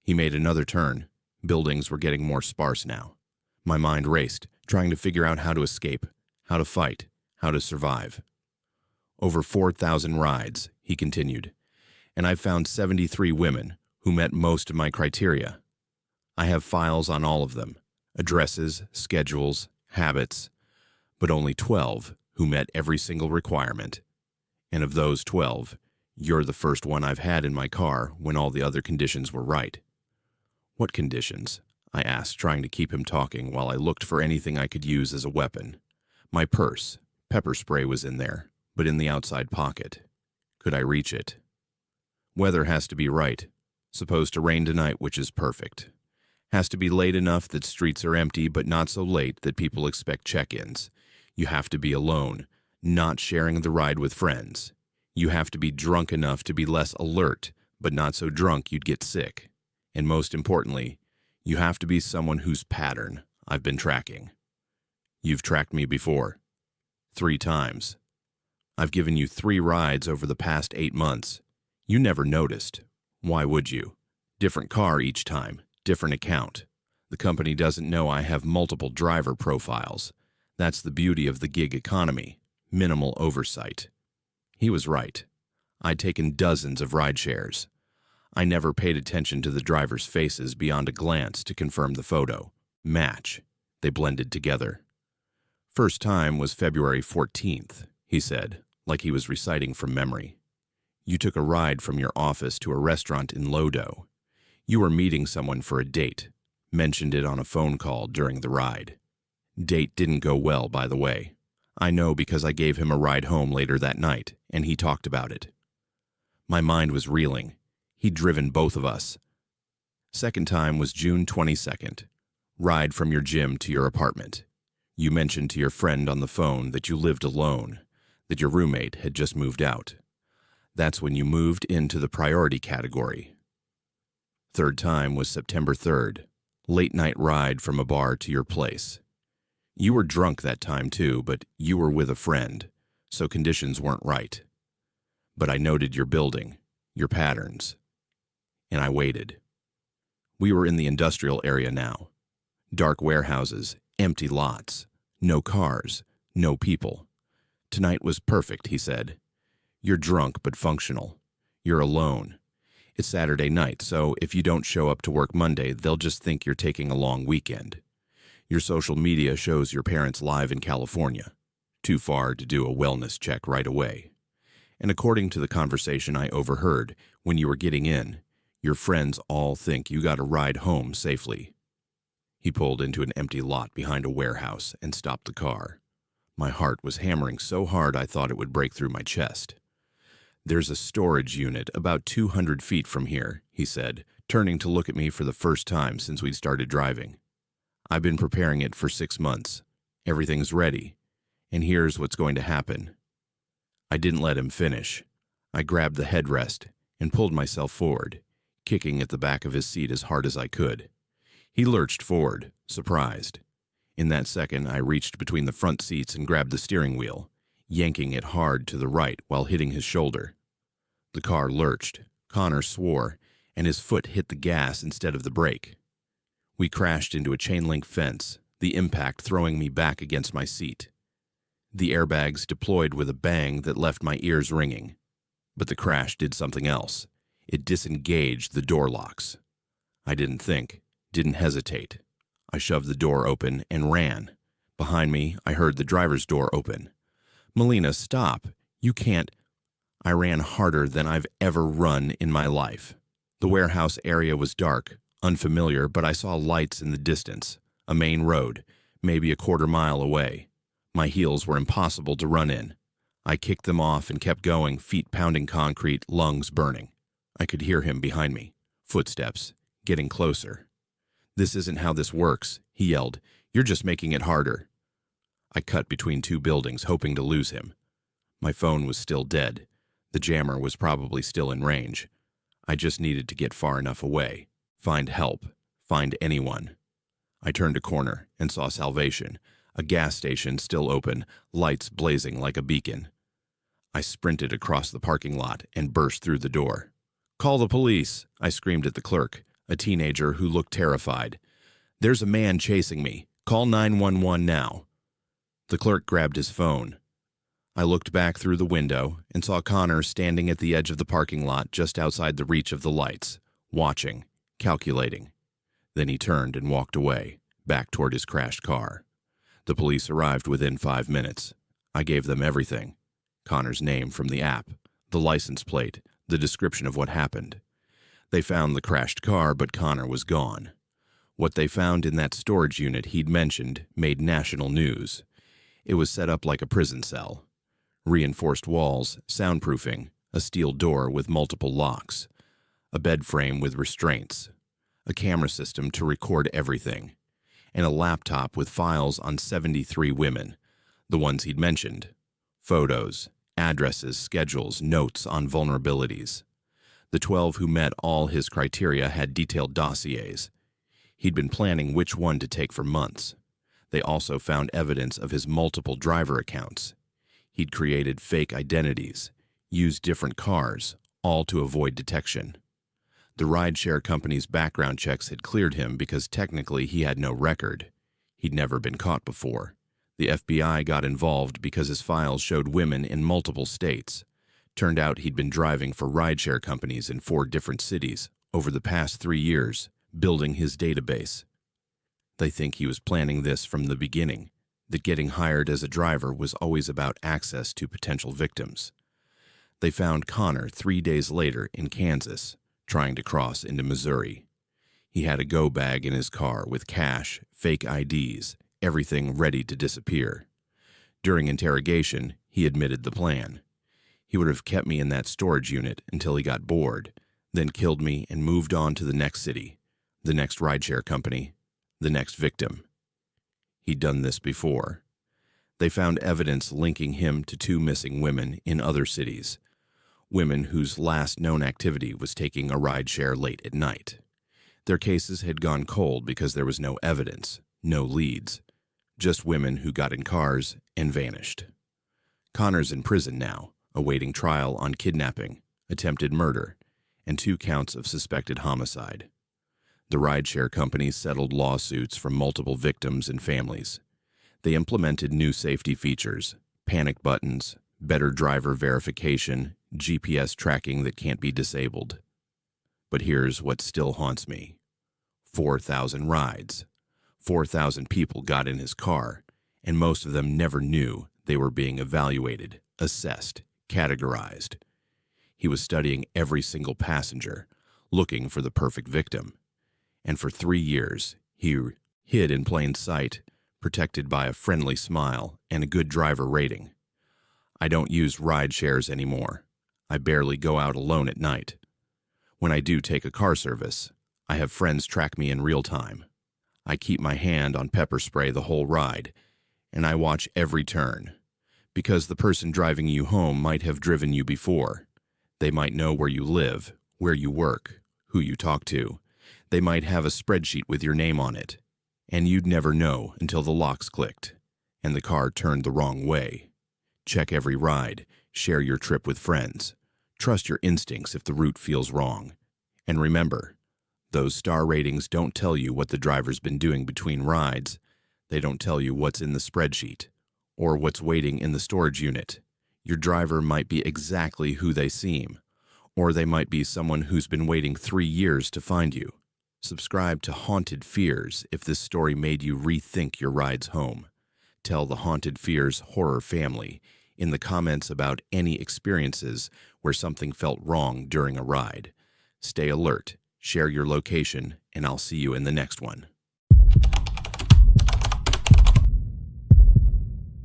He made another turn. Buildings were getting more sparse now. My mind raced, trying to figure out how to escape, how to fight, how to survive. "Over 4,000 rides," he continued, "and I've found 73 women who met most of my criteria. I have files on all of them, addresses, schedules, habits, but only 12 who met every single requirement. And of those 12, you're the first one I've had in my car when all the other conditions were right." "What conditions?" I asked, trying to keep him talking while I looked for anything I could use as a weapon. My purse, pepper spray was in there, but in the outside pocket. Could I reach it? "Weather has to be right. Supposed to rain tonight, which is perfect. Has to be late enough that streets are empty, but not so late that people expect check-ins. You have to be alone, not sharing the ride with friends. You have to be drunk enough to be less alert, but not so drunk you'd get sick. And most importantly, you have to be someone whose pattern I've been tracking." "You've tracked me before." 3 times. "I've given you 3 rides over the past 8 months. You never noticed. Why would you? Different car each time, different account. The company doesn't know I have multiple driver profiles. That's the beauty of the gig economy, minimal oversight." He was right. I'd taken dozens of ride shares. I never paid attention to the drivers' faces beyond a glance to confirm the photo. Match. They blended together. "First time was February 14th, he said, like he was reciting from memory. "You took a ride from your office to a restaurant in Lodo. You were meeting someone for a date. Mentioned it on a phone call during the ride. Date didn't go well, by the way. I know because I gave him a ride home later that night, and he talked about it." My mind was reeling. He'd driven both of us. "Second time was June 22nd. Ride from your gym to your apartment. You mentioned to your friend on the phone that you lived alone, that your roommate had just moved out. That's when you moved into the priority category. Third time was September 3rd, late night ride from a bar to your place. You were drunk that time too, but you were with a friend, so conditions weren't right. But I noted your building, your patterns, and I waited. We were in the industrial area now. Dark warehouses, empty lots, no cars, no people. Tonight was perfect, he said. You're drunk but functional. You're alone. It's Saturday night, so if you don't show up to work Monday, they'll just think you're taking a long weekend. Your social media shows your parents live in California. Too far to do a wellness check right away. And according to the conversation I overheard when you were getting in, your friends all think you got a ride home safely. He pulled into an empty lot behind a warehouse and stopped the car. My heart was hammering so hard I thought it would break through my chest. There's a storage unit about 200 feet from here, he said, turning to look at me for the first time since we'd started driving. I've been preparing it for 6 months. Everything's ready. And here's what's going to happen. I didn't let him finish. I grabbed the headrest and pulled myself forward, kicking at the back of his seat as hard as I could. He lurched forward, surprised. In that second, I reached between the front seats and grabbed the steering wheel, yanking it hard to the right while hitting his shoulder. The car lurched, Connor swore, and his foot hit the gas instead of the brake. We crashed into a chain-link fence, the impact throwing me back against my seat. The airbags deployed with a bang that left my ears ringing. But the crash did something else. It disengaged the door locks. I didn't think, didn't hesitate. I shoved the door open and ran. Behind me, I heard the driver's door open. Melina, stop. You can't. I ran harder than I've ever run in my life. The warehouse area was dark, unfamiliar, but I saw lights in the distance, a main road, maybe a quarter mile away. My heels were impossible to run in. I kicked them off and kept going, feet pounding concrete, lungs burning. I could hear him behind me, footsteps, getting closer. This isn't how this works, he yelled. You're just making it harder. I cut between two buildings, hoping to lose him. My phone was still dead. The jammer was probably still in range. I just needed to get far enough away. Find help. Find anyone. I turned a corner and saw Salvation, a gas station still open, lights blazing like a beacon. I sprinted across the parking lot and burst through the door. Call the police, I screamed at the clerk, a teenager who looked terrified. There's a man chasing me. Call 911 now. The clerk grabbed his phone. I looked back through the window and saw Connor standing at the edge of the parking lot just outside the reach of the lights, watching, calculating. Then he turned and walked away, back toward his crashed car. The police arrived within 5 minutes. I gave them everything. Connor's name from the app, the license plate, the description of what happened. They found the crashed car, but Connor was gone. What they found in that storage unit he'd mentioned made national news. It was set up like a prison cell. Reinforced walls, soundproofing, a steel door with multiple locks, a bed frame with restraints, a camera system to record everything, and a laptop with files on 73 women, the ones he'd mentioned. Photos, addresses, schedules, notes on vulnerabilities. The 12 who met all his criteria had detailed dossiers. He'd been planning which one to take for months. They also found evidence of his multiple driver accounts. He'd created fake identities, used different cars, all to avoid detection. The rideshare company's background checks had cleared him because technically he had no record. He'd never been caught before. The FBI got involved because his files showed women in multiple states. Turned out he'd been driving for rideshare companies in 4 different cities over the past 3 years, building his database. They think he was planning this from the beginning, that getting hired as a driver was always about access to potential victims. They found Connor 3 days later in Kansas, trying to cross into Missouri. He had a go bag in his car with cash, fake IDs, everything ready to disappear. During interrogation, he admitted the plan. He would have kept me in that storage unit until he got bored, then killed me and moved on to the next city, the next rideshare company, the next victim. He'd done this before. They found evidence linking him to 2 missing women in other cities. women whose last known activity was taking a rideshare late at night. Their cases had gone cold because there was no evidence, no leads, just women who got in cars and vanished. Connor's in prison now, awaiting trial on kidnapping, attempted murder, and 2 counts of suspected homicide. The rideshare companies settled lawsuits from multiple victims and families. They implemented new safety features, panic buttons, better driver verification, GPS tracking that can't be disabled. But here's what still haunts me. 4,000 rides. 4,000 people got in his car, and most of them never knew they were being evaluated, assessed, categorized. He was studying every single passenger, looking for the perfect victim. And for 3 years, he hid in plain sight, protected by a friendly smile and a good driver rating. I don't use ride shares anymore. I barely go out alone at night. When I do take a car service, I have friends track me in real time. I keep my hand on pepper spray the whole ride, and I watch every turn, because the person driving you home might have driven you before. They might know where you live, where you work, who you talk to. They might have a spreadsheet with your name on it, and you'd never know until the locks clicked and the car turned the wrong way. Check every ride, share your trip with friends. Trust your instincts if the route feels wrong. And remember, those star ratings don't tell you what the driver's been doing between rides. They don't tell you what's in the spreadsheet or what's waiting in the storage unit. Your driver might be exactly who they seem, or they might be someone who's been waiting 3 years to find you. Subscribe to Haunted Fears if this story made you rethink your rides home. Tell the Haunted Fears horror family in the comments about any experiences where something felt wrong during a ride. Stay alert, share your location, and I'll see you in the next one.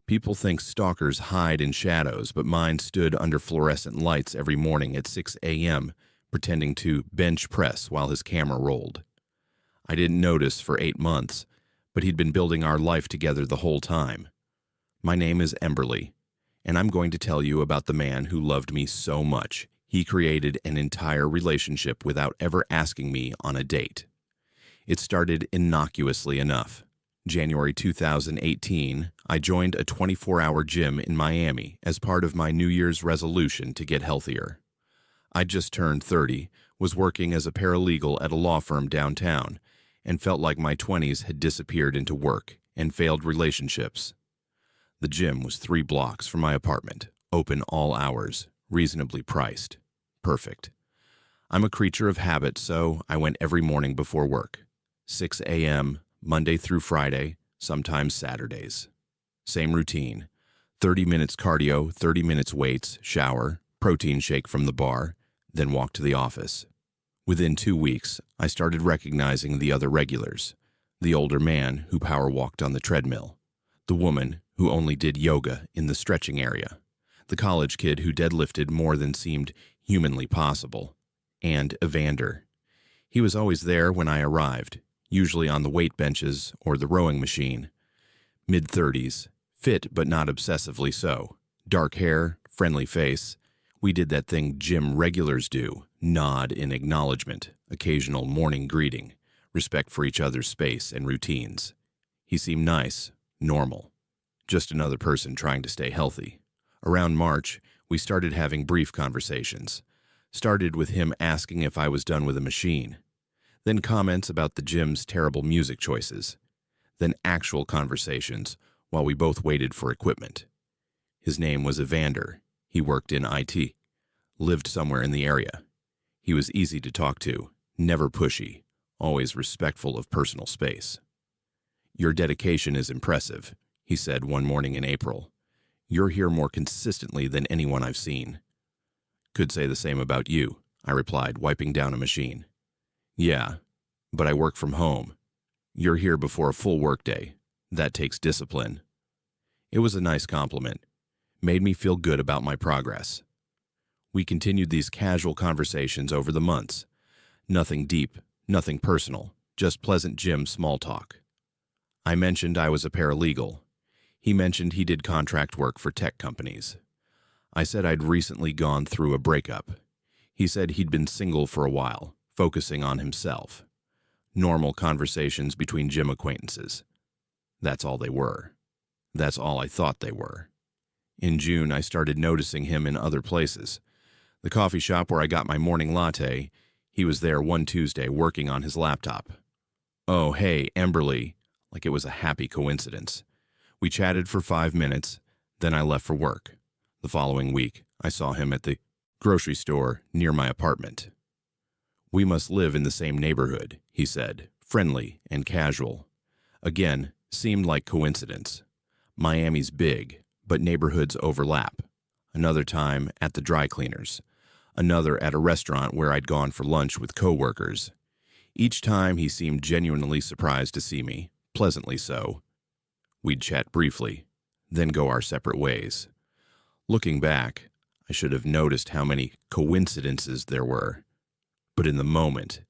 People think stalkers hide in shadows, but mine stood under fluorescent lights every morning at 6 a.m., pretending to bench press while his camera rolled. I didn't notice for 8 months, but he'd been building our life together the whole time. My name is Emberly, and I'm going to tell you about the man who loved me so much. He created an entire relationship without ever asking me on a date. It started innocuously enough. January 2018, I joined a 24-hour gym in Miami as part of my New Year's resolution to get healthier. I just turned 30, was working as a paralegal at a law firm downtown, and felt like my 20s had disappeared into work and failed relationships. The gym was 3 blocks from my apartment, open all hours, reasonably priced. Perfect. I'm a creature of habit, so I went every morning before work. 6 a.m., Monday through Friday, sometimes Saturdays. Same routine. 30 minutes cardio, 30 minutes weights, shower, protein shake from the bar, then walk to the office. Within 2 weeks, I started recognizing the other regulars. The older man who power walked on the treadmill. The woman who only did yoga in the stretching area. The college kid who deadlifted more than seemed humanly possible. And Evander. He was always there when I arrived, usually on the weight benches or the rowing machine. Mid-30s, fit but not obsessively so. Dark hair, friendly face. We did that thing gym regulars do, nod in acknowledgement, occasional morning greeting, respect for each other's space and routines. He seemed nice, normal. Just another person trying to stay healthy. Around March, we started having brief conversations. Started with him asking if I was done with a machine. Then comments about the gym's terrible music choices. Then actual conversations while we both waited for equipment. His name was Evander. He worked in IT. Lived somewhere in the area. He was easy to talk to, never pushy, always respectful of personal space. "Your dedication is impressive," he said one morning in April. "You're here more consistently than anyone I've seen." "Could say the same about you," I replied, wiping down a machine. "Yeah, but I work from home. You're here before a full workday. That takes discipline." It was a nice compliment. Made me feel good about my progress. We continued these casual conversations over the months. Nothing deep, nothing personal, just pleasant gym small talk. I mentioned I was a paralegal. He mentioned he did contract work for tech companies. I said I'd recently gone through a breakup. He said he'd been single for a while, focusing on himself. Normal conversations between gym acquaintances. That's all they were. That's all I thought they were. In June, I started noticing him in other places. The coffee shop where I got my morning latte, he was there one Tuesday working on his laptop. Oh, hey, Emberly, like it was a happy coincidence. We chatted for 5 minutes, then I left for work. The following week, I saw him at the grocery store near my apartment. We must live in the same neighborhood, he said, friendly and casual. Again, seemed like coincidence. Miami's big, but neighborhoods overlap. Another time at the dry cleaners. Another at a restaurant where I'd gone for lunch with coworkers. Each time he seemed genuinely surprised to see me, pleasantly so. We'd chat briefly, then go our separate ways. Looking back, I should have noticed how many coincidences there were. But in the moment,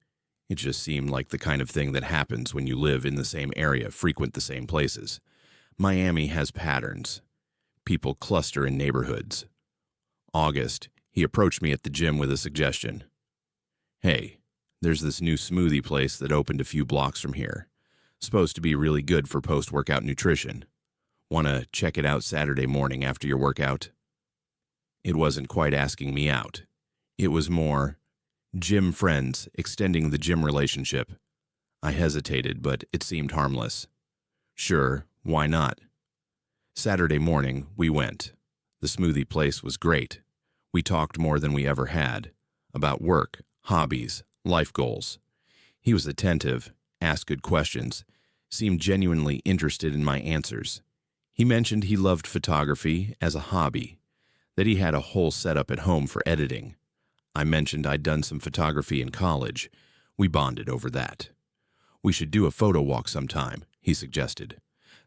it just seemed like the kind of thing that happens when you live in the same area, frequent the same places. Miami has patterns. People cluster in neighborhoods. August, he approached me at the gym with a suggestion. Hey, there's this new smoothie place that opened a few blocks from here. Supposed to be really good for post-workout nutrition. Want to check it out Saturday morning after your workout? It wasn't quite asking me out. It was more gym friends extending the gym relationship. I hesitated, but it seemed harmless. Sure, why not? Saturday morning, we went. The smoothie place was great. We talked more than we ever had. About work, hobbies, life goals. He was attentive, asked good questions, seemed genuinely interested in my answers. He mentioned he loved photography as a hobby, that he had a whole setup at home for editing. I mentioned I'd done some photography in college. We bonded over that. We should do a photo walk sometime, he suggested.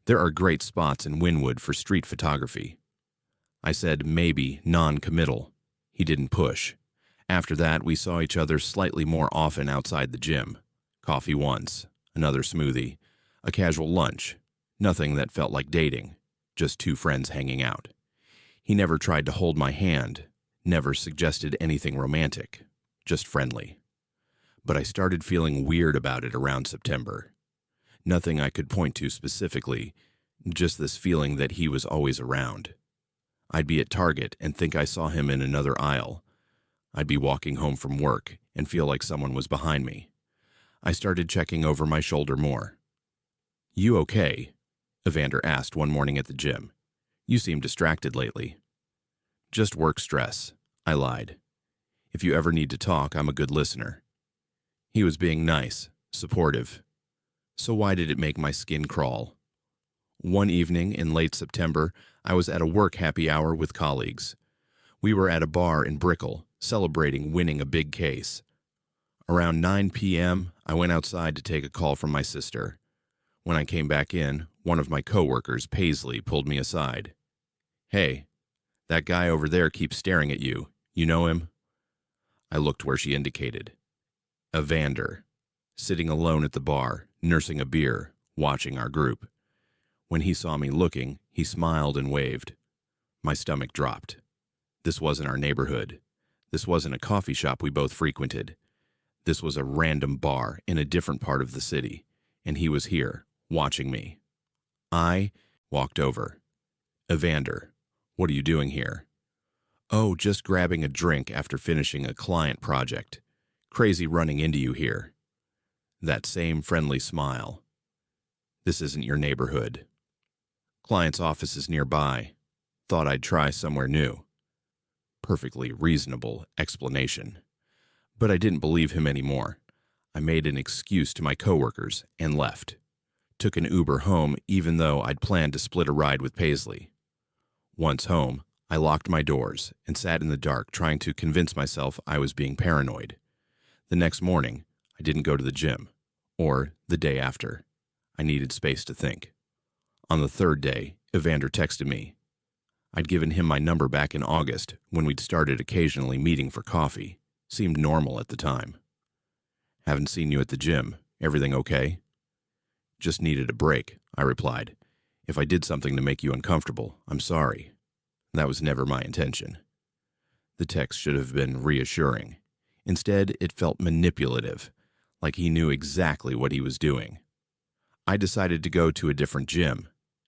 There are great spots in Wynwood for street photography. I said maybe non-committal. He didn't push. After that, we saw each other slightly more often outside the gym. Coffee once, another smoothie, a casual lunch. Nothing that felt like dating, just two friends hanging out. He never tried to hold my hand, never suggested anything romantic, just friendly. But I started feeling weird about it around September. Nothing I could point to specifically, just this feeling that he was always around. I'd be at Target and think I saw him in another aisle. I'd be walking home from work and feel like someone was behind me. I started checking over my shoulder more. You okay? Evander asked one morning at the gym. You seem distracted lately. Just work stress, I lied. If you ever need to talk, I'm a good listener. He was being nice, supportive. So why did it make my skin crawl? One evening in late September, I was at a work happy hour with colleagues. We were at a bar in Brickell, celebrating winning a big case. Around 9 p.m., I went outside to take a call from my sister. When I came back in, one of my coworkers, Paisley, pulled me aside. Hey, that guy over there keeps staring at you. You know him? I looked where she indicated. Evander, sitting alone at the bar, nursing a beer, watching our group. When he saw me looking, he smiled and waved. My stomach dropped. This wasn't our neighborhood. This wasn't a coffee shop we both frequented. This was a random bar in a different part of the city, and he was here, watching me. I walked over. Evander, what are you doing here? Oh, just grabbing a drink after finishing a client project. Crazy running into you here. That same friendly smile. This isn't your neighborhood. Client's office is nearby. Thought I'd try somewhere new. Perfectly reasonable explanation. But I didn't believe him anymore. I made an excuse to my coworkers and left. Took an Uber home even though I'd planned to split a ride with Paisley. Once home, I locked my doors and sat in the dark trying to convince myself I was being paranoid. The next morning, I didn't go to the gym, or the day after. I needed space to think. On the third day, Evander texted me. I'd given him my number back in August when we'd started occasionally meeting for coffee. Seemed normal at the time. Haven't seen you at the gym. Everything okay? Just needed a break, I replied. If I did something to make you uncomfortable, I'm sorry. That was never my intention. The text should have been reassuring. Instead, it felt manipulative, like he knew exactly what he was doing. I decided to go to a different gym,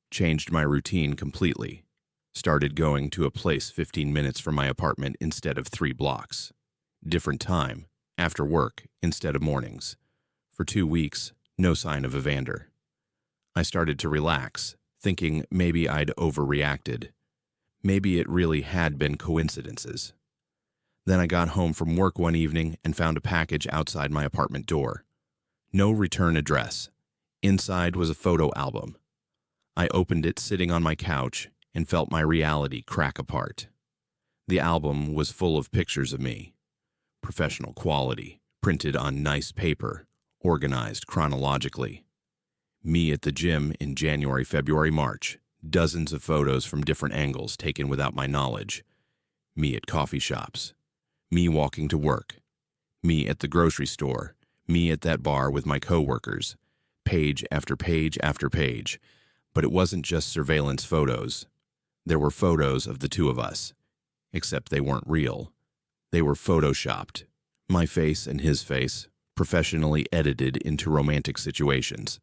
changed my routine completely, started going to a place 15 minutes from my apartment instead of 3 blocks. Different time, after work instead of mornings. For 2 weeks, no sign of Evander. I started to relax, thinking maybe I'd overreacted. Maybe it really had been coincidences. Then I got home from work one evening and found a package outside my apartment door. No return address. Inside was a photo album. I opened it sitting on my couch and felt my reality crack apart. The album was full of pictures of me. Professional quality, printed on nice paper, organized chronologically. Me at the gym in January, February, March. Dozens of photos from different angles taken without my knowledge. Me at coffee shops. Me walking to work. Me at the grocery store. Me at that bar with my coworkers. Page after page after page. But it wasn't just surveillance photos. There were photos of the two of us. Except they weren't real. They were photoshopped. My face and his face, professionally edited into romantic situations.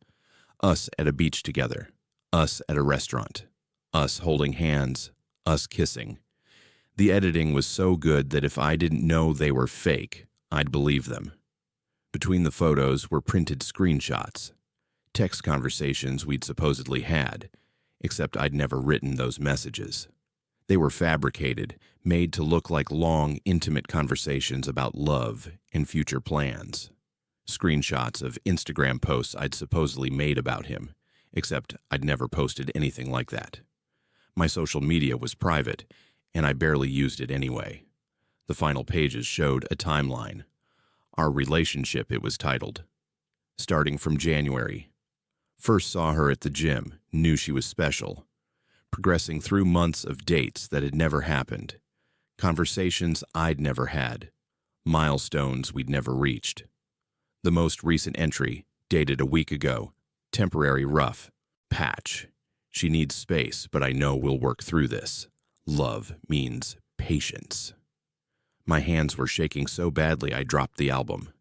Us at a beach together. Us at a restaurant. Us holding hands. Us kissing. The editing was so good that if I didn't know they were fake, I'd believe them. Between the photos were printed screenshots. Text conversations we'd supposedly had, except I'd never written those messages. They were fabricated, made to look like long, intimate conversations about love and future plans. Screenshots of Instagram posts I'd supposedly made about him, except I'd never posted anything like that. My social media was private, and I barely used it anyway. The final pages showed a timeline. Our relationship, it was titled. Starting from January. First saw her at the gym, knew she was special. Progressing through months of dates that had never happened. Conversations I'd never had. Milestones we'd never reached. The most recent entry, dated a week ago. Temporary rough. Patch. She needs space, but I know we'll work through this. Love means patience. My hands were shaking so badly I dropped the album.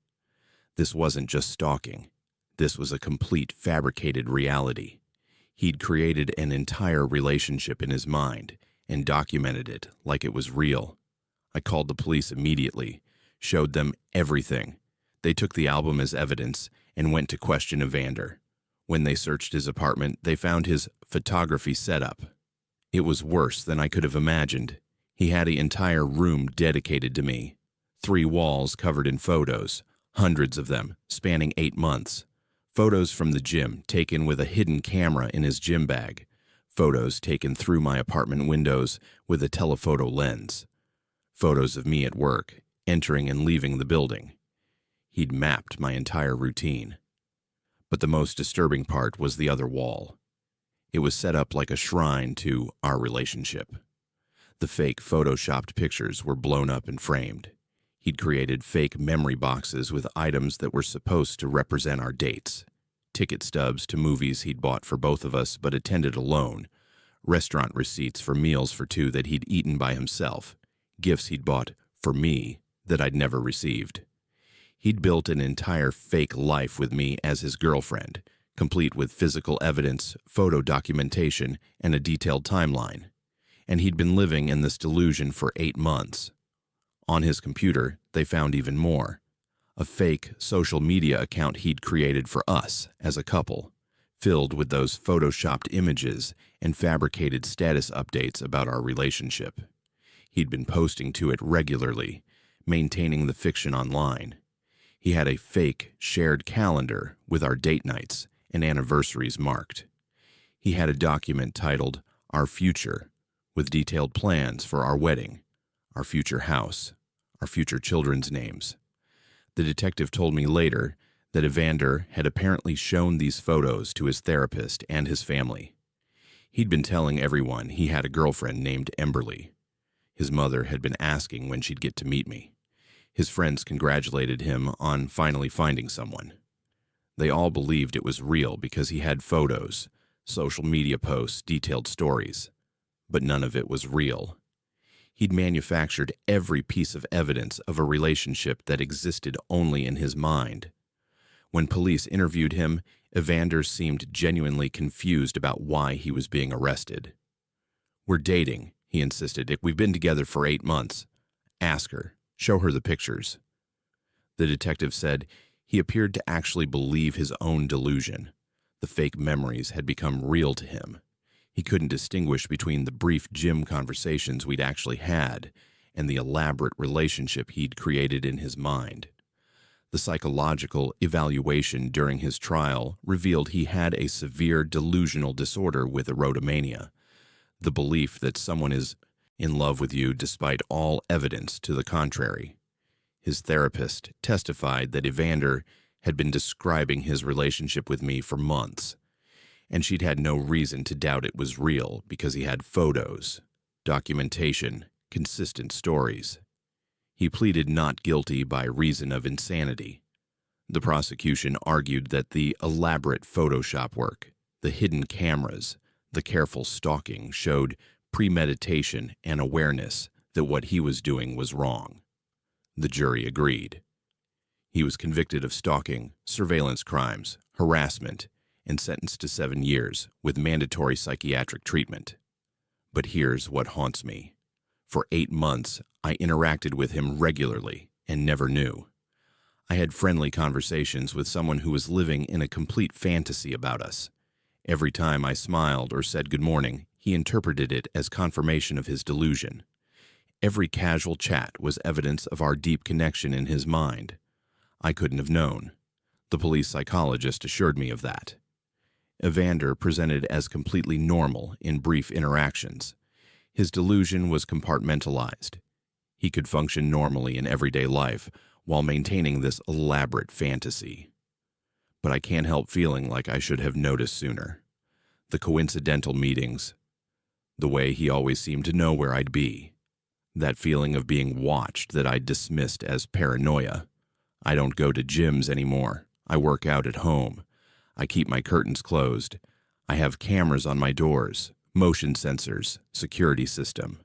This wasn't just stalking. This was a complete fabricated reality. He'd created an entire relationship in his mind and documented it like it was real. I called the police immediately, showed them everything. They took the album as evidence and went to question Evander. When they searched his apartment, they found his photography setup. It was worse than I could have imagined. He had an entire room dedicated to me. 3 walls covered in photos, hundreds of them, spanning 8 months. Photos from the gym taken with a hidden camera in his gym bag. Photos taken through my apartment windows with a telephoto lens. Photos of me at work, entering and leaving the building. He'd mapped my entire routine. But the most disturbing part was the other wall. It was set up like a shrine to our relationship. The fake photoshopped pictures were blown up and framed. He'd created fake memory boxes with items that were supposed to represent our dates. Ticket stubs to movies he'd bought for both of us but attended alone. Restaurant receipts for meals for 2 that he'd eaten by himself. Gifts he'd bought for me that I'd never received. He'd built an entire fake life with me as his girlfriend, complete with physical evidence, photo documentation, and a detailed timeline. And he'd been living in this delusion for 8 months. On his computer, they found even more. A fake social media account he'd created for us as a couple, filled with those photoshopped images and fabricated status updates about our relationship. He'd been posting to it regularly, maintaining the fiction online. He had a fake shared calendar with our date nights and anniversaries marked. He had a document titled Our Future, with detailed plans for our wedding, our future house, our future children's names. The detective told me later that Evander had apparently shown these photos to his therapist and his family. He'd been telling everyone he had a girlfriend named Emberly. His mother had been asking when she'd get to meet me. His friends congratulated him on finally finding someone. They all believed it was real because he had photos, social media posts, detailed stories. but none of it was real. He'd manufactured every piece of evidence of a relationship that existed only in his mind. When police interviewed him, Evander seemed genuinely confused about why he was being arrested. "We're dating," he insisted. "We've been together for 8 months. Ask her. Show her the pictures." The detective said he appeared to actually believe his own delusion. The fake memories had become real to him. He couldn't distinguish between the brief gym conversations we'd actually had and the elaborate relationship he'd created in his mind. The psychological evaluation during his trial revealed he had a severe delusional disorder with erotomania, the belief that someone is in love with you despite all evidence to the contrary. His therapist testified that Evander had been describing his relationship with me for months, and she'd had no reason to doubt it was real because he had photos, documentation, consistent stories. He pleaded not guilty by reason of insanity. The prosecution argued that the elaborate Photoshop work, the hidden cameras, the careful stalking showed premeditation and awareness that what he was doing was wrong. The jury agreed. He was convicted of stalking, surveillance crimes, harassment, and sentenced to 7 years with mandatory psychiatric treatment. But here's what haunts me. For 8 months, I interacted with him regularly and never knew. I had friendly conversations with someone who was living in a complete fantasy about us. Every time I smiled or said good morning, he interpreted it as confirmation of his delusion. Every casual chat was evidence of our deep connection in his mind. I couldn't have known. The police psychologist assured me of that. Evander presented as completely normal in brief interactions. His delusion was compartmentalized. He could function normally in everyday life while maintaining this elaborate fantasy. But I can't help feeling like I should have noticed sooner. The coincidental meetings, the way he always seemed to know where I'd be, that feeling of being watched that I dismissed as paranoia. I don't go to gyms anymore. I work out at home. I keep my curtains closed. I have cameras on my doors, motion sensors, security system.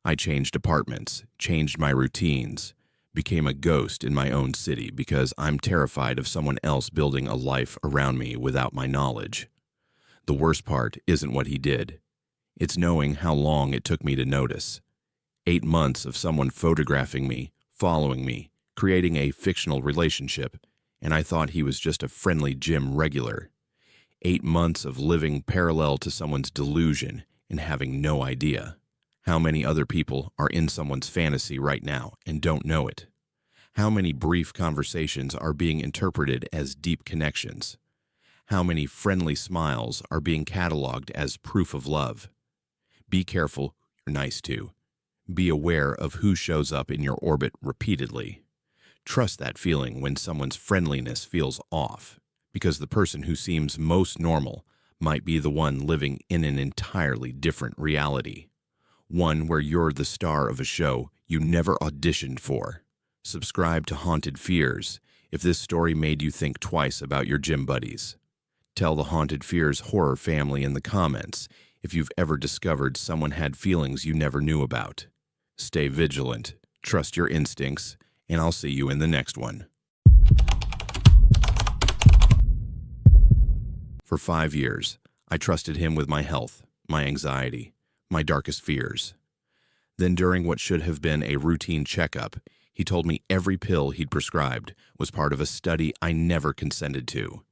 I changed apartments, changed my routines, became a ghost in my own city because I'm terrified of someone else building a life around me without my knowledge. The worst part isn't what he did. It's knowing how long it took me to notice. 8 months of someone photographing me, following me, creating a fictional relationship, and I thought he was just a friendly gym regular. 8 months of living parallel to someone's delusion and having no idea. How many other people are in someone's fantasy right now and don't know it? How many brief conversations are being interpreted as deep connections? How many friendly smiles are being cataloged as proof of love? Be careful who you're nice to. Be aware of who shows up in your orbit repeatedly. Trust that feeling when someone's friendliness feels off, because the person who seems most normal might be the one living in an entirely different reality. One where you're the star of a show you never auditioned for. Subscribe to Haunted Fears if this story made you think twice about your gym buddies. Tell the Haunted Fears horror family in the comments if you've ever discovered someone had feelings you never knew about. Stay vigilant, trust your instincts, and I'll see you in the next one. For 5 years, I trusted him with my health, my anxiety, my darkest fears. Then during what should have been a routine checkup, he told me every pill he'd prescribed was part of a study I never consented to,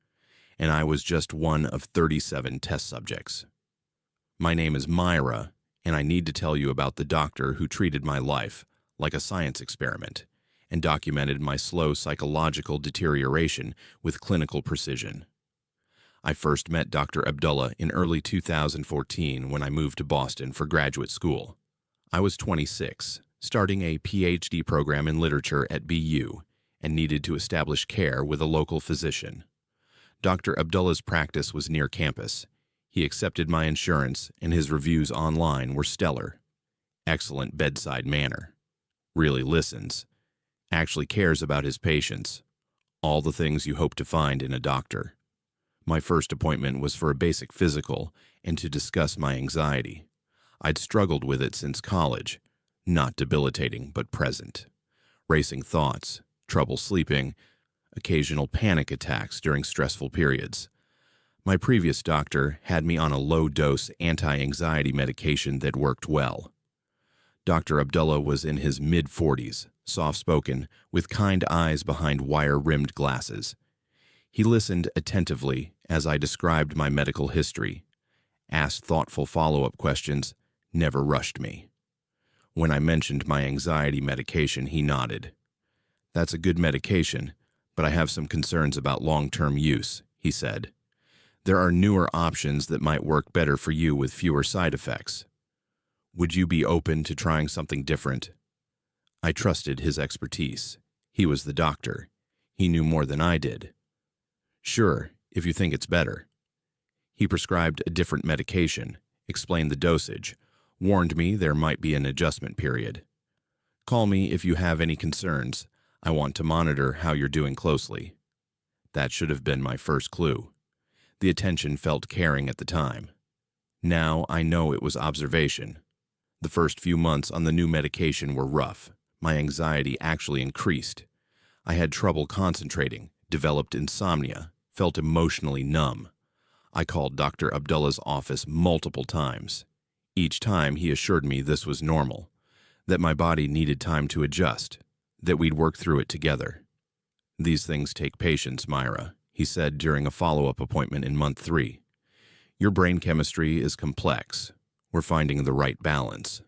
and I was just one of 37 test subjects. My name is Myra, and I need to tell you about the doctor who treated my life like a science experiment and documented my slow psychological deterioration with clinical precision. I first met Dr. Abdullah in early 2014 when I moved to Boston for graduate school. I was 26, starting a PhD program in literature at BU, and needed to establish care with a local physician. Dr. Abdullah's practice was near campus. He accepted my insurance, and his reviews online were stellar. Excellent bedside manner. Really listens. Actually cares about his patients. All the things you hope to find in a doctor. My first appointment was for a basic physical and to discuss my anxiety. I'd struggled with it since college, not debilitating but present. Racing thoughts, trouble sleeping, occasional panic attacks during stressful periods. My previous doctor had me on a low-dose anti-anxiety medication that worked well. Dr. Abdullah was in his mid-40s, soft-spoken, with kind eyes behind wire-rimmed glasses. He listened attentively as I described my medical history, asked thoughtful follow-up questions, never rushed me. When I mentioned my anxiety medication, he nodded. "That's a good medication, but I have some concerns about long-term use," he said. "There are newer options that might work better for you with fewer side effects. Would you be open to trying something different?" I trusted his expertise. He was the doctor. He knew more than I did. "Sure, if you think it's better." He prescribed a different medication, explained the dosage, warned me there might be an adjustment period. "Call me if you have any concerns. I want to monitor how you're doing closely." That should have been my first clue. The attention felt caring at the time. Now I know it was observation. The first few months on the new medication were rough. My anxiety actually increased. I had trouble concentrating, developed insomnia, felt emotionally numb. I called Dr. Abdullah's office multiple times. Each time he assured me this was normal, that my body needed time to adjust, that we'd work through it together. "These things take patience, Myra," he said during a follow-up appointment in month 3. "Your brain chemistry is complex. We're finding the right balance."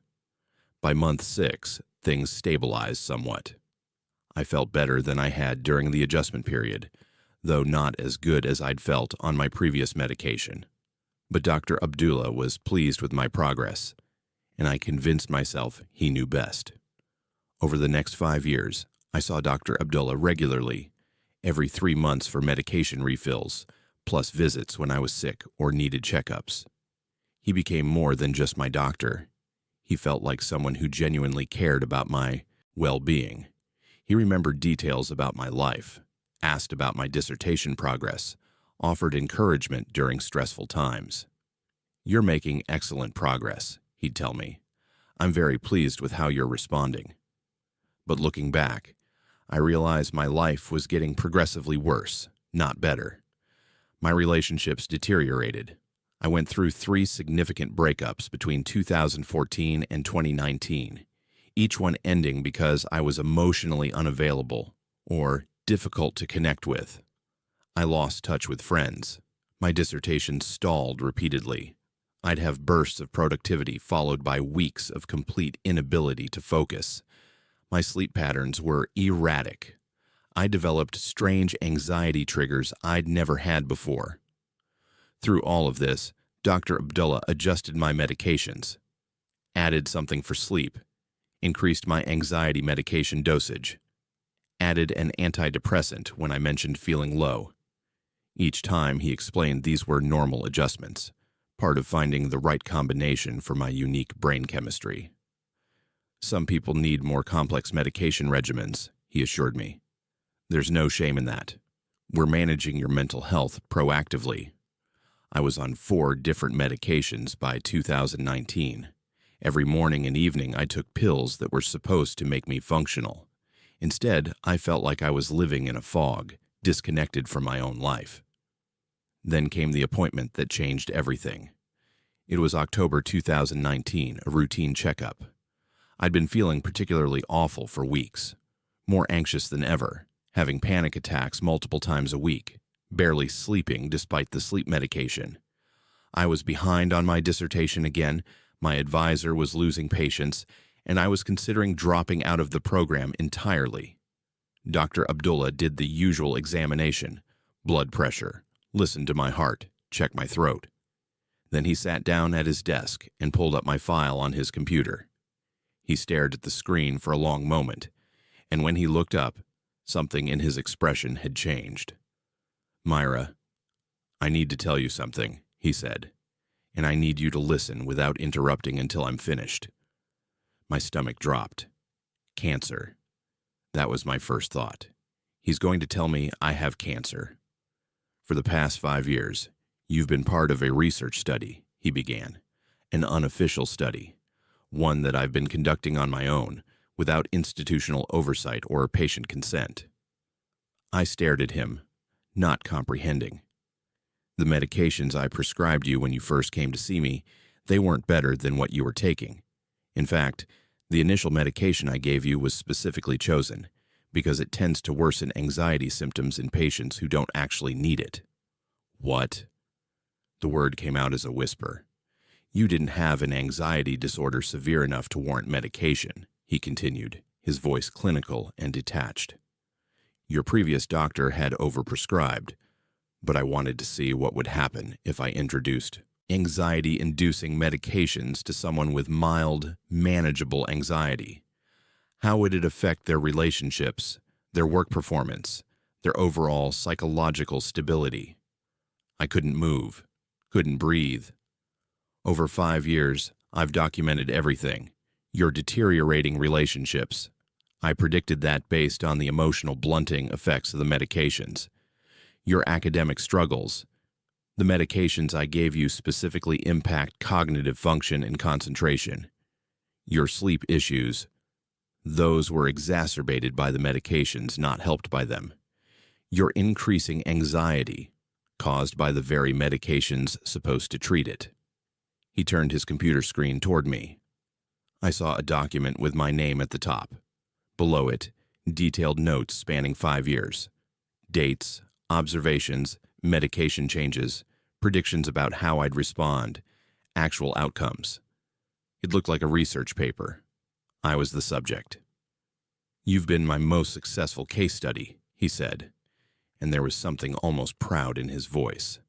By month 6, things stabilized somewhat. I felt better than I had during the adjustment period, though not as good as I'd felt on my previous medication. But Dr. Abdullah was pleased with my progress, and I convinced myself he knew best. Over the next 5 years, I saw Dr. Abdullah regularly, every 3 months for medication refills, plus visits when I was sick or needed checkups. He became more than just my doctor. He felt like someone who genuinely cared about my well-being. He remembered details about my life, asked about my dissertation progress, offered encouragement during stressful times. "You're making excellent progress," he'd tell me. "I'm very pleased with how you're responding." But looking back, I realized my life was getting progressively worse, not better. My relationships deteriorated. I went through 3 significant breakups between 2014 and 2019, each one ending because I was emotionally unavailable or difficult to connect with. I lost touch with friends. My dissertation stalled repeatedly. I'd have bursts of productivity followed by weeks of complete inability to focus. My sleep patterns were erratic. I developed strange anxiety triggers I'd never had before. Through all of this, Dr. Abdullah adjusted my medications, added something for sleep, increased my anxiety medication dosage, added an antidepressant when I mentioned feeling low. Each time he explained these were normal adjustments, part of finding the right combination for my unique brain chemistry. "Some people need more complex medication regimens," he assured me. "There's no shame in that. We're managing your mental health proactively." I was on 4 different medications by 2019. Every morning and evening I took pills that were supposed to make me functional. Instead, I felt like I was living in a fog, disconnected from my own life. Then came the appointment that changed everything. It was October 2019, a routine checkup. I'd been feeling particularly awful for weeks, more anxious than ever, having panic attacks multiple times a week, barely sleeping despite the sleep medication. I was behind on my dissertation again, my advisor was losing patience, and I was considering dropping out of the program entirely. Dr. Abdullah did the usual examination, blood pressure, listened to my heart, checked my throat. Then he sat down at his desk and pulled up my file on his computer. He stared at the screen for a long moment, and when he looked up, something in his expression had changed. "Myra, I need to tell you something," he said, "and I need you to listen without interrupting until I'm finished." My stomach dropped. Cancer. That was my first thought. He's going to tell me I have cancer. "For the past 5 years, you've been part of a research study," he began, An unofficial study, one that I've been conducting on my own, without institutional oversight or patient consent. I stared at him, not comprehending. The medications I prescribed you when you first came to see me, they weren't better than what you were taking. In fact, the initial medication I gave you was specifically chosen because it tends to worsen anxiety symptoms in patients who don't actually need it. What? The word came out as a whisper. You didn't have an anxiety disorder severe enough to warrant medication, he continued, his voice clinical and detached. Your previous doctor had overprescribed, but I wanted to see what would happen if I introduced anxiety-inducing medications to someone with mild, manageable anxiety. How would it affect their relationships, their work performance, their overall psychological stability? I couldn't move, couldn't breathe. Over 5 years, I've documented everything. Your deteriorating relationships. I predicted that based on the emotional blunting effects of the medications. Your academic struggles. The medications I gave you specifically impact cognitive function and concentration. Your sleep issues. Those were exacerbated by the medications, not helped by them. Your increasing anxiety, caused by the very medications supposed to treat it. He turned his computer screen toward me. I saw a document with my name at the top. Below it, detailed notes spanning 5 years. Dates, observations, medication changes, predictions about how I'd respond, actual outcomes. It looked like a research paper. I was the subject. You've been my most successful case study, he said, and there was something almost proud in his voice.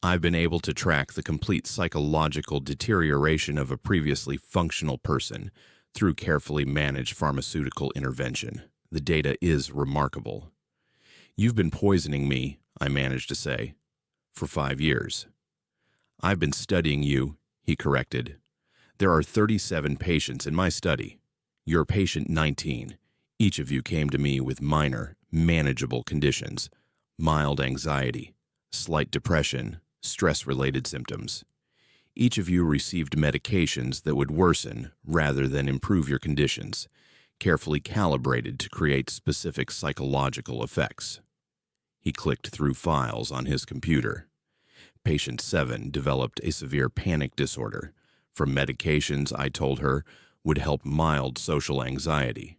I've been able to track the complete psychological deterioration of a previously functional person through carefully managed pharmaceutical intervention. The data is remarkable. You've been poisoning me, I managed to say, for 5 years. I've been studying you, he corrected. There are 37 patients in my study. You're patient 19. Each of you came to me with minor, manageable conditions, mild anxiety, slight depression, stress-related symptoms. Each of you received medications that would worsen rather than improve your conditions, carefully calibrated to create specific psychological effects. He clicked through files on his computer. Patient 7 developed a severe panic disorder from medications I told her would help mild social anxiety.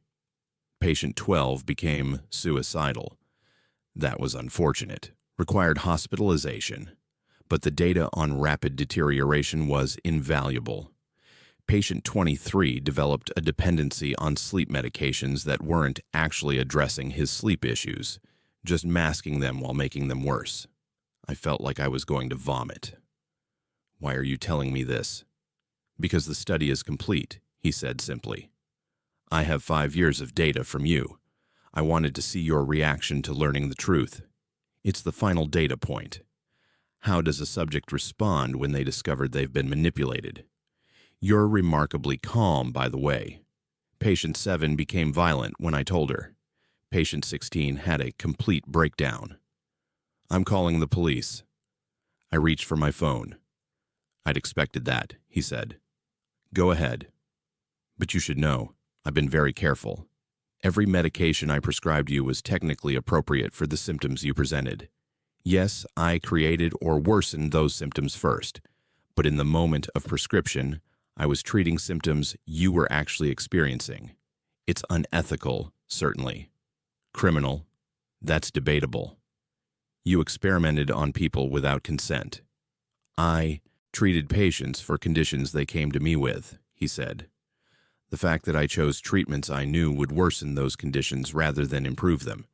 Patient 12 became suicidal. That was unfortunate, required hospitalization, but the data on rapid deterioration was invaluable. Patient 23 developed a dependency on sleep medications that weren't actually addressing his sleep issues, just masking them while making them worse. I felt like I was going to vomit. Why are you telling me this? Because the study is complete, he said simply. I have 5 years of data from you. I wanted to see your reaction to learning the truth. It's the final data point. How does a subject respond when they discover they've been manipulated? You're remarkably calm, by the way. Patient 7 became violent when I told her. Patient 16 had a complete breakdown. I'm calling the police. I reached for my phone. I'd expected that, he said. Go ahead. But you should know, I've been very careful. Every medication I prescribed you was technically appropriate for the symptoms you presented. Yes, I created or worsened those symptoms first, but in the moment of prescription, I was treating symptoms you were actually experiencing. It's unethical, certainly. Criminal, that's debatable. You experimented on people without consent. I treated patients for conditions they came to me with, he said. The fact that I chose treatments I knew would worsen those conditions rather than improve them,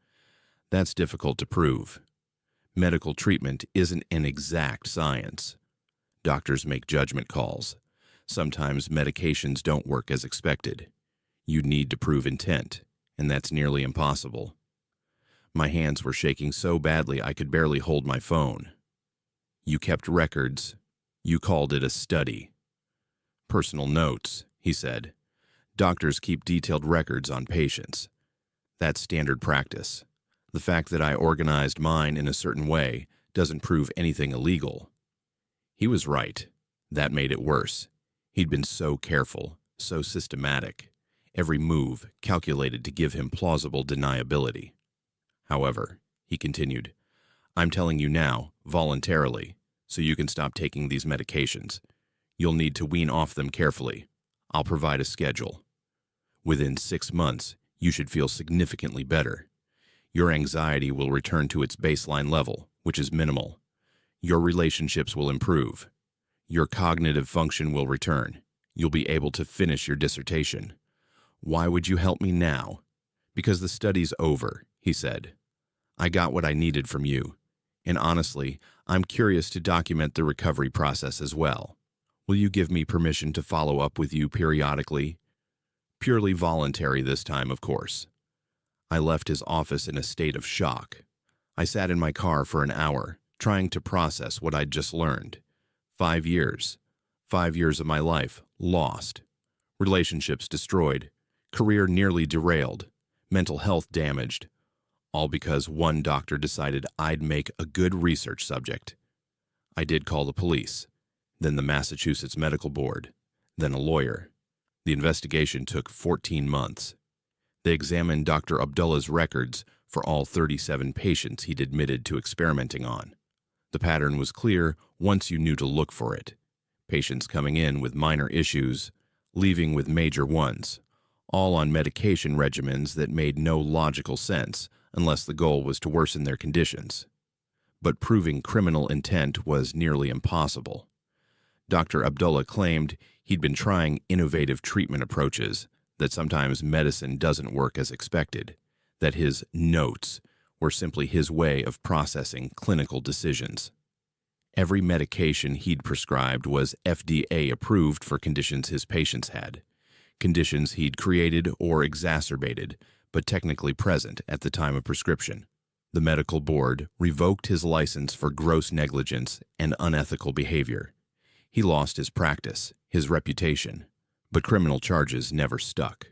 that's difficult to prove. Medical treatment isn't an exact science. Doctors make judgment calls. Sometimes medications don't work as expected. You need to prove intent, and that's nearly impossible. My hands were shaking so badly I could barely hold my phone. You kept records. You called it a study. Personal notes, he said. Doctors keep detailed records on patients. That's standard practice. The fact that I organized mine in a certain way doesn't prove anything illegal. He was right. That made it worse. He'd been so careful, so systematic, every move calculated to give him plausible deniability. However, he continued, I'm telling you now, voluntarily, so you can stop taking these medications. You'll need to wean off them carefully. I'll provide a schedule. Within 6 months, you should feel significantly better. Your anxiety will return to its baseline level, which is minimal. Your relationships will improve. Your cognitive function will return. You'll be able to finish your dissertation. Why would you help me now? Because the study's over, he said. I got what I needed from you. And honestly, I'm curious to document the recovery process as well. Will you give me permission to follow up with you periodically? Purely voluntary this time, of course. I left his office in a state of shock. I sat in my car for an hour, trying to process what I'd just learned. 5 years. 5 years of my life lost. Relationships destroyed. Career nearly derailed. Mental health damaged. All because one doctor decided I'd make a good research subject. I did call the police, then the Massachusetts Medical Board, then a lawyer. The investigation took 14 months. They examined Dr. Abdullah's records for all 37 patients he'd admitted to experimenting on. The pattern was clear once you knew to look for it. Patients coming in with minor issues, leaving with major ones, all on medication regimens that made no logical sense unless the goal was to worsen their conditions. But proving criminal intent was nearly impossible. Dr. Abdullah claimed he'd been trying innovative treatment approaches, that sometimes medicine doesn't work as expected, that his notes were simply his way of processing clinical decisions. Every medication he'd prescribed was FDA approved for conditions his patients had, conditions he'd created or exacerbated, but technically present at the time of prescription. The medical board revoked his license for gross negligence and unethical behavior. He lost his practice, his reputation, but criminal charges never stuck.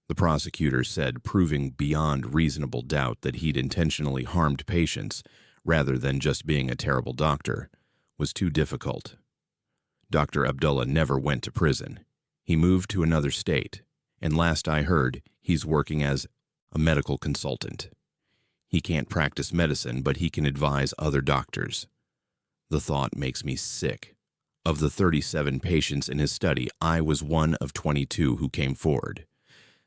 The prosecutor said proving beyond reasonable doubt that he'd intentionally harmed patients, rather than just being a terrible doctor, was too difficult. Dr. Abdullah never went to prison. He moved to another state, and last I heard, he's working as a medical consultant. He can't practice medicine, but he can advise other doctors. The thought makes me sick. Of the 37 patients in his study, I was one of 22 who came forward.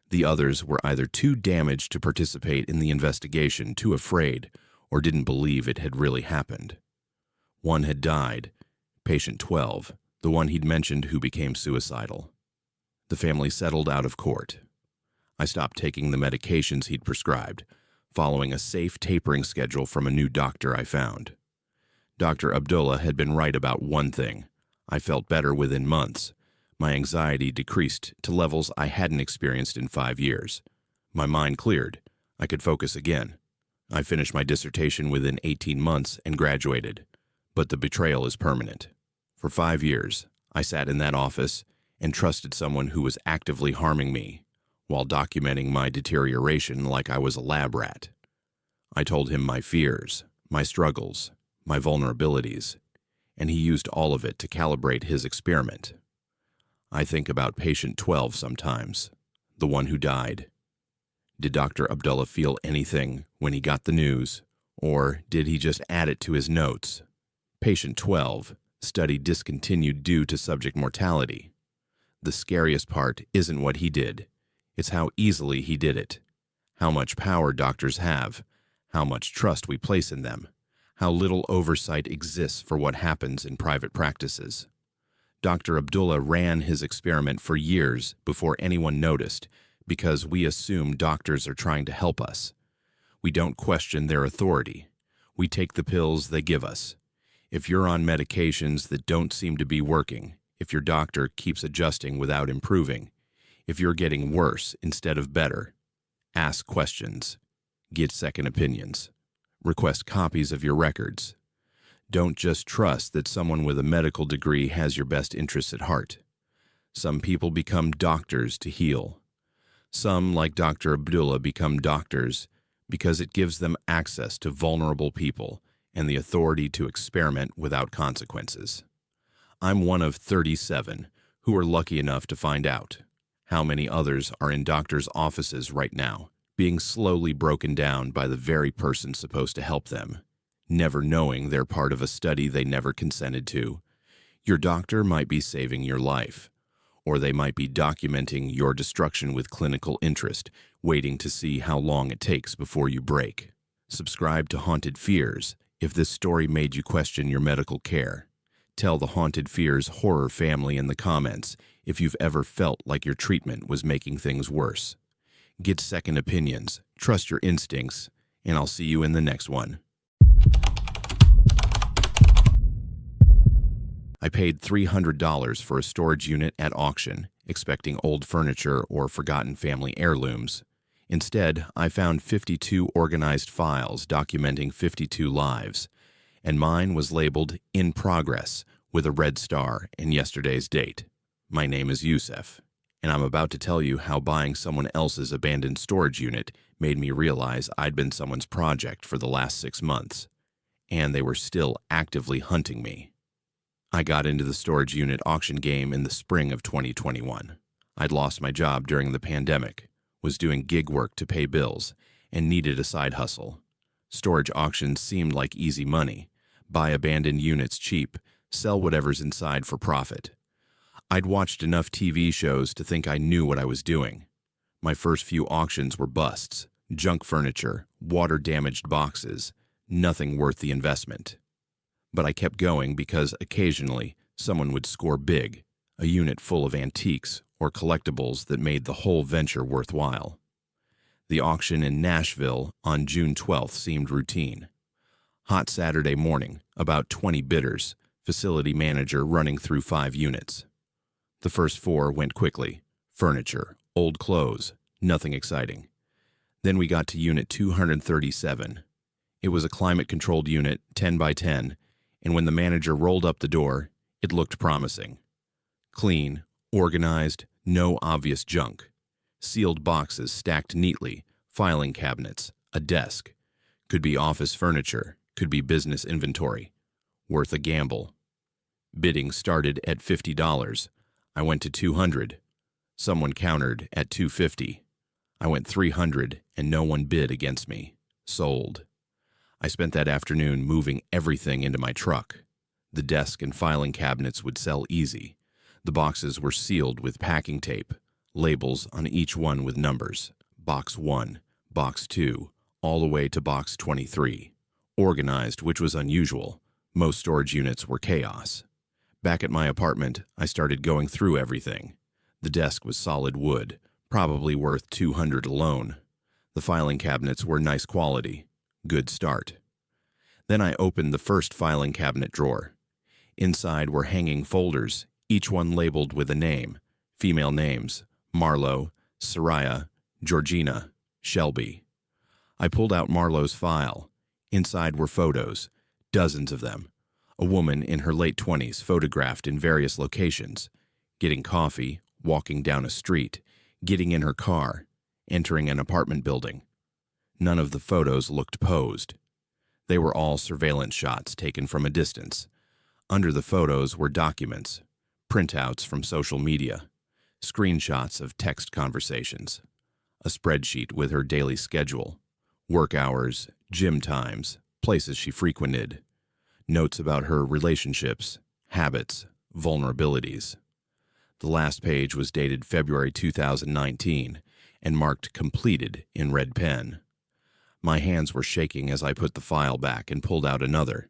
The others were either too damaged to participate in the investigation, too afraid, or didn't believe it had really happened. One had died, patient 12, the one he'd mentioned who became suicidal. The family settled out of court. I stopped taking the medications he'd prescribed, following a safe tapering schedule from a new doctor I found. Dr. Abdullah had been right about one thing. I felt better within months. My anxiety decreased to levels I hadn't experienced in 5 years. My mind cleared. I could focus again. I finished my dissertation within 18 months and graduated. But the betrayal is permanent. For 5 years, I sat in that office and trusted someone who was actively harming me, while documenting my deterioration like I was a lab rat. I told him my fears, my struggles, my vulnerabilities, and he used all of it to calibrate his experiment. I think about patient 12 sometimes, the one who died. Did Dr. Abdullah feel anything when he got the news, or did he just add it to his notes? Patient 12, study discontinued due to subject mortality. The scariest part isn't what he did. It's how easily he did it. How much power doctors have. How much trust we place in them. How little oversight exists for what happens in private practices. Dr. Abdullah ran his experiment for years before anyone noticed because we assume doctors are trying to help us. We don't question their authority. We take the pills they give us. If you're on medications that don't seem to be working, if your doctor keeps adjusting without improving, if you're getting worse instead of better, ask questions. Get second opinions. Request copies of your records. Don't just trust that someone with a medical degree has your best interests at heart. Some people become doctors to heal. Some, like Dr. Abdullah, become doctors because it gives them access to vulnerable people and the authority to experiment without consequences. I'm one of 37 who are lucky enough to find out. How many others are in doctors' offices right now, being slowly broken down by the very person supposed to help them, never knowing they're part of a study they never consented to. Your doctor might be saving your life, or they might be documenting your destruction with clinical interest, waiting to see how long it takes before you break. Subscribe to Haunted Fears if this story made you question your medical care. Tell the Haunted Fears horror family in the comments if you've ever felt like your treatment was making things worse. Get second opinions, trust your instincts, and I'll see you in the next one. I paid $300 for a storage unit at auction, expecting old furniture or forgotten family heirlooms. Instead, I found 52 organized files documenting 52 lives, and mine was labeled "In Progress" with a red star and yesterday's date. My name is Yusef, and I'm about to tell you how buying someone else's abandoned storage unit made me realize I'd been someone's project for the last 6 months, and they were still actively hunting me. I got into the storage unit auction game in the spring of 2021. I'd lost my job during the pandemic, was doing gig work to pay bills, and needed a side hustle. Storage auctions seemed like easy money. Buy abandoned units cheap, sell whatever's inside for profit. I'd watched enough TV shows to think I knew what I was doing. My first few auctions were busts, junk furniture, water-damaged boxes, nothing worth the investment. But I kept going because occasionally someone would score big, a unit full of antiques or collectibles that made the whole venture worthwhile. The auction in Nashville on June 12th seemed routine. Hot Saturday morning, about 20 bidders, facility manager running through 5 units. The first 4 went quickly. Furniture, old clothes, nothing exciting. Then we got to unit 237. It was a climate-controlled unit, 10 by 10, and when the manager rolled up the door, it looked promising. Clean, organized, no obvious junk. Sealed boxes stacked neatly, filing cabinets, a desk. Could be office furniture, could be business inventory. Worth a gamble. Bidding started at $50. I went to $200. Someone countered at $250. I went $300 and no one bid against me. Sold. I spent that afternoon moving everything into my truck. The desk and filing cabinets would sell easy. The boxes were sealed with packing tape, labels on each one with numbers. Box 1, Box 2, all the way to Box 23. Organized, which was unusual. Most storage units were chaos. Back at my apartment, I started going through everything. The desk was solid wood, probably worth $200 alone. The filing cabinets were nice quality. Good start. Then I opened the first filing cabinet drawer. Inside were hanging folders, each one labeled with a name. Female names: Marlo, Soraya, Georgina, Shelby. I pulled out Marlo's file. Inside were photos, dozens of them. A woman in her late 20s photographed in various locations, getting coffee, walking down a street, getting in her car, entering an apartment building. None of the photos looked posed. They were all surveillance shots taken from a distance. Under the photos were documents, printouts from social media, screenshots of text conversations, a spreadsheet with her daily schedule, work hours, gym times, places she frequented, notes about her relationships, habits, vulnerabilities. The last page was dated February 2019 and marked completed in red pen. My hands were shaking as I put the file back and pulled out another.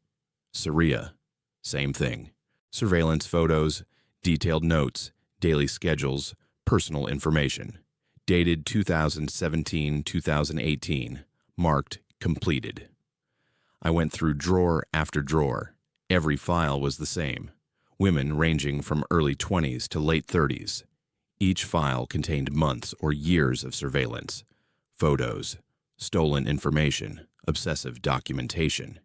Soraya, same thing. Surveillance photos, detailed notes, daily schedules, personal information. Dated 2017-2018, marked completed. I went through drawer after drawer. Every file was the same. Women ranging from early 20s to late 30s. Each file contained months or years of surveillance, photos, stolen information, obsessive documentation.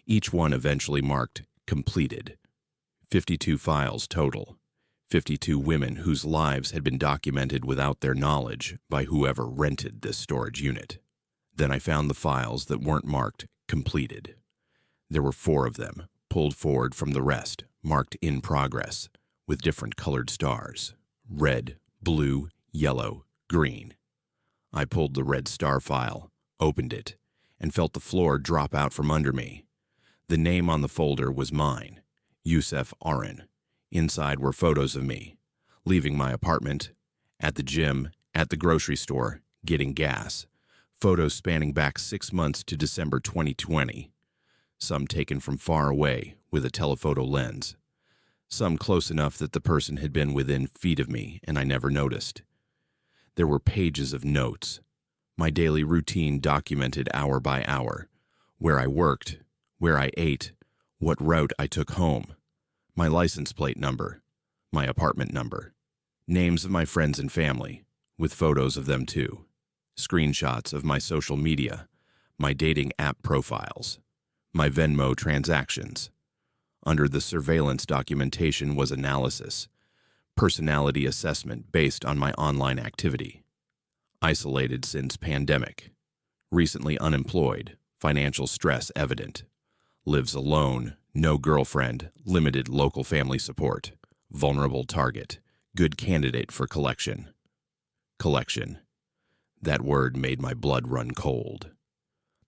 Each one eventually marked completed. 52 files total. 52 women whose lives had been documented without their knowledge by whoever rented this storage unit. Then I found the files that weren't marked completed. There were 4 of them, pulled forward from the rest, marked in progress, with different colored stars: red, blue, yellow, green. I pulled the red star file, opened it, and felt the floor drop out from under me. The name on the folder was mine, Yusef Arin. Inside were photos of me, leaving my apartment, at the gym, at the grocery store, getting gas. Photos spanning back 6 months to December 2020. Some taken from far away with a telephoto lens. Some close enough that the person had been within feet of me and I never noticed. There were pages of notes. My daily routine documented hour by hour. Where I worked, where I ate, what route I took home. My license plate number, my apartment number. Names of my friends and family, with photos of them too. Screenshots of my social media, my dating app profiles, my Venmo transactions. Under the surveillance documentation was analysis, personality assessment based on my online activity. Isolated since pandemic. Recently unemployed, financial stress evident. Lives alone, no girlfriend, limited local family support. Vulnerable target, good candidate for collection. Collection. That word made my blood run cold.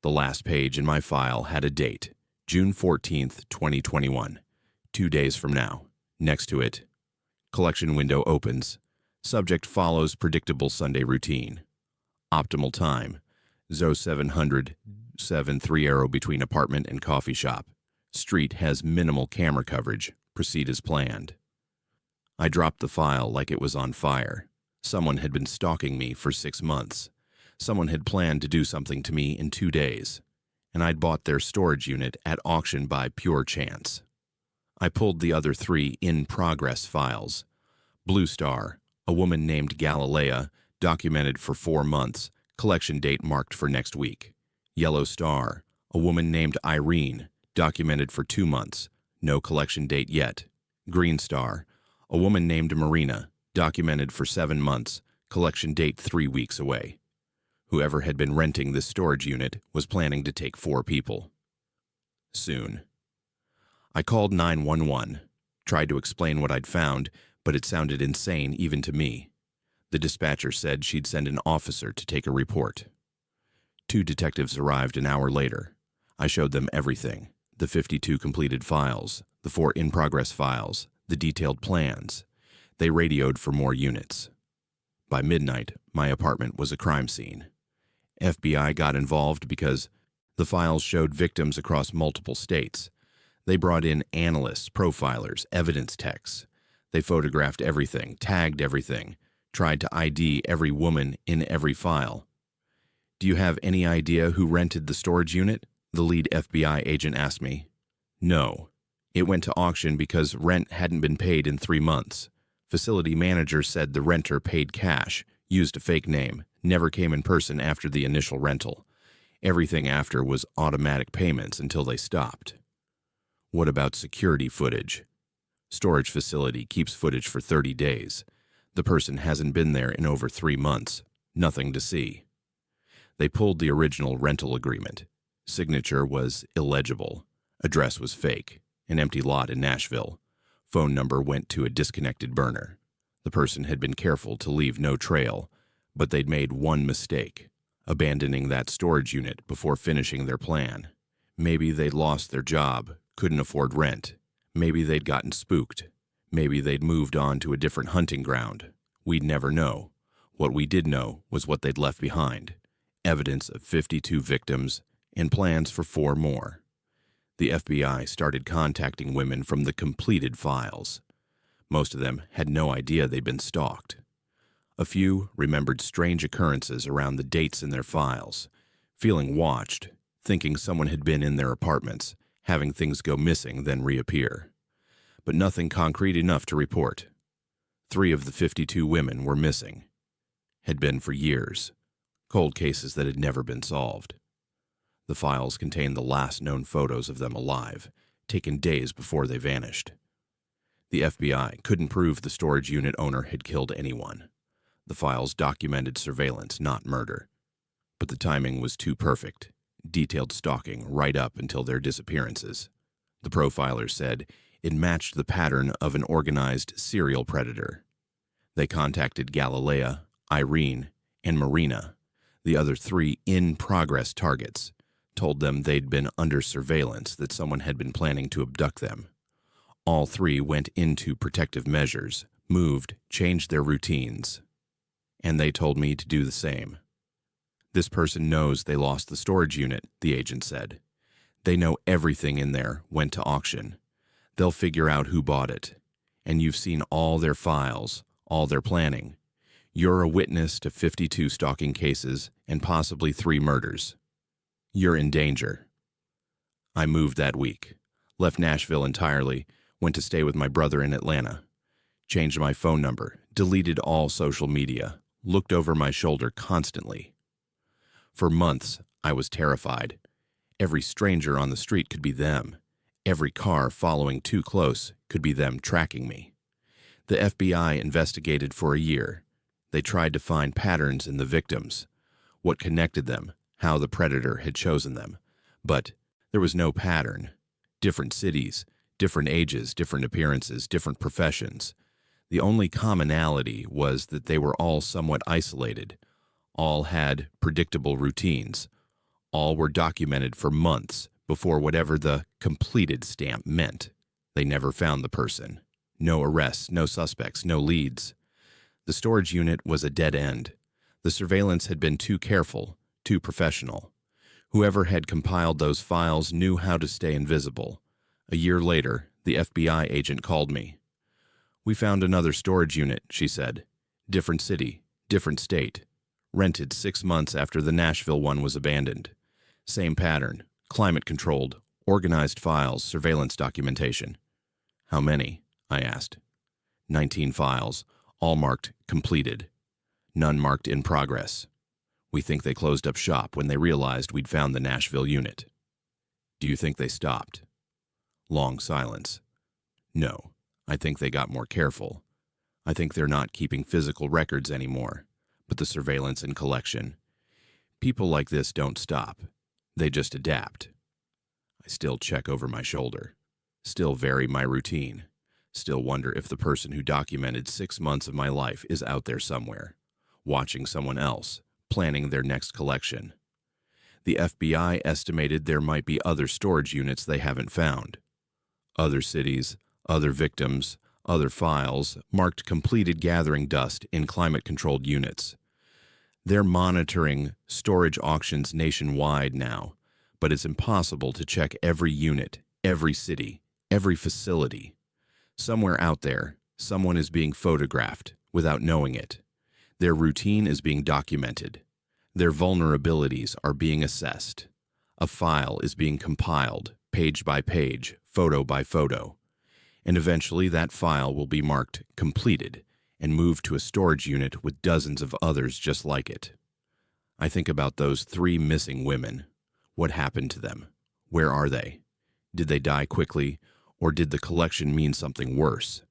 The last page in my file had a date, June 14th, 2021, 2 days from now. Next to it, collection window opens. Subject follows predictable Sunday routine. Optimal time, 0700, 7-3 arrow between apartment and coffee shop. Street has minimal camera coverage. Proceed as planned. I dropped the file like it was on fire. Someone had been stalking me for 6 months. Someone had planned to do something to me in 2 days, and I'd bought their storage unit at auction by pure chance. I pulled the other 3 in-progress files. Blue Star, a woman named Galilea, documented for 4 months, collection date marked for next week. Yellow Star, a woman named Irene, documented for 2 months, no collection date yet. Green Star, a woman named Marina, documented for 7 months, collection date 3 weeks away. Whoever had been renting this storage unit was planning to take 4 people. Soon. I called 911, tried to explain what I'd found, but it sounded insane even to me. The dispatcher said she'd send an officer to take a report. 2 detectives arrived an hour later. I showed them everything, the 52 completed files, the 4 in-progress files, the detailed plans. They radioed for more units. By midnight, my apartment was a crime scene. FBI got involved because the files showed victims across multiple states. They brought in analysts, profilers, evidence techs. They photographed everything, tagged everything, tried to ID every woman in every file. "Do you have any idea who rented the storage unit?" the lead FBI agent asked me. "No. It went to auction because rent hadn't been paid in 3 months. Facility manager said the renter paid cash, used a fake name, never came in person after the initial rental. Everything after was automatic payments until they stopped." "What about security footage?" "Storage facility keeps footage for 30 days. The person hasn't been there in over 3 months. Nothing to see." They pulled the original rental agreement. Signature was illegible. Address was fake, an empty lot in Nashville. Phone number went to a disconnected burner. The person had been careful to leave no trail, but they'd made one mistake, abandoning that storage unit before finishing their plan. Maybe they'd lost their job, couldn't afford rent. Maybe they'd gotten spooked. Maybe they'd moved on to a different hunting ground. We'd never know. What we did know was what they'd left behind. Evidence of 52 victims and plans for 4 more. The FBI started contacting women from the completed files. Most of them had no idea they'd been stalked. A few remembered strange occurrences around the dates in their files, feeling watched, thinking someone had been in their apartments, having things go missing then reappear. But nothing concrete enough to report. 3 of the 52 women were missing. Had been for years. Cold cases that had never been solved. The files contained the last known photos of them alive, taken days before they vanished. The FBI couldn't prove the storage unit owner had killed anyone. The files documented surveillance, not murder. But the timing was too perfect. Detailed stalking right up until their disappearances. The profiler said it matched the pattern of an organized serial predator. They contacted Galilea, Irene, and Marina, the other three in-progress targets, told them they'd been under surveillance, that someone had been planning to abduct them. All three went into protective measures, moved, changed their routines. And they told me to do the same. This person knows they lost the storage unit, the agent said. They know everything in there went to auction. They'll figure out who bought it. And you've seen all their files, all their planning. You're a witness to 52 stalking cases and possibly 3 murders. You're in danger. I moved that week, left Nashville entirely, went to stay with my brother in Atlanta, changed my phone number, deleted all social media, looked over my shoulder constantly. For months, I was terrified. Every stranger on the street could be them. Every car following too close could be them tracking me. The FBI investigated for a year. They tried to find patterns in the victims, what connected them, how the predator had chosen them. But there was no pattern. Different cities, different ages, different appearances, different professions. The only commonality was that they were all somewhat isolated. All had predictable routines. All were documented for months before whatever the completed stamp meant. They never found the person. No arrests, no suspects, no leads. The storage unit was a dead end. The surveillance had been too careful, too professional. Whoever had compiled those files knew how to stay invisible. A year later, the FBI agent called me. "We found another storage unit," she said. "Different city, different state. Rented 6 months after the Nashville one was abandoned. Same pattern, climate-controlled, organized files, surveillance documentation." "How many?" I asked. 19 files, all marked completed. None marked in progress. We think they closed up shop when they realized we'd found the Nashville unit. "Do you think they stopped?" Long silence. "No, I think they got more careful. I think they're not keeping physical records anymore, but the surveillance and collection. People like this don't stop. They just adapt." I still check over my shoulder, still vary my routine, still wonder if the person who documented 6 months of my life is out there somewhere, watching someone else, planning their next collection. The FBI estimated there might be other storage units they haven't found. Other cities, other victims, other files, marked completed gathering dust in climate-controlled units. They're monitoring storage auctions nationwide now, but it's impossible to check every unit, every city, every facility. Somewhere out there, someone is being photographed without knowing it. Their routine is being documented. Their vulnerabilities are being assessed. A file is being compiled, page by page, photo by photo. And eventually that file will be marked completed and moved to a storage unit with dozens of others just like it. I think about those 3 missing women. What happened to them? Where are they? Did they die quickly, or did the collection mean something worse?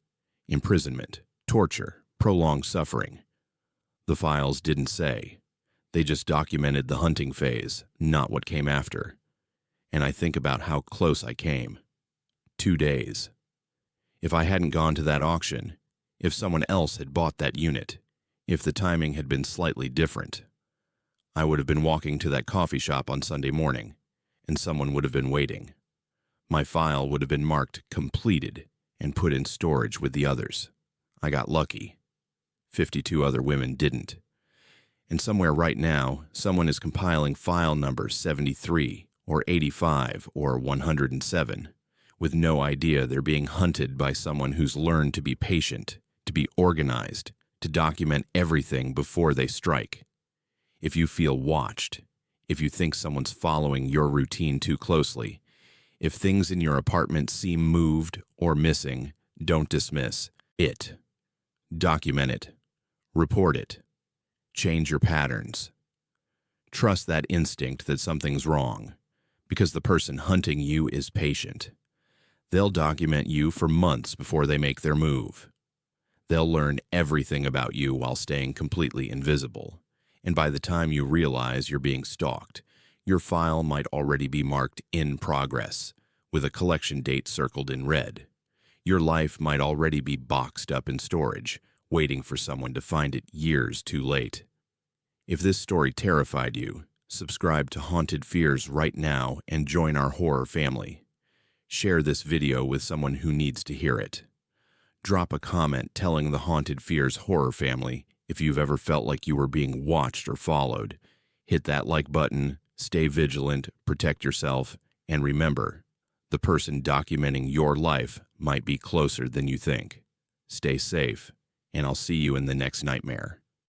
Imprisonment, torture, prolonged suffering. The files didn't say. They just documented the hunting phase, not what came after. And I think about how close I came. 2 days. If I hadn't gone to that auction, if someone else had bought that unit, if the timing had been slightly different, I would have been walking to that coffee shop on Sunday morning, and someone would have been waiting. My file would have been marked completed and put in storage with the others. I got lucky. 52 other women didn't. And somewhere right now, someone is compiling file number 73 or 85 or 107, with no idea they're being hunted by someone who's learned to be patient, to be organized, to document everything before they strike. If you feel watched, if you think someone's following your routine too closely, if things in your apartment seem moved or missing, don't dismiss it. Document it. Report it. Change your patterns. Trust that instinct that something's wrong, because the person hunting you is patient. They'll document you for months before they make their move. They'll learn everything about you while staying completely invisible. And by the time you realize you're being stalked, your file might already be marked in progress, with a collection date circled in red. Your life might already be boxed up in storage, waiting for someone to find it years too late. If this story terrified you, subscribe to Haunted Fears right now and join our horror family. Share this video with someone who needs to hear it. Drop a comment telling the Haunted Fears horror family if you've ever felt like you were being watched or followed. Hit that like button, stay vigilant, protect yourself, and remember, the person documenting your life might be closer than you think. Stay safe, and I'll see you in the next nightmare.